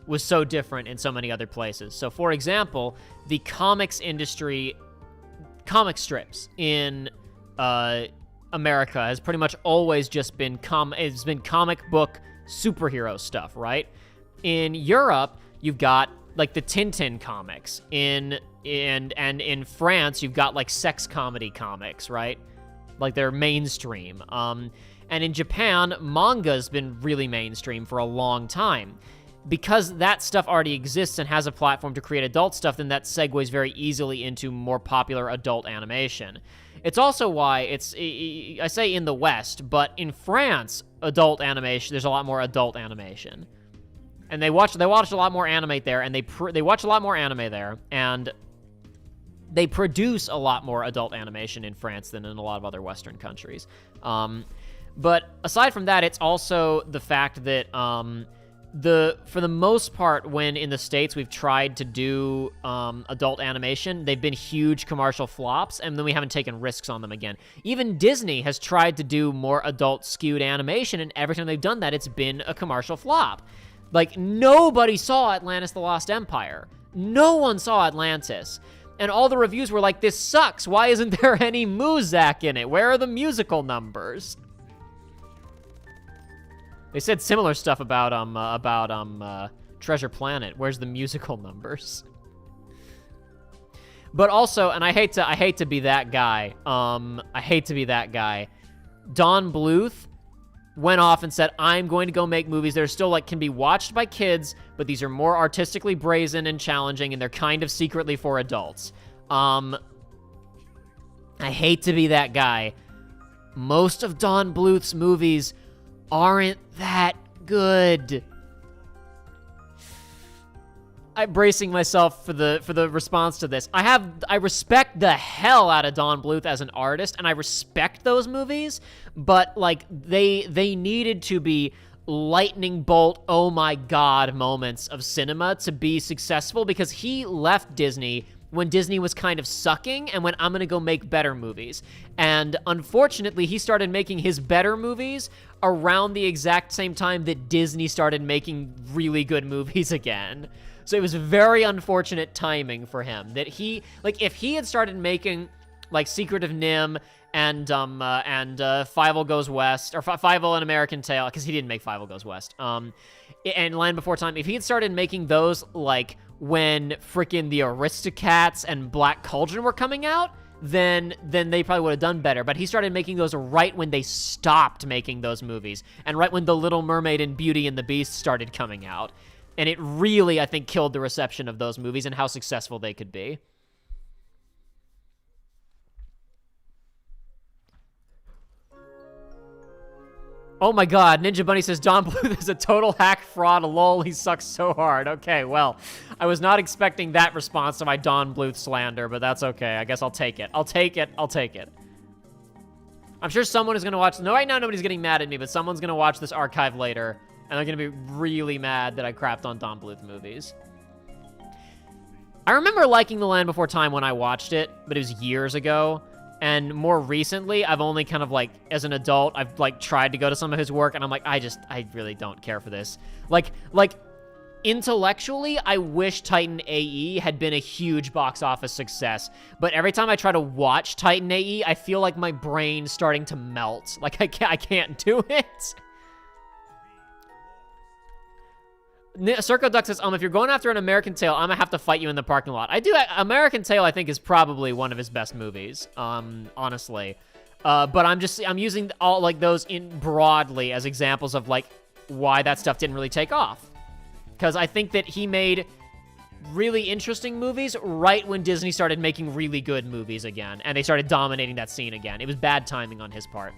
was so different in so many other places. So, for example, the comics industry, comic strips in America has pretty much always just been comic book superhero stuff, right? In Europe, you've got like the Tintin comics. And in France, you've got like sex comedy comics, right? Like they're mainstream. And in Japan, manga's been really mainstream for a long time. Because that stuff already exists and has a platform to create adult stuff, then that segues very easily into more popular adult animation. It's also why I say in the West, but in France, adult animation, there's a lot more adult animation. And they watch a lot more anime there, and they watch a lot more anime there, and they produce a lot more adult animation in France than in a lot of other Western countries. But aside from that, it's also the fact that for the most part, when in the States we've tried to do adult animation, they've been huge commercial flops, and then we haven't taken risks on them again. Even Disney has tried to do more adult-skewed animation, and every time they've done that, it's been a commercial flop. Like, nobody saw Atlantis: The Lost Empire. No one saw Atlantis. And all the reviews were like, this sucks. Why isn't there any Muzak in it? Where are the musical numbers? They said similar stuff about Treasure Planet. Where's the musical numbers? But also, and I hate to be that guy. I hate to be that guy. Don Bluth went off and said, I'm going to go make movies that are still like can be watched by kids, but these are more artistically brazen and challenging, and they're kind of secretly for adults. I hate to be that guy. Most of Don Bluth's movies aren't that good. I'm bracing myself for the response to this. I respect the hell out of Don Bluth as an artist, and I respect those movies, but like they needed to be lightning bolt, oh my god moments of cinema to be successful, because he left Disney when Disney was kind of sucking and went, I'm gonna go make better movies. And unfortunately, he started making his better movies around the exact same time that Disney started making really good movies again. So it was very unfortunate timing for him that if he had started making like Secret of Nim and Fievel Goes West, or Fievel: An American Tale, because he didn't make Fievel Goes West, and Land Before Time, if he had started making those like when frickin' the Aristocats and Black Cauldron were coming out, then they probably would have done better. But he started making those right when they stopped making those movies, and right when The Little Mermaid and Beauty and the Beast started coming out. And it really, I think, killed the reception of those movies and how successful they could be. Oh my god, Ninja Bunny says, Don Bluth is a total hack fraud, lol, he sucks so hard. Okay, well, I was not expecting that response to my Don Bluth slander, but that's okay. I guess I'll take it. I'll take it. I'm sure someone is going to watch... No, right now nobody's getting mad at me, but someone's going to watch this archive later, and they're going to be really mad that I crapped on Don Bluth movies. I remember liking The Land Before Time when I watched it, but it was years ago. And more recently, I've only kind of like, as an adult, I've like tried to go to some of his work, and I'm like, I really don't care for this. Like, Intellectually, I wish Titan AE had been a huge box office success, but every time I try to watch Titan AE, I feel like my brain's starting to melt. Like, I can't do it. Circo Duck says, if you're going after an American Tail, I'm gonna have to fight you in the parking lot. American Tail, I think, is probably one of his best movies, honestly. But I'm using all, like, those in broadly as examples of, like, why that stuff didn't really take off. Because I think that he made really interesting movies right when Disney started making really good movies again, and they started dominating that scene again. It was bad timing on his part.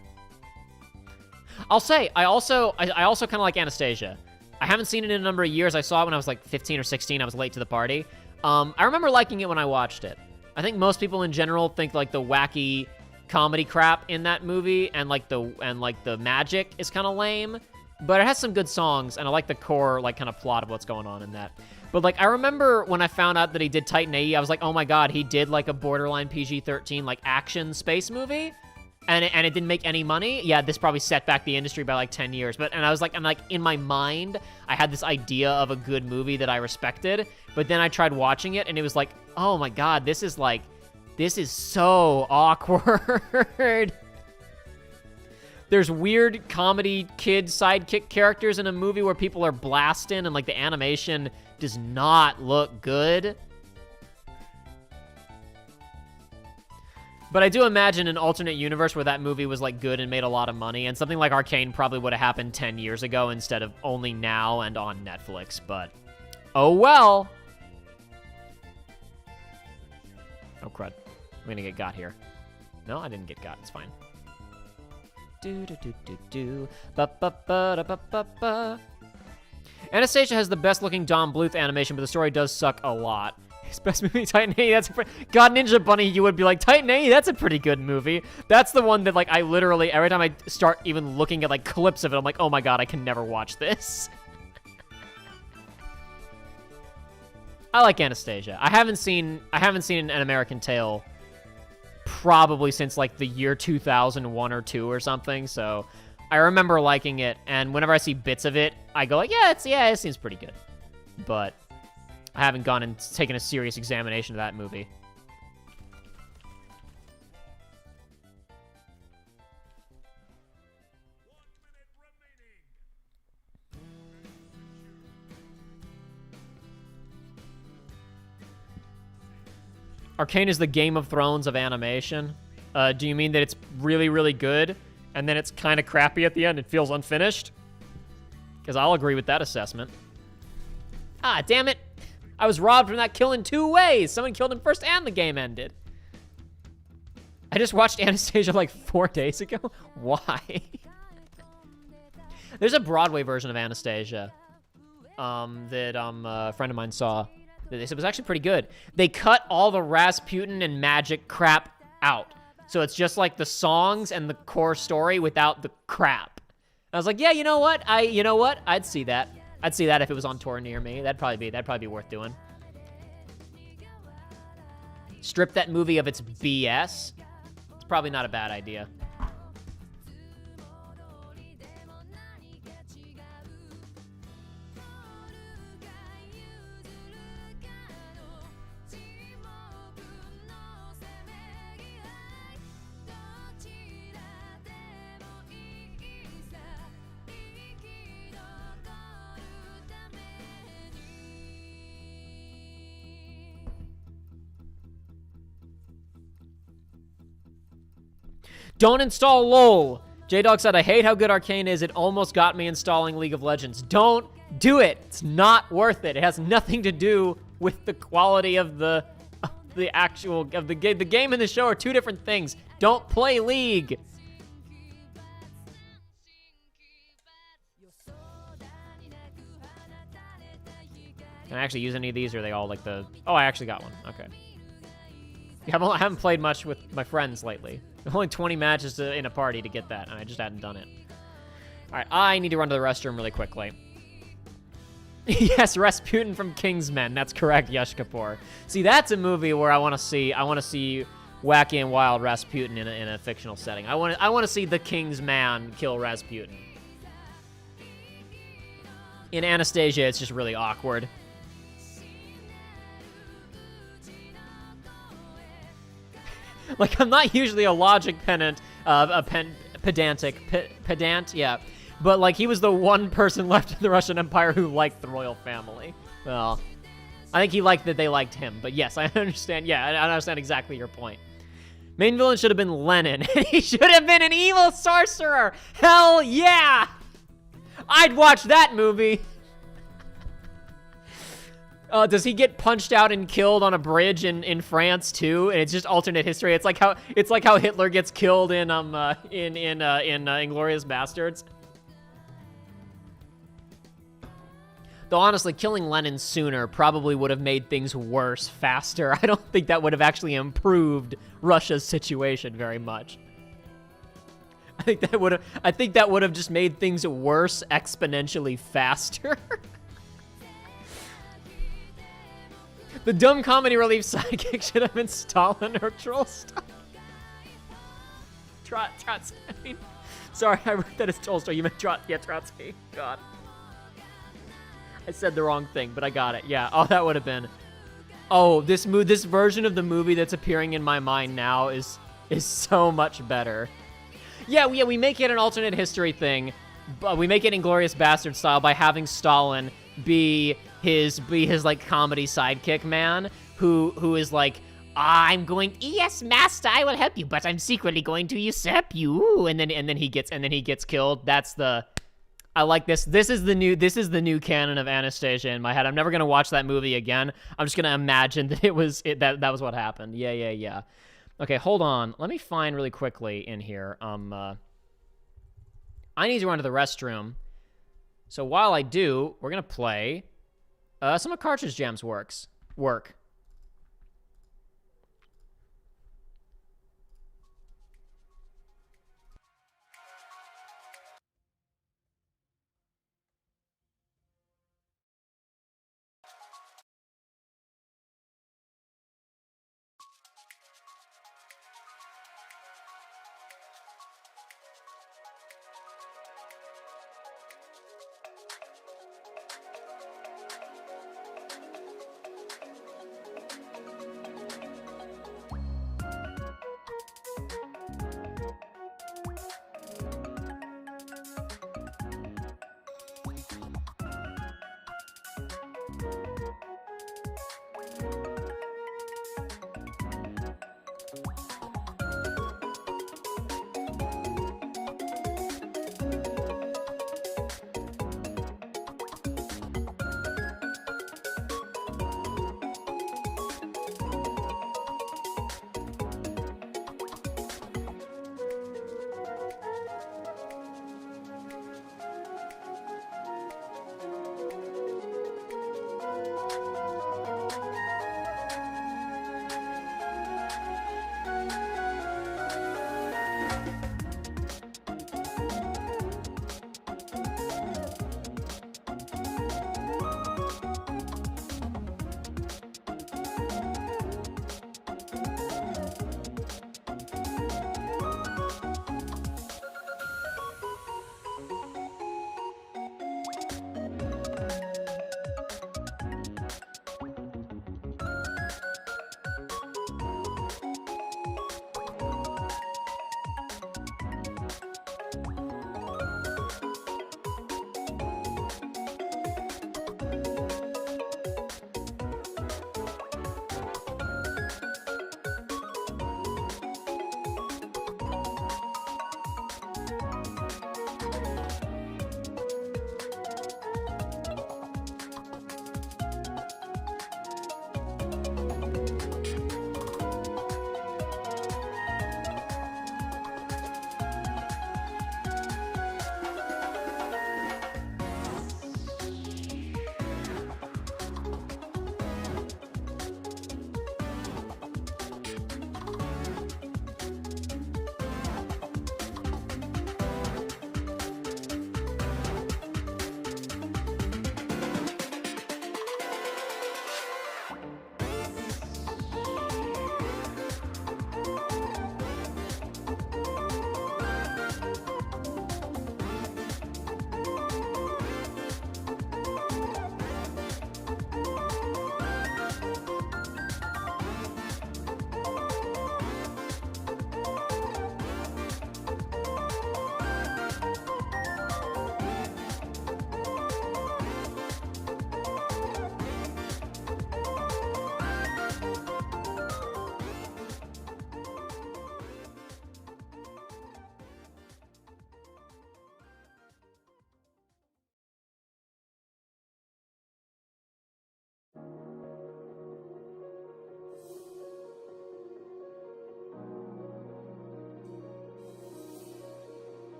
I'll say, I also kind of like Anastasia. I haven't seen it in a number of years. I saw it when I was like 15 or 16. I was late to the party. I remember liking it when I watched it. I think most people in general think like the wacky comedy crap in that movie and like the magic is kind of lame. But it has some good songs, and I like the core, like, kind of plot of what's going on in that. But, like, I remember when I found out that he did Titan AE, I was like, oh my god, he did, like, a borderline PG-13, like, action space movie? And it didn't make any money? Yeah, this probably set back the industry by, like, 10 years. And I was like, in my mind, I had this idea of a good movie that I respected. But then I tried watching it, and it was like, oh my god, this is so awkward. There's weird comedy kid sidekick characters in a movie where people are blasting and, like, the animation does not look good. But I do imagine an alternate universe where that movie was, like, good and made a lot of money, and something like Arcane probably would have happened 10 years ago instead of only now and on Netflix, but oh well. Oh, crud. I'm gonna get got here. No, I didn't get got. It's fine. Anastasia has the best looking Don Bluth animation, but the story does suck a lot. His best movie, Titan AE, that's God, Ninja Bunny, you would be like, Titan AE, that's a pretty good movie. That's the one that, like, I literally, every time I start even looking at, like, clips of it, I'm like, oh my god, I can never watch this. I like Anastasia. I haven't seen an American Tail probably since, like, the year 2001 or 2 or something, so I remember liking it, and whenever I see bits of it, I go like, yeah, it seems pretty good. But I haven't gone and taken a serious examination of that movie. Arcane is the Game of Thrones of animation. Do you mean that it's really, really good, and then it's kind of crappy at the end? It feels unfinished? Because I'll agree with that assessment. Ah, damn it. I was robbed from that kill in 2 ways. Someone killed him first and the game ended. I just watched Anastasia like 4 days ago. Why? There's a Broadway version of Anastasia that a friend of mine saw. They said it was actually pretty good. They cut all the Rasputin and magic crap out. So it's just like the songs and the core story without the crap. I was like, yeah, you know what? I'd see that. I'd see that if it was on tour near me. That'd probably be worth doing. Strip that movie of its BS. It's probably not a bad idea. Don't install LOL. J-Dog said, I hate how good Arcane is. It almost got me installing League of Legends. Don't do it. It's not worth it. It has nothing to do with the quality of the game. The game and the show are 2 different things. Don't play League. Can I actually use any of these, or are they all like the... Oh, I actually got one. Okay. I haven't played much with my friends lately. Only 20 matches in a party to get that, and I just hadn't done it. All right, I need to run to the restroom really quickly. Yes, Rasputin from Kingsmen. That's correct, Yash Kapoor. See, that's a movie where I want to see wacky and wild Rasputin in a fictional setting. I want to see the King's Man kill Rasputin. In Anastasia, it's just really awkward. Like, I'm not usually a logic pedant, pedant, yeah. But, like, he was the one person left in the Russian Empire who liked the royal family. Well, I think he liked that they liked him. But yes, I understand. Yeah, I understand exactly your point. Main villain should have been Lenin. He should have been an evil sorcerer. Hell yeah! I'd watch that movie. Does he get punched out and killed on a bridge in France too? And it's just alternate history. It's like how Hitler gets killed in Inglourious Bastards. Though honestly, killing Lenin sooner probably would have made things worse faster. I don't think that would have actually improved Russia's situation very much. I think that would have just made things worse exponentially faster. The dumb comedy relief sidekick should have been Stalin or Tolstoy. Trotsky. I mean, sorry, I wrote that as Tolstoy. You meant Trotsky. God. I said the wrong thing, but I got it. Yeah. Oh, that would have been. Oh, this version of the movie that's appearing in my mind now is so much better. Yeah, we make it an alternate history thing, but we make it Inglourious Bastard style by having Stalin be his like comedy sidekick man who is like, I'm going, yes, master, I will help you, but I'm secretly going to usurp you, and then he gets killed. That's the, I like this. This is the new canon of Anastasia in my head. I'm never gonna watch that movie again. I'm just gonna imagine that that was what happened. Yeah. Okay, hold on. Let me find really quickly in here. I need to run to the restroom. So while I do, we're gonna play some of Cartridge Jam's work.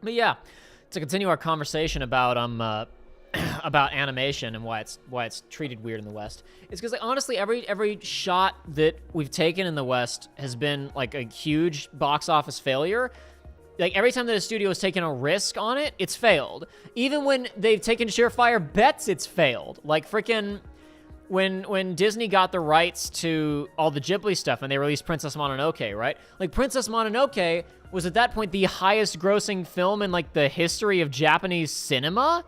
But yeah, to continue our conversation about about animation and why it's treated weird in the West, it's because like, honestly every shot that we've taken in the West has been like a huge box office failure. Like every time that a studio has taken a risk on it, it's failed. Even when they've taken surefire bets, it's failed. Like freaking when Disney got the rights to all the Ghibli stuff and they released Princess Mononoke, right? Like Princess Mononoke was at that point the highest grossing film in like the history of Japanese cinema.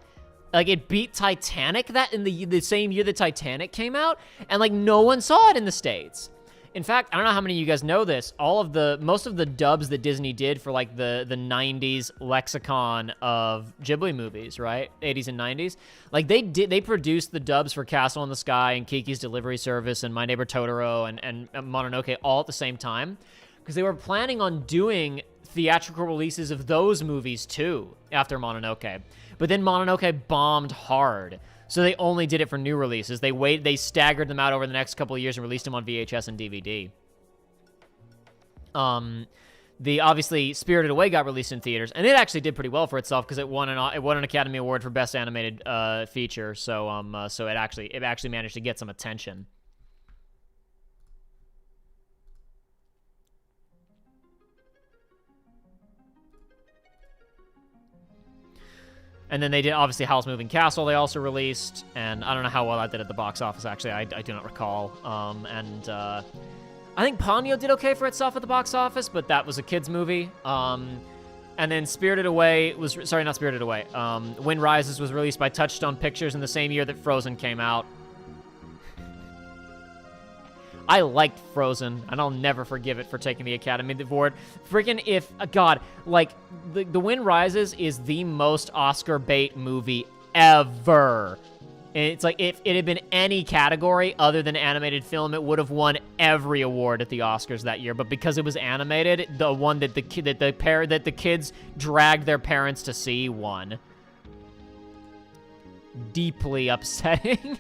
Like it beat Titanic that in the same year that Titanic came out, and like no one saw it in the States. In fact, I don't know how many of you guys know this. Most of the dubs that Disney did for like the 90s lexicon of Ghibli movies, right? 80s and 90s. Like they produced the dubs for Castle in the Sky and Kiki's Delivery Service and My Neighbor Totoro and Mononoke all at the same time, because they were planning on doing theatrical releases of those movies too after Mononoke. But then Mononoke bombed hard. So they only did it for new releases. They staggered them out over the next couple of years and released them on VHS and DVD. The obviously Spirited Away got released in theaters, and it actually did pretty well for itself because it won an Academy Award for Best Animated Feature. So it actually managed to get some attention. And then they did, obviously, Howl's Moving Castle they also released, and I don't know how well that did at the box office, actually. I do not recall. I think Ponyo did okay for itself at the box office, but that was a kid's movie. And then Spirited Away was... Sorry, not Spirited Away. Wind Rises was released by Touchstone Pictures in the same year that Frozen came out. I liked Frozen, and I'll never forgive it for taking the Academy Award. Freaking God, like, The Wind Rises is the most Oscar bait movie ever. And it's like, if it had been any category other than animated film, it would have won every award at the Oscars that year. But because it was animated, the one that the kids dragged their parents to see won. Deeply upsetting.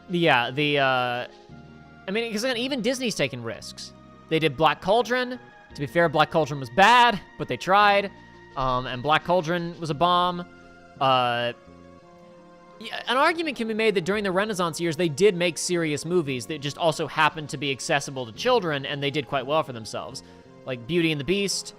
Yeah, I mean, because again, even Disney's taking risks. They did Black Cauldron. To be fair, Black Cauldron was bad, but they tried. And Black Cauldron was a bomb. Yeah, an argument can be made that during the Renaissance years, they did make serious movies that just also happened to be accessible to children, and they did quite well for themselves. Like Beauty and the Beast.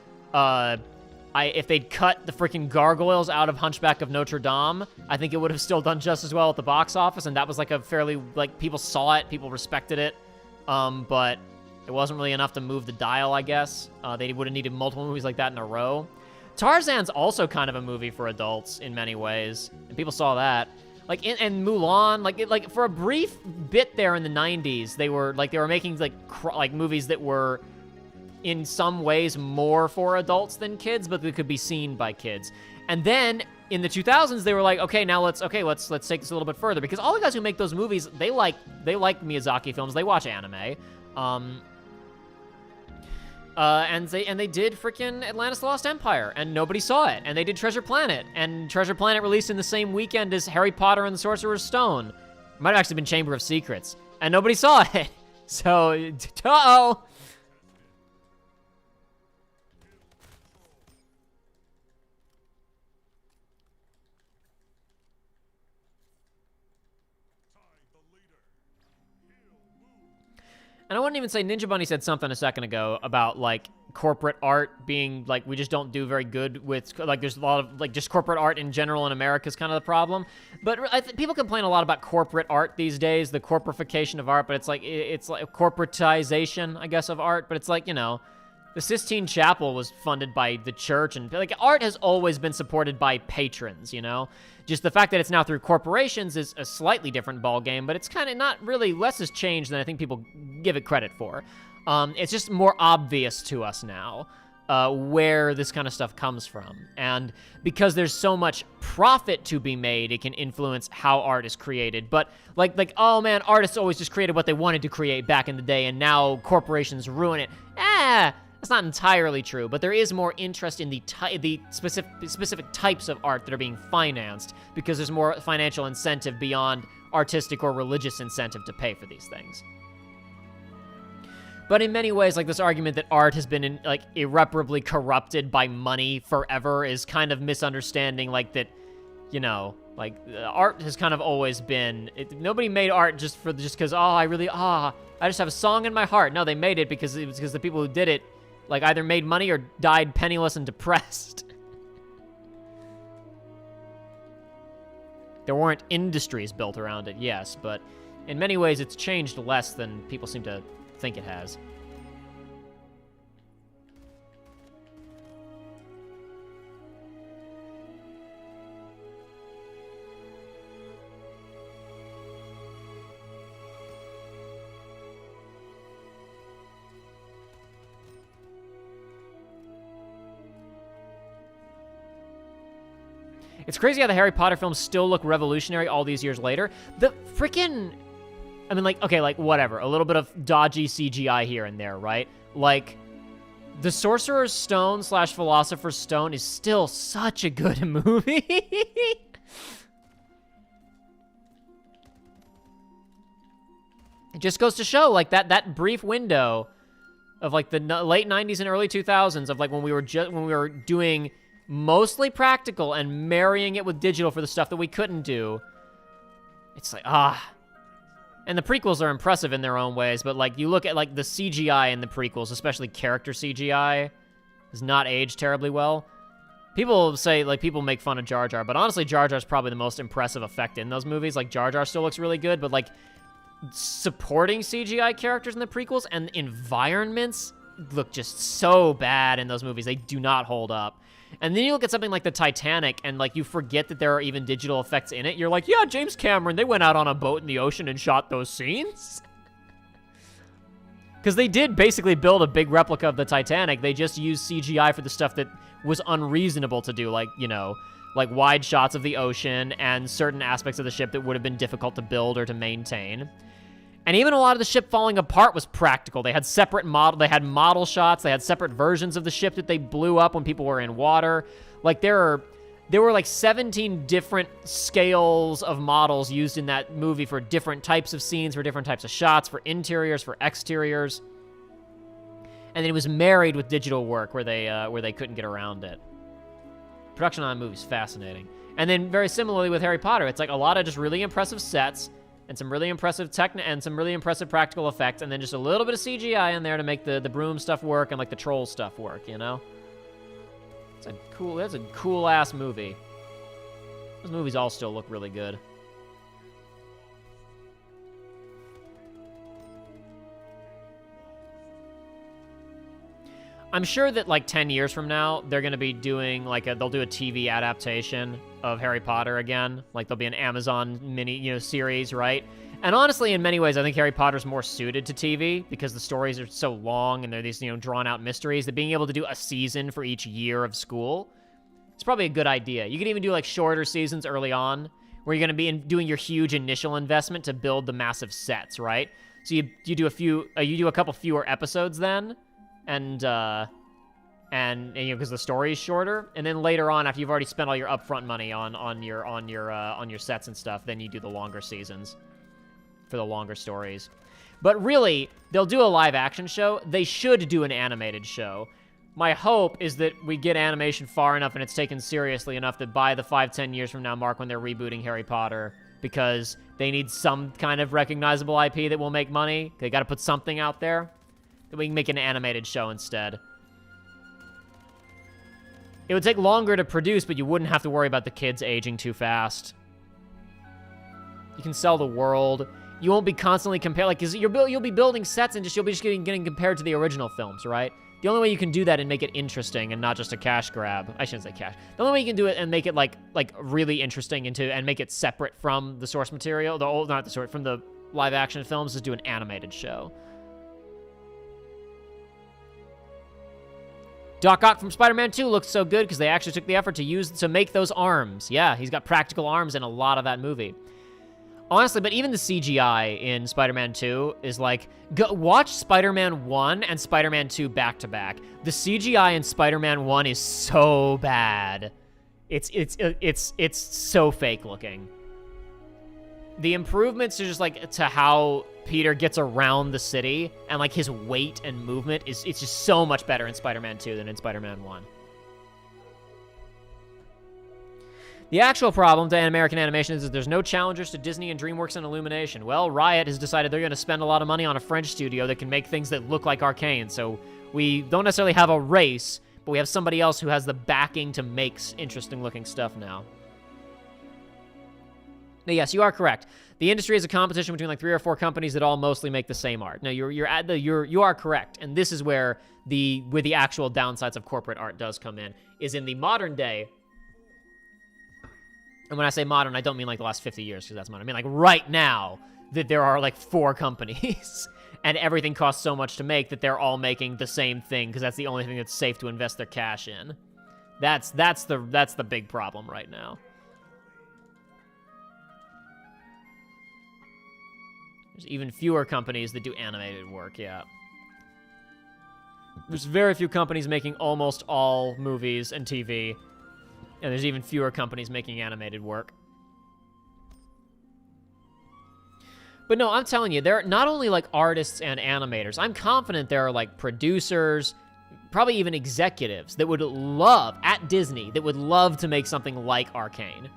If they'd cut the freaking gargoyles out of Hunchback of Notre Dame, I think it would have still done just as well at the box office, and that was like a fairly, like, people saw it, people respected it, but it wasn't really enough to move the dial, I guess. They would have needed multiple movies like that in a row. Tarzan's also kind of a movie for adults in many ways, and people saw that. Like, and Mulan, like for a brief bit there in the 90s, they were making, like movies that were in some ways more for adults than kids, but they could be seen by kids. And then in the 2000s, they were like, okay, now let's take this a little bit further, because all the guys who make those movies, they like Miyazaki films, they watch anime. And they did freaking Atlantis: The Lost Empire, and nobody saw it. And they did Treasure Planet, and Treasure Planet released in the same weekend as Harry Potter and the Sorcerer's Stone. It might have actually been Chamber of Secrets, and nobody saw it. So, uh-oh. And I wouldn't even say, Ninja Bunny said something a second ago about, like, corporate art being, like, we just don't do very good with, like, there's a lot of, like, just corporate art in general in America is kind of the problem. But people complain a lot about corporate art these days, the corporification of art, but it's like corporatization, I guess, of art. But it's like, you know, the Sistine Chapel was funded by the church, and, like, art has always been supported by patrons, you know? Just the fact that it's now through corporations is a slightly different ballgame, but it's kind of not really, less has changed than I think people give it credit for. It's just more obvious to us now where this kind of stuff comes from. And because there's so much profit to be made, it can influence how art is created. But like, oh man, artists always just created what they wanted to create back in the day, and now corporations ruin it. That's not entirely true, but there is more interest in the specific types of art that are being financed, because there's more financial incentive beyond artistic or religious incentive to pay for these things. But in many ways, like, this argument that art has been, like, irreparably corrupted by money forever is kind of misunderstanding, like, that, you know, like, art has kind of always been, nobody made art just because, I just have a song in my heart. No, they made it because it was because the people who did it, like, either made money or died penniless and depressed. There weren't industries built around it, yes, but in many ways it's changed less than people seem to think it has. It's crazy how the Harry Potter films still look revolutionary all these years later. The freaking... I mean, like, okay, like, whatever. A little bit of dodgy CGI here and there, right? Like, the Sorcerer's Stone / Philosopher's Stone is still such a good movie. It just goes to show, like, that brief window of, like, the late 90s and early 2000s of, like, when we were doing mostly practical and marrying it with digital for the stuff that we couldn't do. It's like, And the prequels are impressive in their own ways, but, like, you look at, like, the CGI in the prequels, especially character CGI, has not aged terribly well. People say, like, people make fun of Jar Jar, but honestly, Jar Jar's probably the most impressive effect in those movies. Like, Jar Jar still looks really good, but, like, supporting CGI characters in the prequels and environments look just so bad in those movies. They do not hold up. And then you look at something like the Titanic, and, like, you forget that there are even digital effects in it. You're like, yeah, James Cameron, they went out on a boat in the ocean and shot those scenes. Because they did basically build a big replica of the Titanic. They just used CGI for the stuff that was unreasonable to do, like, you know, like wide shots of the ocean and certain aspects of the ship that would have been difficult to build or to maintain. And even a lot of the ship falling apart was practical. They had separate they had model shots. They had separate versions of the ship that they blew up when people were in water. Like, there were like 17 different scales of models used in that movie for different types of scenes, for different types of shots, for interiors, for exteriors. And then it was married with digital work where they couldn't get around it. Production on that movie is fascinating. And then very similarly with Harry Potter, it's like a lot of just really impressive sets, and some really impressive and some really impressive practical effects, and then just a little bit of CGI in there to make the broom stuff work and, like, the troll stuff work, you know? That's a cool-ass movie. Those movies all still look really good. I'm sure that, like, 10 years from now, they're going to be doing, like, they'll do a TV adaptation of Harry Potter again. Like, there'll be an Amazon mini, series, right? And honestly, in many ways, I think Harry Potter's more suited to TV because the stories are so long and they're these, drawn-out mysteries that being able to do a season for each year of school, it's probably a good idea. You could even do, like, shorter seasons early on where you're going to be doing your huge initial investment to build the massive sets, right? So you do a couple fewer episodes then, and because the story is shorter, and then later on, after you've already spent all your upfront money on your sets and stuff, then you do the longer seasons for the longer stories. But really, they'll do a live action show. They should do an animated show. My hope is that we get animation far enough and it's taken seriously enough that by the 5-10 years from now mark when they're rebooting Harry Potter, because they need some kind of recognizable IP that will make money, they got to put something out there, that we can make an animated show instead. It would take longer to produce, but you wouldn't have to worry about the kids aging too fast. You can sell the world. You won't be constantly compared, like, cause you'll be building sets and you'll be just getting compared to the original films, right? The only way you can do that and make it interesting and not just a cash grab, I shouldn't say cash. The only way you can do it and make it like really interesting and make it separate from the source material, from the live action films, is do an animated show. Doc Ock from Spider-Man 2 looks so good because they actually took the effort to make those arms. Yeah, he's got practical arms in a lot of that movie. Honestly, but even the CGI in Spider-Man 2 is like, watch Spider-Man 1 and Spider-Man 2 back to back. The CGI in Spider-Man 1 is so bad. It's so fake looking. The improvements to just like to how Peter gets around the city, and like his weight and movement it's just so much better in Spider-Man 2 than in Spider-Man 1. The actual problem to American animation is that there's no challengers to Disney and DreamWorks and Illumination. Well, Riot has decided they're going to spend a lot of money on a French studio that can make things that look like Arcane, so we don't necessarily have a race, but we have somebody else who has the backing to make interesting-looking stuff now. Now, yes, you are correct. The industry is a competition between like 3 or 4 companies that all mostly make the same art. Now, you are correct, and this is where the actual downsides of corporate art does come in, is in the modern day. And when I say modern, I don't mean like the last 50 years, because that's modern. I mean like right now, that there are like 4 companies, and everything costs so much to make that they're all making the same thing, because that's the only thing that's safe to invest their cash in. That's the big problem right now. There's even fewer companies that do animated work, yeah. There's very few companies making almost all movies and TV, and there's even fewer companies making animated work. But no, I'm telling you, there are not only like artists and animators, I'm confident there are like producers, probably even executives that would love, at Disney, that would love to make something like Arcane.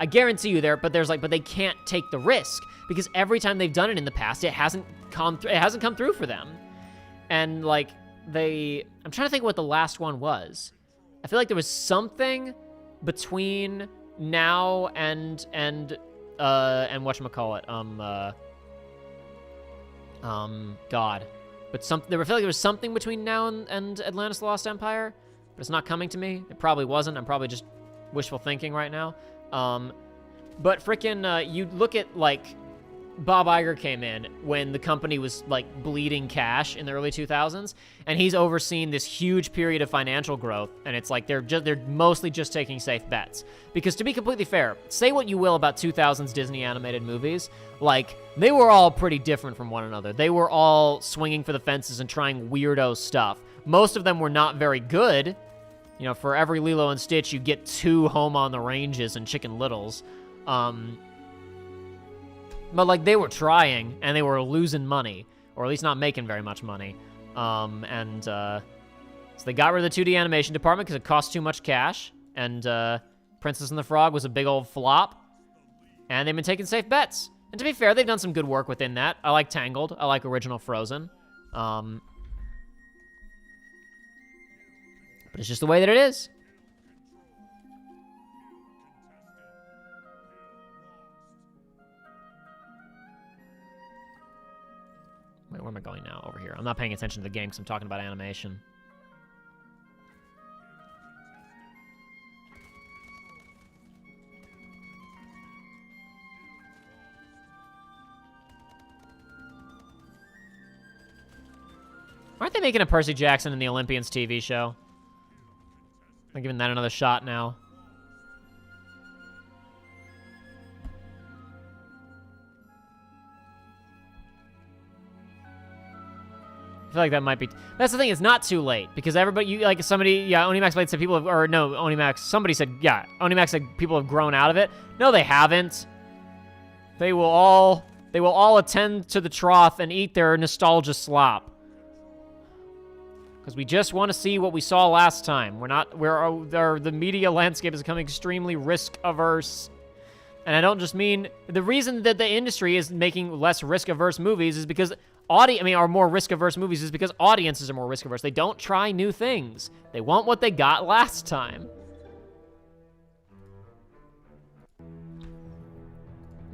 I guarantee you but they can't take the risk, because every time they've done it in the past, it hasn't come through for them. And like I'm trying to think what the last one was. I feel like there was something between now and whatchamacallit, God. But I feel like there was something between now and Atlantis the Lost Empire, but it's not coming to me. It probably wasn't. I'm probably just wishful thinking right now. But frickin', you look at, like, Bob Iger came in when the company was, like, bleeding cash in the early 2000s, and he's overseen this huge period of financial growth, and it's like they're mostly just taking safe bets. Because to be completely fair, say what you will about 2000s Disney animated movies, like, they were all pretty different from one another. They were all swinging for the fences and trying weirdo stuff. Most of them were not very good. You know, for every Lilo and Stitch, you get 2 Home on the Ranges and Chicken Littles. But, like, they were trying, and they were losing money, or at least not making very much money. So they got rid of the 2D animation department because it cost too much cash, and Princess and the Frog was a big old flop, and they've been taking safe bets. And to be fair, they've done some good work within that. I like Tangled. I like original Frozen. But it's just the way that it is. Wait, where am I going now? Over here. I'm not paying attention to the game because I'm talking about animation. Aren't they making a Percy Jackson in the Olympians TV show? I'm giving that another shot now. I feel like that might be... That's the thing, it's not too late, because everybody, Onimax Blade said people have, or no, Onimax, somebody said, yeah, Onimax said people have grown out of it. No, they haven't. They will all attend to the trough and eat their nostalgia slop. Because we just want to see what we saw last time. The media landscape is becoming extremely risk-averse. And I don't just mean, the reason that the industry is making less risk-averse movies is because are more risk-averse movies is because audiences are more risk-averse. They don't try new things. They want what they got last time.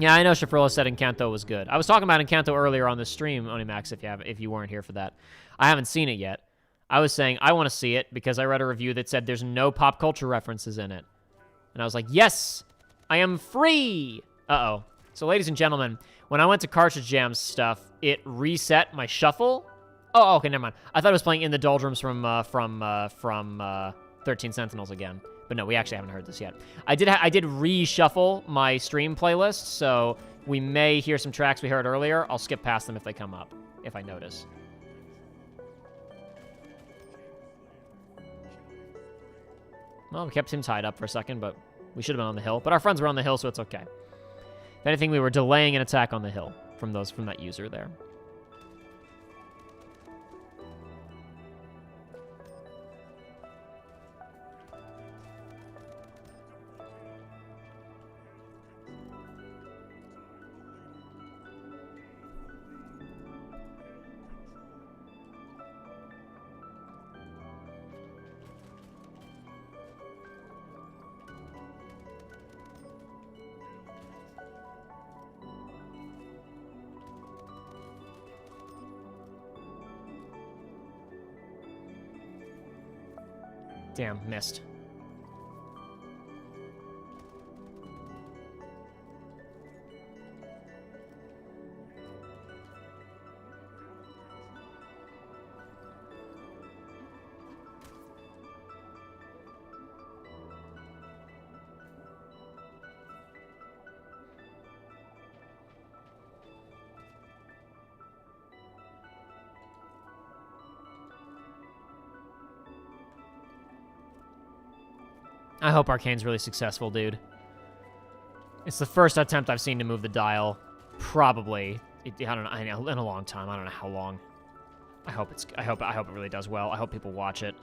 Yeah, I know Shafrillo said Encanto was good. I was talking about Encanto earlier on the stream, Onimax, if you weren't here for that. I haven't seen it yet. I was saying I want to see it because I read a review that said there's no pop culture references in it. And I was like, yes, I am free. Uh-oh. So ladies and gentlemen, when I went to Cartridge Jam's stuff, it reset my shuffle. Oh, okay, never mind. I thought it was playing In the Doldrums from 13 Sentinels again. But no, we actually haven't heard this yet. I did reshuffle my stream playlist, so we may hear some tracks we heard earlier. I'll skip past them if they come up, if I notice. Well, we kept him tied up for a second, but we should have been on the hill. But our friends were on the hill, so it's okay. If anything, we were delaying an attack on the hill. from that user there. Damn, missed. I hope Arcane's really successful, dude. It's the first attempt I've seen to move the dial. Probably. I don't know, in a long time. I don't know how long. I hope it really does well. I hope people watch it.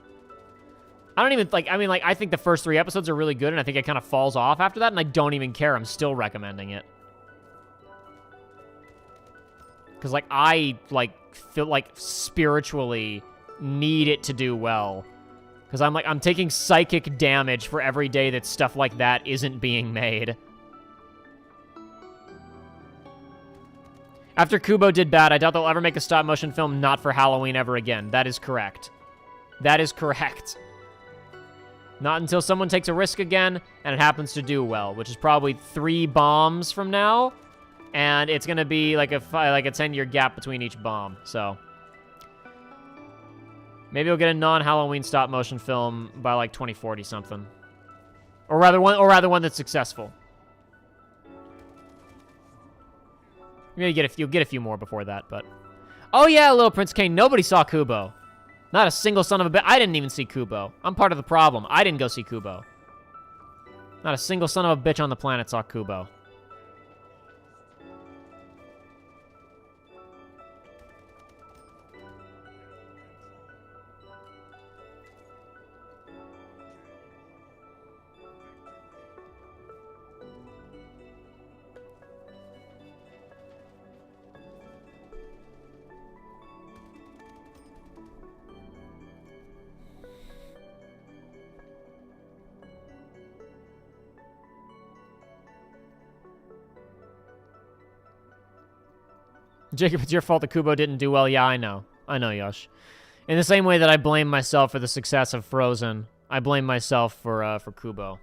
I don't even, I think the first 3 episodes are really good, and I think it kind of falls off after that, and I don't even care. I'm still recommending it. Because, I feel spiritually need it to do well. Because I'm taking psychic damage for every day that stuff like that isn't being made. After Kubo did bad, I doubt they'll ever make a stop-motion film not for Halloween ever again. That is correct. That is correct. Not until someone takes a risk again, and it happens to do well, which is probably 3 bombs from now, and it's gonna be like a 10-year gap between each bomb, so... Maybe we'll get a non-Halloween stop-motion film by, 2040 something. Or rather one that's successful. Maybe you'll get a few more before that, but... Oh yeah, Little Prince Kane, nobody saw Kubo. Not a single son of a bitch. I didn't even see Kubo. I'm part of the problem. I didn't go see Kubo. Not a single son of a bitch on the planet saw Kubo. Jacob, it's your fault that Kubo didn't do well. Yeah, I know. I know, Yosh. In the same way that I blame myself for the success of Frozen, I blame myself for Kubo.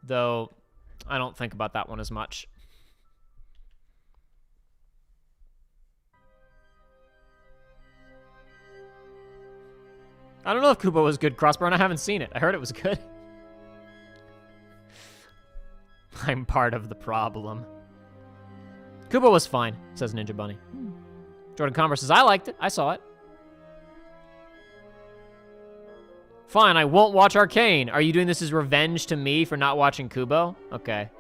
Though, I don't think about that one as much. I don't know if Kubo was good, Crossburn. I haven't seen it. I heard it was good. I'm part of the problem. Kubo was fine, says Ninja Bunny. Jordan Commerce says, I liked it. I saw it. Fine, I won't watch Arcane. Are you doing this as revenge to me for not watching Kubo? Okay.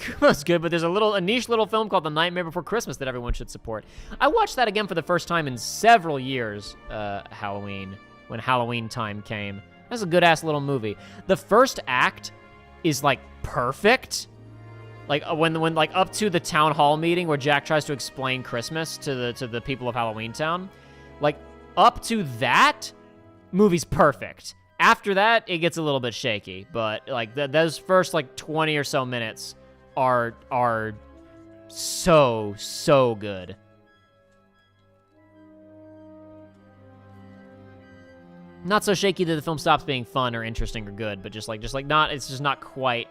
Kubo's good, but there's a niche little film called The Nightmare Before Christmas that everyone should support. I watched that again for the first time in several years, Halloween, when Halloween time came. That's a good-ass little movie. The first act is, perfect. When up to the town hall meeting where Jack tries to explain Christmas to the people of Halloween Town. Up to that, movie's perfect. After that, it gets a little bit shaky, but, those first, 20 or so minutes are so good. Not so shaky that the film stops being fun or interesting or good, but it's just not quite,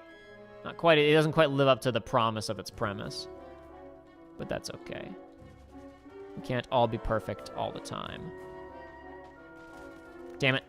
it doesn't quite live up to the promise of its premise. But that's okay. We can't all be perfect all the time. Damn it.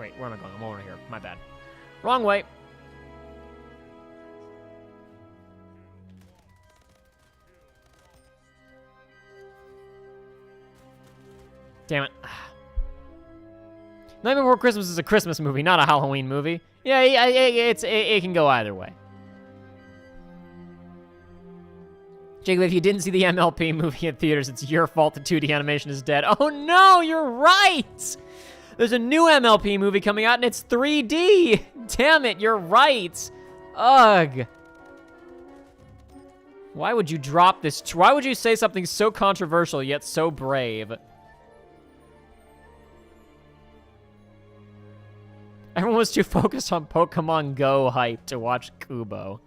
Wait, where am I going? I'm over here. My bad. Wrong way. Damn it. Nightmare Before Christmas is a Christmas movie, not a Halloween movie. Yeah, it can go either way. Jacob, if you didn't see the MLP movie in theaters, it's your fault the 2D animation is dead. Oh no, you're right! There's a new MLP movie coming out and it's 3D! Damn it, you're right! Ugh. Why would you drop this? Why would you say something so controversial yet so brave? Everyone was too focused on Pokemon Go hype to watch Kubo.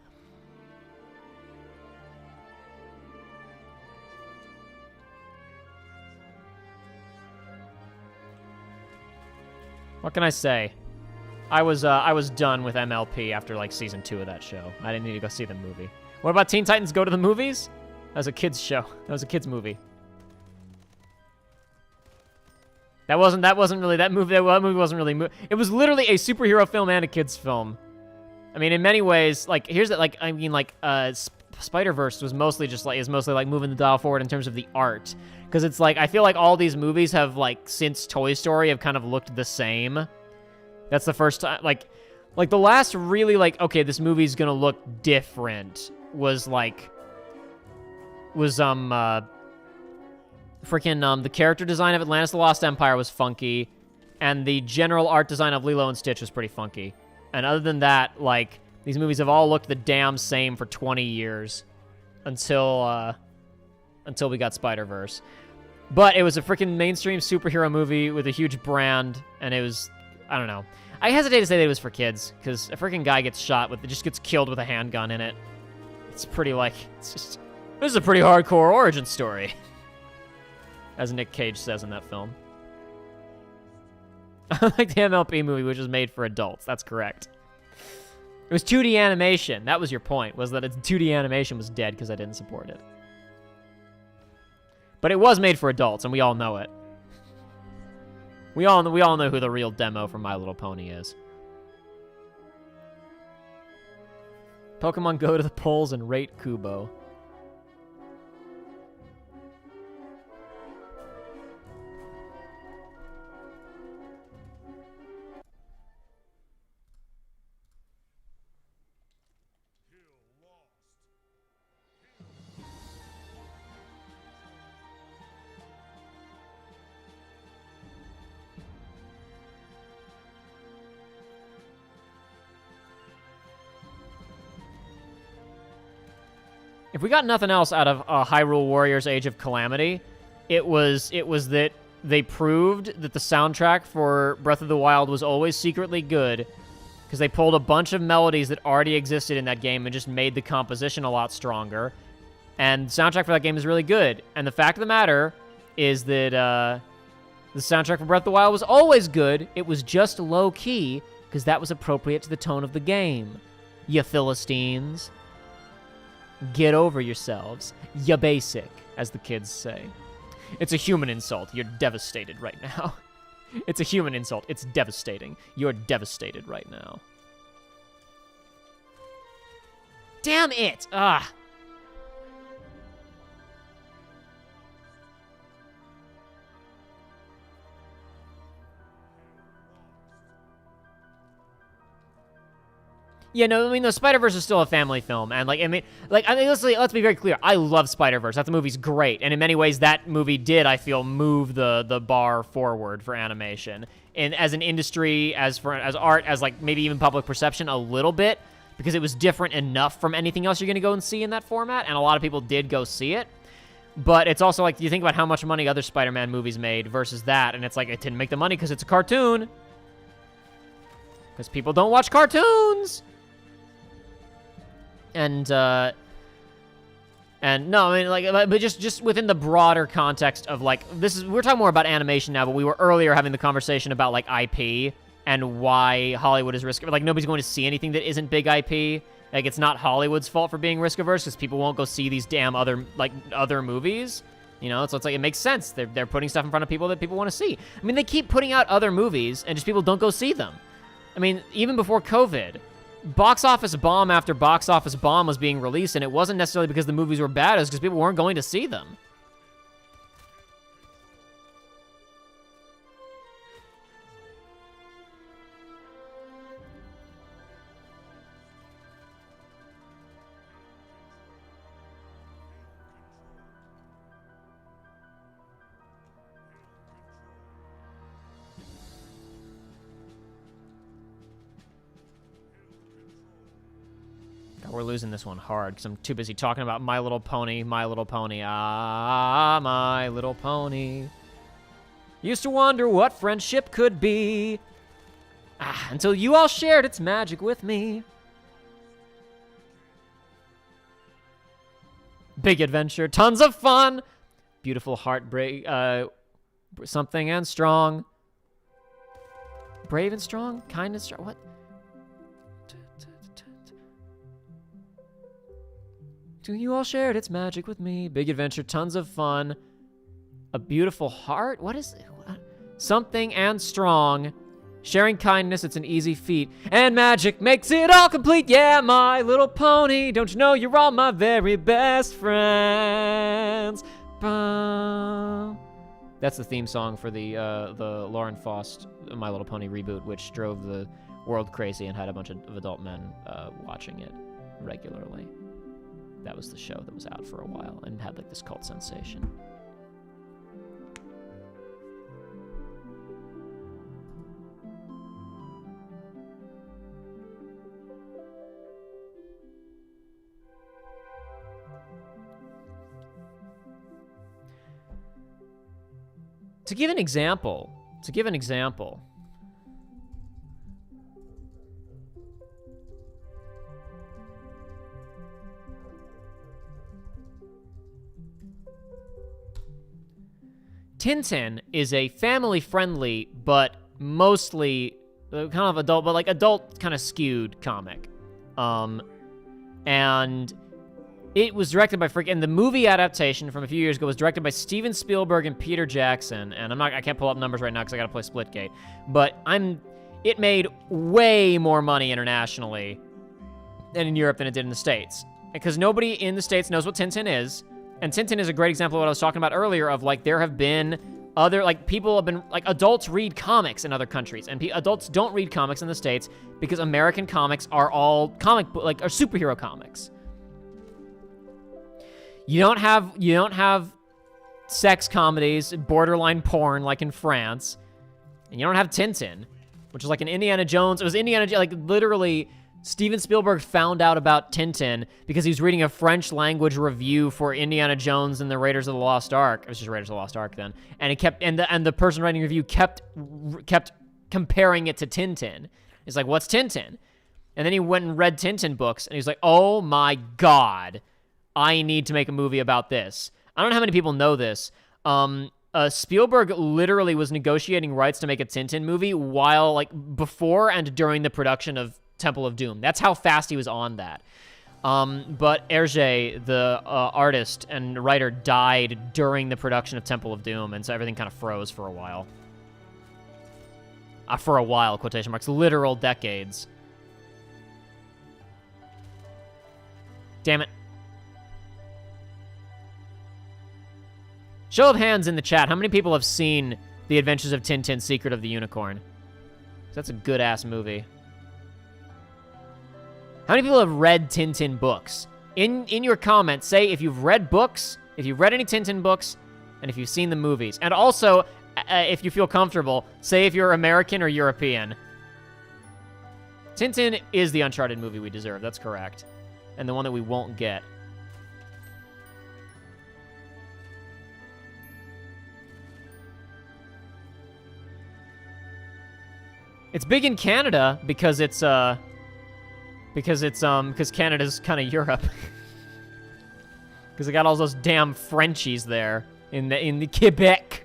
What can I say? I was done with MLP after like season 2 of that show. I didn't need to go see the movie. What about Teen Titans Go to the Movies? That was a kids show. That was a kids movie. That movie wasn't really it was literally a superhero film and a kids film. I mean, in many ways, like Spider-Verse was mostly just like moving the dial forward in terms of the art, because it's like I feel like all these movies have like since Toy Story have kind of looked the same. That's the first time like the last really like okay, this movie's gonna look different was the character design of Atlantis: The Lost Empire was funky, and the general art design of Lilo and Stitch was pretty funky. And other than that, like, these movies have all looked the damn same for 20 years until we got Spider-Verse. But it was a freaking mainstream superhero movie with a huge brand, and it was, I don't know. I hesitate to say that it was for kids, because a freaking guy gets shot just gets killed with a handgun in it. It's pretty, this is a pretty hardcore origin story. As Nick Cage says in that film. Like the MLP movie, which was made for adults. That's correct. It was 2D animation. That was your point, was that its 2D animation was dead because I didn't support it. But it was made for adults, and we all know it. We all know who the real demo from My Little Pony is. Pokemon go to the polls and rate Kubo. If we got nothing else out of Hyrule Warriors Age of Calamity, it was that they proved that the soundtrack for Breath of the Wild was always secretly good, because they pulled a bunch of melodies that already existed in that game and just made the composition a lot stronger. And the soundtrack for that game is really good. And the fact of the matter is that the soundtrack for Breath of the Wild was always good. It was just low-key, because that was appropriate to the tone of the game. You Philistines. Get over yourselves. Ya basic, as the kids say. It's a human insult. You're devastated right now. It's a human insult. It's devastating. You're devastated right now. Damn it! Ah. Yeah, no, I mean, the Spider-Verse is still a family film, and, let's be very clear. I love Spider-Verse. That movie's great, and in many ways, that movie did, I feel, move the bar forward for animation. And as an industry, as art, as, maybe even public perception, a little bit, because it was different enough from anything else you're going to go and see in that format, and a lot of people did go see it. But it's also, you think about how much money other Spider-Man movies made versus that, and it's it didn't make the money because it's a cartoon. Because people don't watch cartoons! And no, I mean, but just within the broader context of, we're talking more about animation now, but we were earlier having the conversation about, IP and why Hollywood is risk-averse. Nobody's going to see anything that isn't big IP. It's not Hollywood's fault for being risk-averse, because people won't go see these damn other movies. You know, so it's like, it makes sense. They're putting stuff in front of people that people want to see. I mean, they keep putting out other movies, and just people don't go see them. I mean, even before COVID, box office bomb after box office bomb was being released, and it wasn't necessarily because the movies were bad, it was because people weren't going to see them. We're losing this one hard because I'm too busy talking about My Little Pony, My Little Pony, ah, My Little Pony. Used to wonder what friendship could be, until you all shared its magic with me. Big adventure, tons of fun, beautiful heartbreak, something and strong. Brave and strong, kind and strong, what? You all shared its magic with me. Big adventure, tons of fun. A beautiful heart? What is it? Something and strong. Sharing kindness, it's an easy feat. And magic makes it all complete. Yeah, My Little Pony. Don't you know you're all my very best friends? That's the theme song for the Lauren Faust My Little Pony reboot, which drove the world crazy and had a bunch of adult men watching it regularly. That was the show that was out for a while and had like this cult sensation. To give an example, Tintin is a family-friendly, but mostly kind of adult, but like adult kind of skewed comic. And it was directed by and the movie adaptation from a few years ago was directed by Steven Spielberg and Peter Jackson. And I can't pull up numbers right now because I gotta play Splitgate. But it made way more money internationally and in Europe than it did in the States. Because nobody in the States knows what Tintin is. And Tintin is a great example of what I was talking about earlier of, like, there have been other, like, people have been, like, adults read comics in other countries, and adults don't read comics in the States because American comics are all are superhero comics. You don't have sex comedies, borderline porn, like in France, and you don't have Tintin, which is like an Indiana Jones. It was Indiana, like, literally, Steven Spielberg found out about Tintin because he was reading a French language review for Indiana Jones and the Raiders of the Lost Ark. It was just Raiders of the Lost Ark then. And it kept, and the person writing the review kept comparing it to Tintin. It's like, what's Tintin? And then he went and read Tintin books and he was like, oh my God, I need to make a movie about this. I don't know how many people know this. Spielberg literally was negotiating rights to make a Tintin movie while, like, before and during the production of Temple of Doom. That's how fast he was on that. But Hergé, the artist and writer, died during the production of Temple of Doom, and so everything kind of froze for a while. For a while, quotation marks, literal decades. Damn it. Show of hands in the chat. How many people have seen The Adventures of Tintin, Secret of the Unicorn? That's a good-ass movie. How many people have read Tintin books? In your comments, say if you've read books, if you've read any Tintin books, and if you've seen the movies. And also, if you feel comfortable, say if you're American or European. Tintin is the Uncharted movie we deserve, that's correct. And the one that we won't get. It's big in Canada because because Canada's kind of Europe. Because they got all those damn Frenchies there in the Quebec.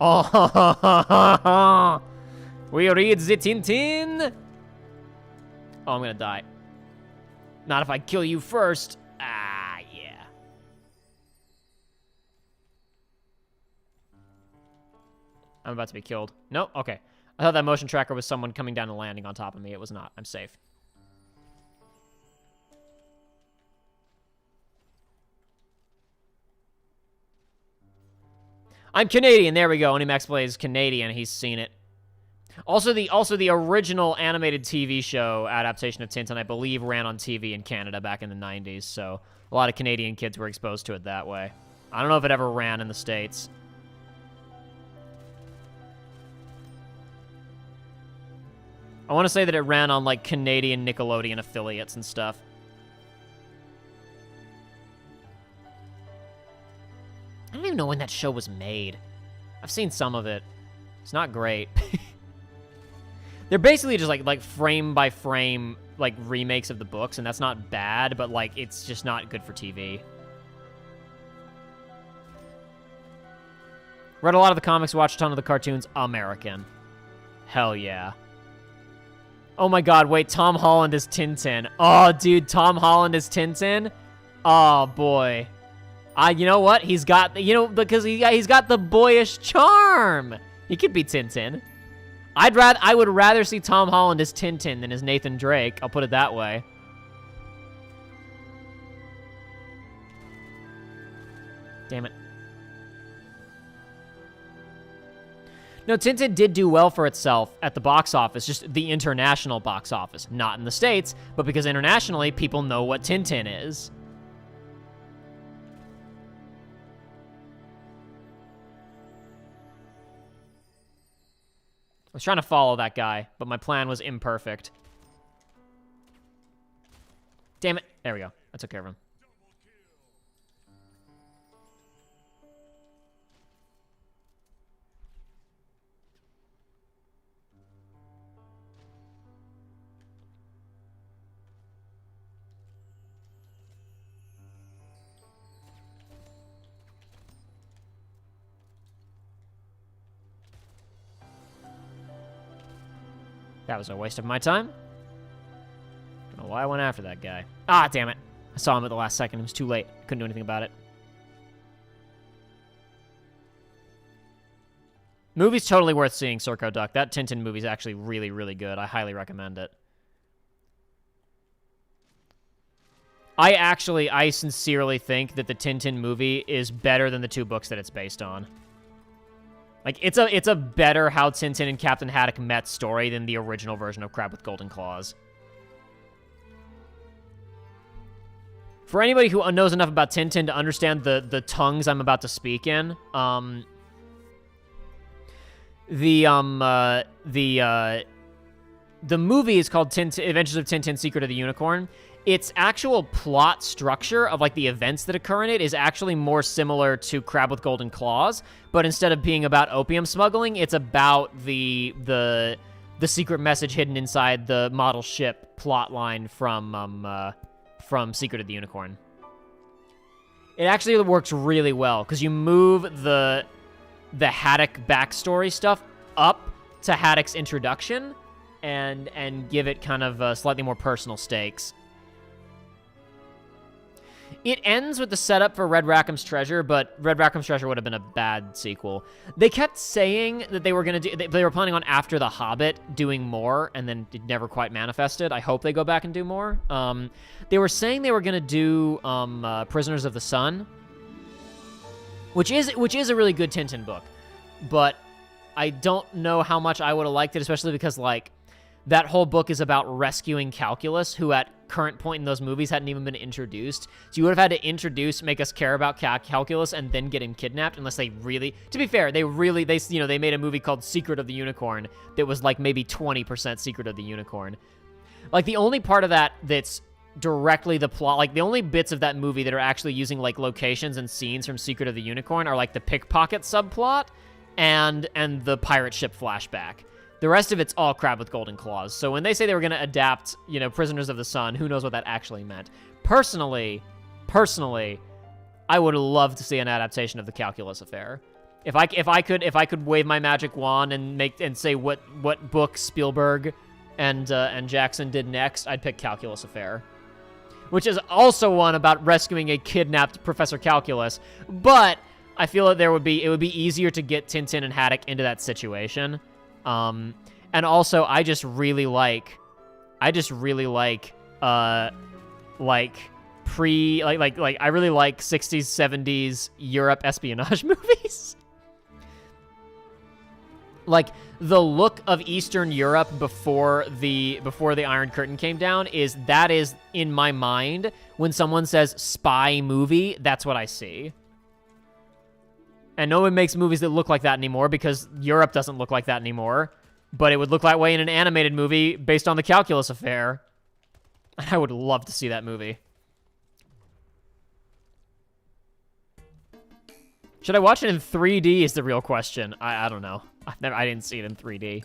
Oh, we read the Tintin. Oh, I'm gonna die. Not if I kill you first. Ah, yeah. I'm about to be killed. No? Okay. I thought that motion tracker was someone coming down and landing on top of me. It was not. I'm safe. I'm Canadian. There we go. Onimax plays Canadian. He's seen it. Also, the original animated TV show adaptation of Tintin, I believe, ran on TV in Canada back in the 90s, so a lot of Canadian kids were exposed to it that way. I don't know if it ever ran in the States. I want to say that it ran on, like, Canadian Nickelodeon affiliates and stuff. I don't even know when that show was made. I've seen some of it. It's not great. They're basically just, like frame-by-frame, like, remakes of the books, and that's not bad, but, like, it's just not good for TV. Read a lot of the comics, watched a ton of the cartoons. American. Hell yeah. Oh my god, wait, Tom Holland is Tintin. Oh, dude, Tom Holland is Tintin? Oh, boy. You know what? He's got, because he's got the boyish charm. He could be Tintin. I would rather see Tom Holland as Tintin than as Nathan Drake. I'll put it that way. Damn it. No, Tintin did do well for itself at the box office, just the international box office. Not in the States, but because internationally, people know what Tintin is. I was trying to follow that guy, but my plan was imperfect. Damn it. There we go. I took care of him. That was a waste of my time. Don't know why I went after that guy. Ah, damn it. I saw him at the last second. It was too late. Couldn't do anything about it. Movie's totally worth seeing, Circo Duck. That Tintin movie's actually really, really good. I highly recommend it. I sincerely think that the Tintin movie is better than the two books that it's based on. Like, it's a better How Tintin and Captain Haddock Met story than the original version of Crab with Golden Claws. For anybody who knows enough about Tintin to understand the tongues I'm about to speak in, the movie is called Adventures of Tintin: Secret of the Unicorn. Its actual plot structure of, like, the events that occur in it is actually more similar to Crab with Golden Claws, but instead of being about opium smuggling, it's about the secret message hidden inside the model ship plotline from Secret of the Unicorn. It actually works really well, because you move the Haddock backstory stuff up to Haddock's introduction and give it kind of slightly more personal stakes. It ends with the setup for Red Rackham's Treasure, but Red Rackham's Treasure would have been a bad sequel. They kept saying that they were going to do... They were planning on, after The Hobbit, doing more, and then it never quite manifested. I hope they go back and do more. They were saying they were going to do Prisoners of the Sun, which is a really good Tintin book, but I don't know how much I would have liked it, especially because, like, that whole book is about rescuing Calculus, who at current point in those movies hadn't even been introduced. So you would have had to make us care about Calculus and then get him kidnapped, unless they really... To be fair, they made a movie called Secret of the Unicorn that was, like, maybe 20% Secret of the Unicorn. Like, the only part of that that's directly the plot, like, the only bits of that movie that are actually using, like, locations and scenes from Secret of the Unicorn are, like, the pickpocket subplot and the pirate ship flashback. The rest of it's all Crab with Golden Claws. So when they say they were going to adapt, Prisoners of the Sun, who knows what that actually meant. Personally, I would love to see an adaptation of the Calculus Affair. If I could wave my magic wand and say what book Spielberg and Jackson did next, I'd pick Calculus Affair, which is also one about rescuing a kidnapped Professor Calculus. But I feel that it would be easier to get Tintin and Haddock into that situation. And also, I really like 60s, 70s Europe espionage movies. Like, the look of Eastern Europe before the Iron Curtain came down is in my mind, when someone says spy movie, that's what I see. And no one makes movies that look like that anymore because Europe doesn't look like that anymore. But it would look that way in an animated movie based on the Calculus Affair. I would love to see that movie. Should I watch it in 3D is the real question. I don't know. I didn't see it in 3D.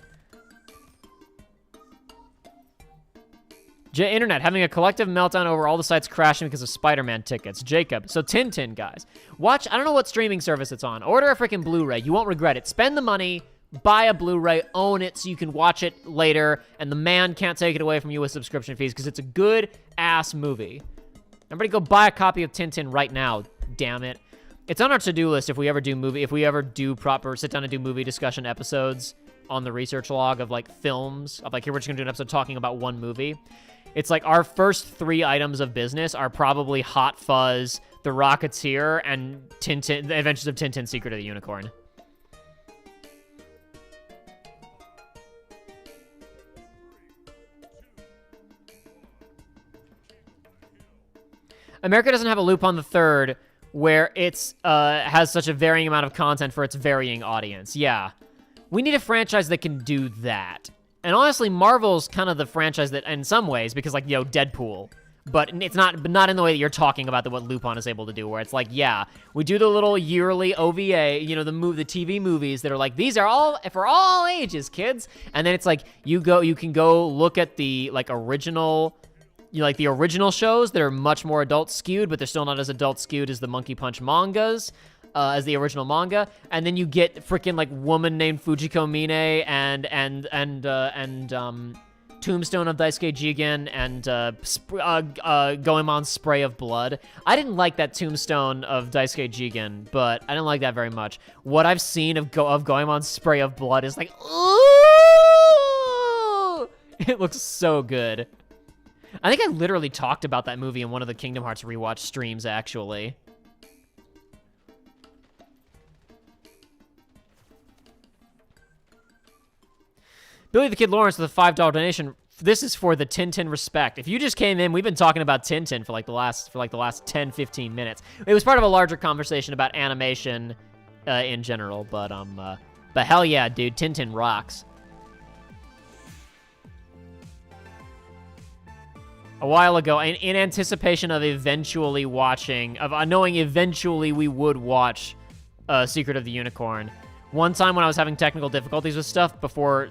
Internet having a collective meltdown over all the sites crashing because of Spider-Man tickets. Jacob. So Tintin, guys. Watch, I don't know what streaming service it's on. Order a freaking Blu-ray. You won't regret it. Spend the money, buy a Blu-ray, own it so you can watch it later, and the man can't take it away from you with subscription fees because it's a good-ass movie. Everybody go buy a copy of Tintin right now, damn it. It's on our to-do list if we ever do proper sit down and do movie discussion episodes on the research log of, like, films. Of, like, here we're just gonna do an episode talking about one movie. It's like our first 3 items of business are probably Hot Fuzz, The Rocketeer, and Tintin, The Adventures of Tintin, Secret of the Unicorn. America doesn't have a Lupin the Third where it's has such a varying amount of content for its varying audience. Yeah. We need a franchise that can do that. And honestly, Marvel's kind of the franchise that, in some ways, because, like, Deadpool. But it's not in the way that you're talking about what Lupin is able to do, where it's like, yeah, we do the little yearly OVA, the TV movies that are like, these are all for all ages, kids. And then it's like, you can go look at the, like, original, the original shows that are much more adult skewed, but they're still not as adult skewed as the Monkey Punch mangas. As the original manga, and then you get freaking, like, Woman Named Fujiko Mine and Tombstone of Daisuke Jigen and Goemon Spray of Blood. I didn't like that Tombstone of Daisuke Jigen, but I didn't like that very much. What I've seen of Goemon Spray of Blood is like, ooh! It looks so good. I think I literally talked about that movie in one of the Kingdom Hearts rewatch streams, actually. Billy the Kid Lawrence with a $5 donation. This is for the Tintin respect. If you just came in, we've been talking about Tintin for the last 10, 15 minutes. It was part of a larger conversation about animation in general, but hell yeah, dude, Tintin rocks. A while ago, in anticipation of eventually watching, knowing eventually we would watch Secret of the Unicorn, one time when I was having technical difficulties with stuff before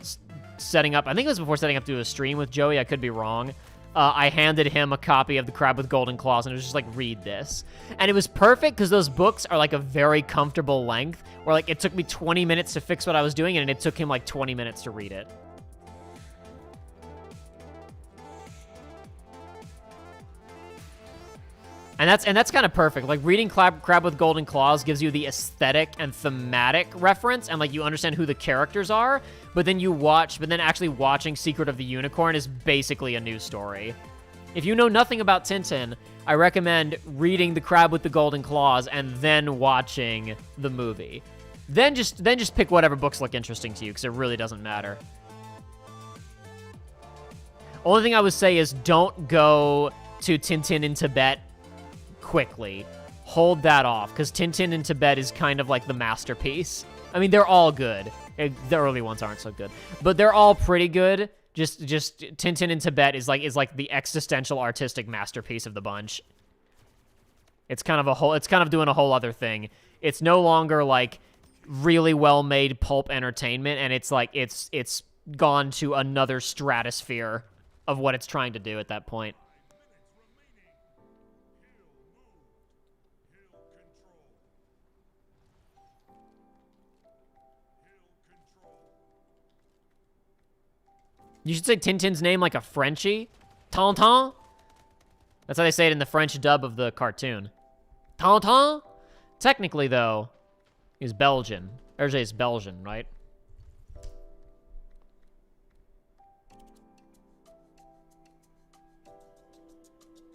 setting up, I think it was before setting up to do a stream with Joey, I could be wrong, I handed him a copy of The Crab with Golden Claws, and it was just like, read this. And it was perfect, because those books are like a very comfortable length, where like it took me 20 minutes to fix what I was doing, and it took him like 20 minutes to read it. And that's kind of perfect. Like, reading Crab with Golden Claws gives you the aesthetic and thematic reference, and like you understand who the characters are, but then actually watching Secret of the Unicorn is basically a new story. If you know nothing about Tintin, I recommend reading The Crab with the Golden Claws and then watching the movie. Then just pick whatever books look interesting to you, because it really doesn't matter. Only thing I would say is don't go to Tintin in Tibet quickly. Hold that off, because Tintin in Tibet is kind of like the masterpiece. I mean, they're all good. The early ones aren't so good, but they're all pretty good. Just Tintin in Tibet is like the existential artistic masterpiece of the bunch. It's kind of doing a whole other thing. It's no longer like really well-made pulp entertainment, and it's like it's gone to another stratosphere of what it's trying to do at that point. You should say Tintin's name like a Frenchie. Tintin? That's how they say it in the French dub of the cartoon. Tintin? Technically, though, He's Belgian. Hergé is Belgian, right?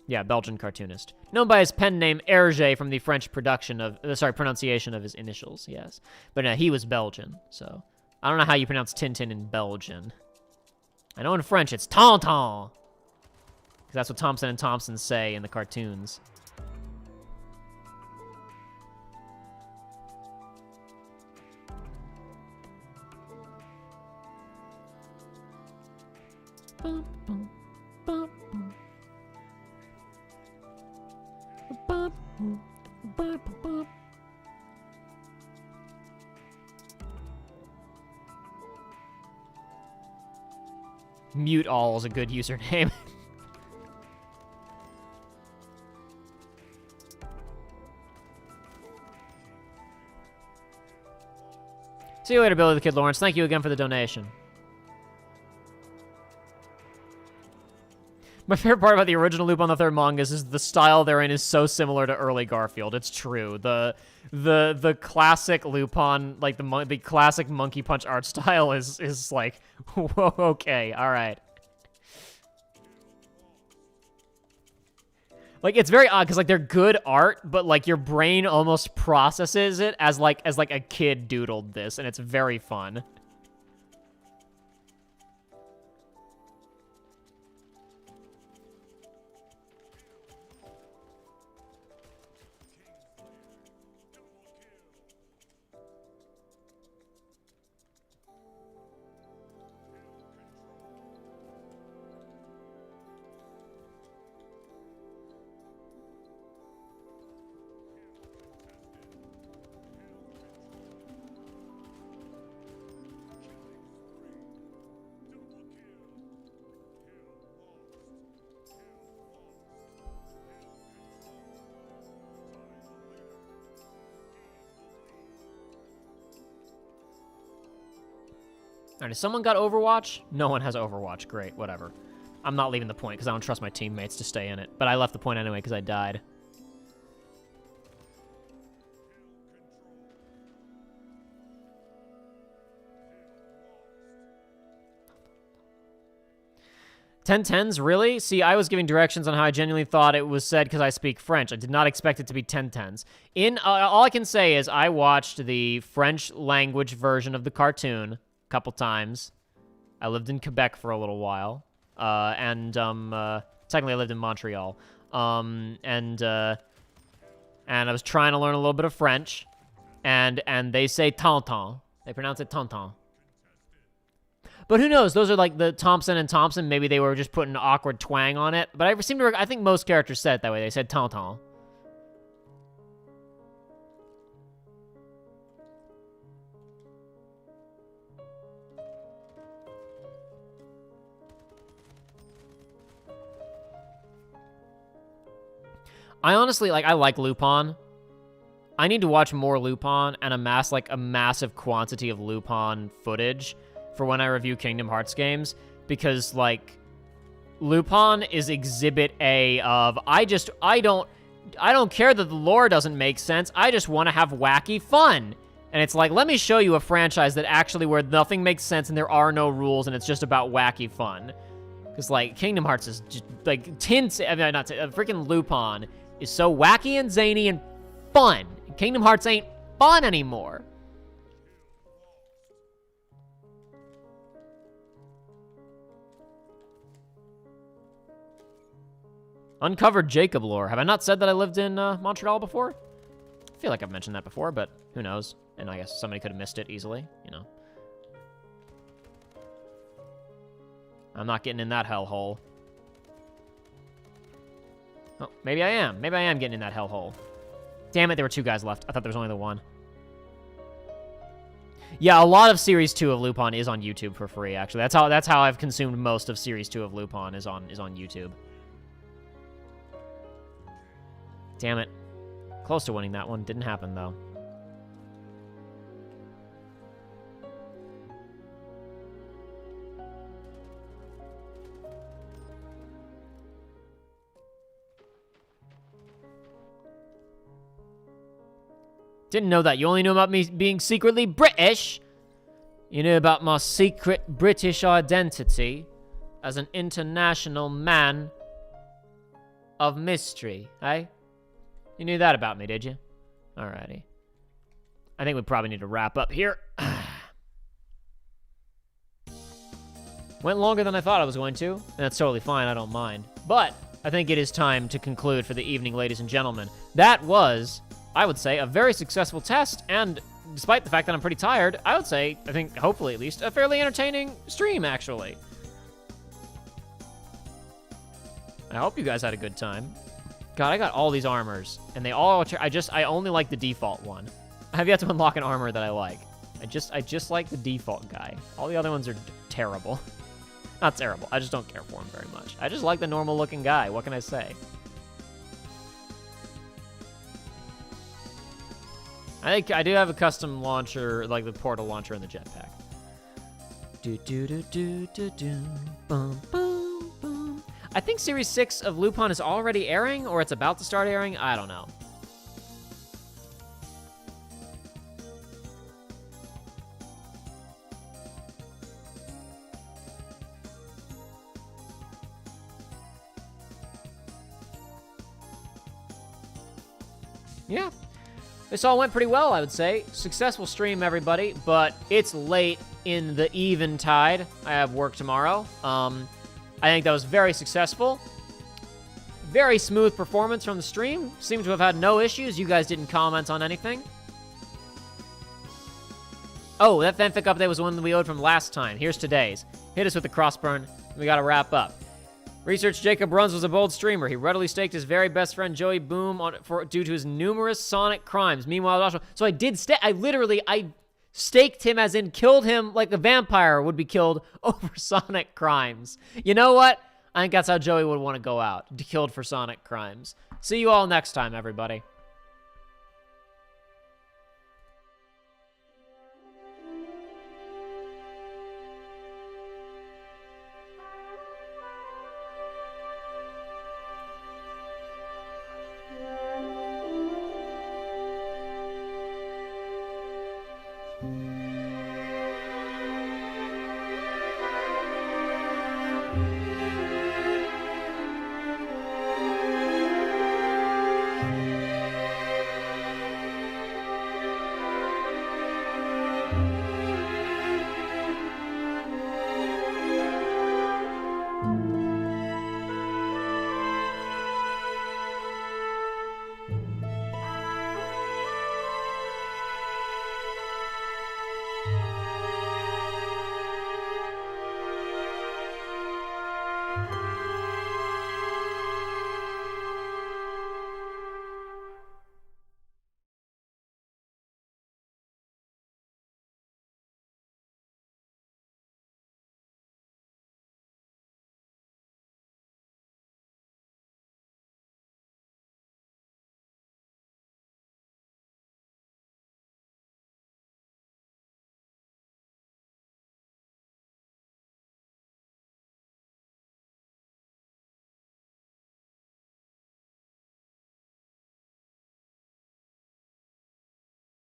Yeah, Belgian cartoonist. Known by his pen name Hergé from the French pronunciation of his initials, yes. But no, he was Belgian, so... I don't know how you pronounce Tintin in Belgian. I know in French it's Tintin. Because that's what Thompson and Thompson say in the cartoons. Mute all is a good username. See you later, Billy the Kid Lawrence. Thank you again for the donation. My favorite part about the original Lupin the Third mangas is the style therein is so similar to early Garfield. It's true. The classic Lupin, like the classic Monkey Punch art style is like, whoa, okay, all right. Like it's very odd because like they're good art, but like your brain almost processes it as like a kid doodled this, and it's very fun. All right, has someone got Overwatch? No one has Overwatch. Great, whatever. I'm not leaving the point because I don't trust my teammates to stay in it. But I left the point anyway because I died. Tens, really? See, I was giving directions on how I genuinely thought it was said because I speak French. I did not expect it to be Tens. All I can say is I watched the French language version of the cartoon couple times. I lived in Quebec for a little while, and technically I lived in Montreal, and I was trying to learn a little bit of French, and they say Tintin. They pronounce it Tintin. But who knows? Those are like the Thompson and Thompson. Maybe they were just putting an awkward twang on it. But I think most characters said it that way. They said Tintin. I honestly, I like Lupin. I need to watch more Lupin and amass, a massive quantity of Lupin footage for when I review Kingdom Hearts games, because, Lupin is Exhibit A of, I don't care that the lore doesn't make sense, I just want to have wacky fun. And it's like, let me show you a franchise that actually where nothing makes sense and there are no rules and it's just about wacky fun. Because, Kingdom Hearts is just, freaking Lupin is so wacky and zany and fun. Kingdom Hearts ain't fun anymore. Uncovered Jacob lore. Have I not said that I lived in Montreal before? I feel like I've mentioned that before, but who knows? And I guess somebody could have missed it easily, you know. I'm not getting in that hellhole. Oh, maybe I am. Maybe I am getting in that hellhole. Damn it, there were 2 guys left. I thought there was only the 1. Yeah, a lot of Series 2 of Lupin is on YouTube for free, actually. That's how I've consumed most of Series 2 of Lupin is on YouTube. Damn it. Close to winning that one. Didn't happen, though. Didn't know that. You only knew about me being secretly British. You knew about my secret British identity as an international man of mystery, eh? You knew that about me, did you? Alrighty. I think we probably need to wrap up here. Went longer than I thought I was going to, and that's totally fine, I don't mind. But I think it is time to conclude for the evening, ladies and gentlemen. That was, I would say, a very successful test, and despite the fact that I'm pretty tired, I would say, I think, hopefully at least, a fairly entertaining stream, actually. I hope you guys had a good time. God, I got all these armors, and they all, I only like the default one. I have yet to unlock an armor that I like. I just like the default guy. All the other ones are terrible. Not terrible, I just don't care for him very much. I just like the normal looking guy, what can I say? I think I do have a custom launcher, like the portal launcher in the jetpack. Boom, boom, boom. I think Series 6 of Lupin is already airing, or it's about to start airing, I don't know. Yeah, this all went pretty well, I would say. Successful stream, everybody, but it's late in the eventide. I have work tomorrow. I think that was very successful. Very smooth performance from the stream. Seemed to have had no issues. You guys didn't comment on anything. Oh, that fanfic update was the one that we owed from last time. Here's today's. Hit us with the crossburn. We gotta wrap up. Research Jacob Bruns was a bold streamer. He readily staked his very best friend Joey Boom due to his numerous Sonic crimes. Meanwhile, so I I staked him as in killed him like a vampire would be killed over Sonic crimes. You know what? I think that's how Joey would want to go out. Killed for Sonic crimes. See you all next time, everybody. Mm-hmm.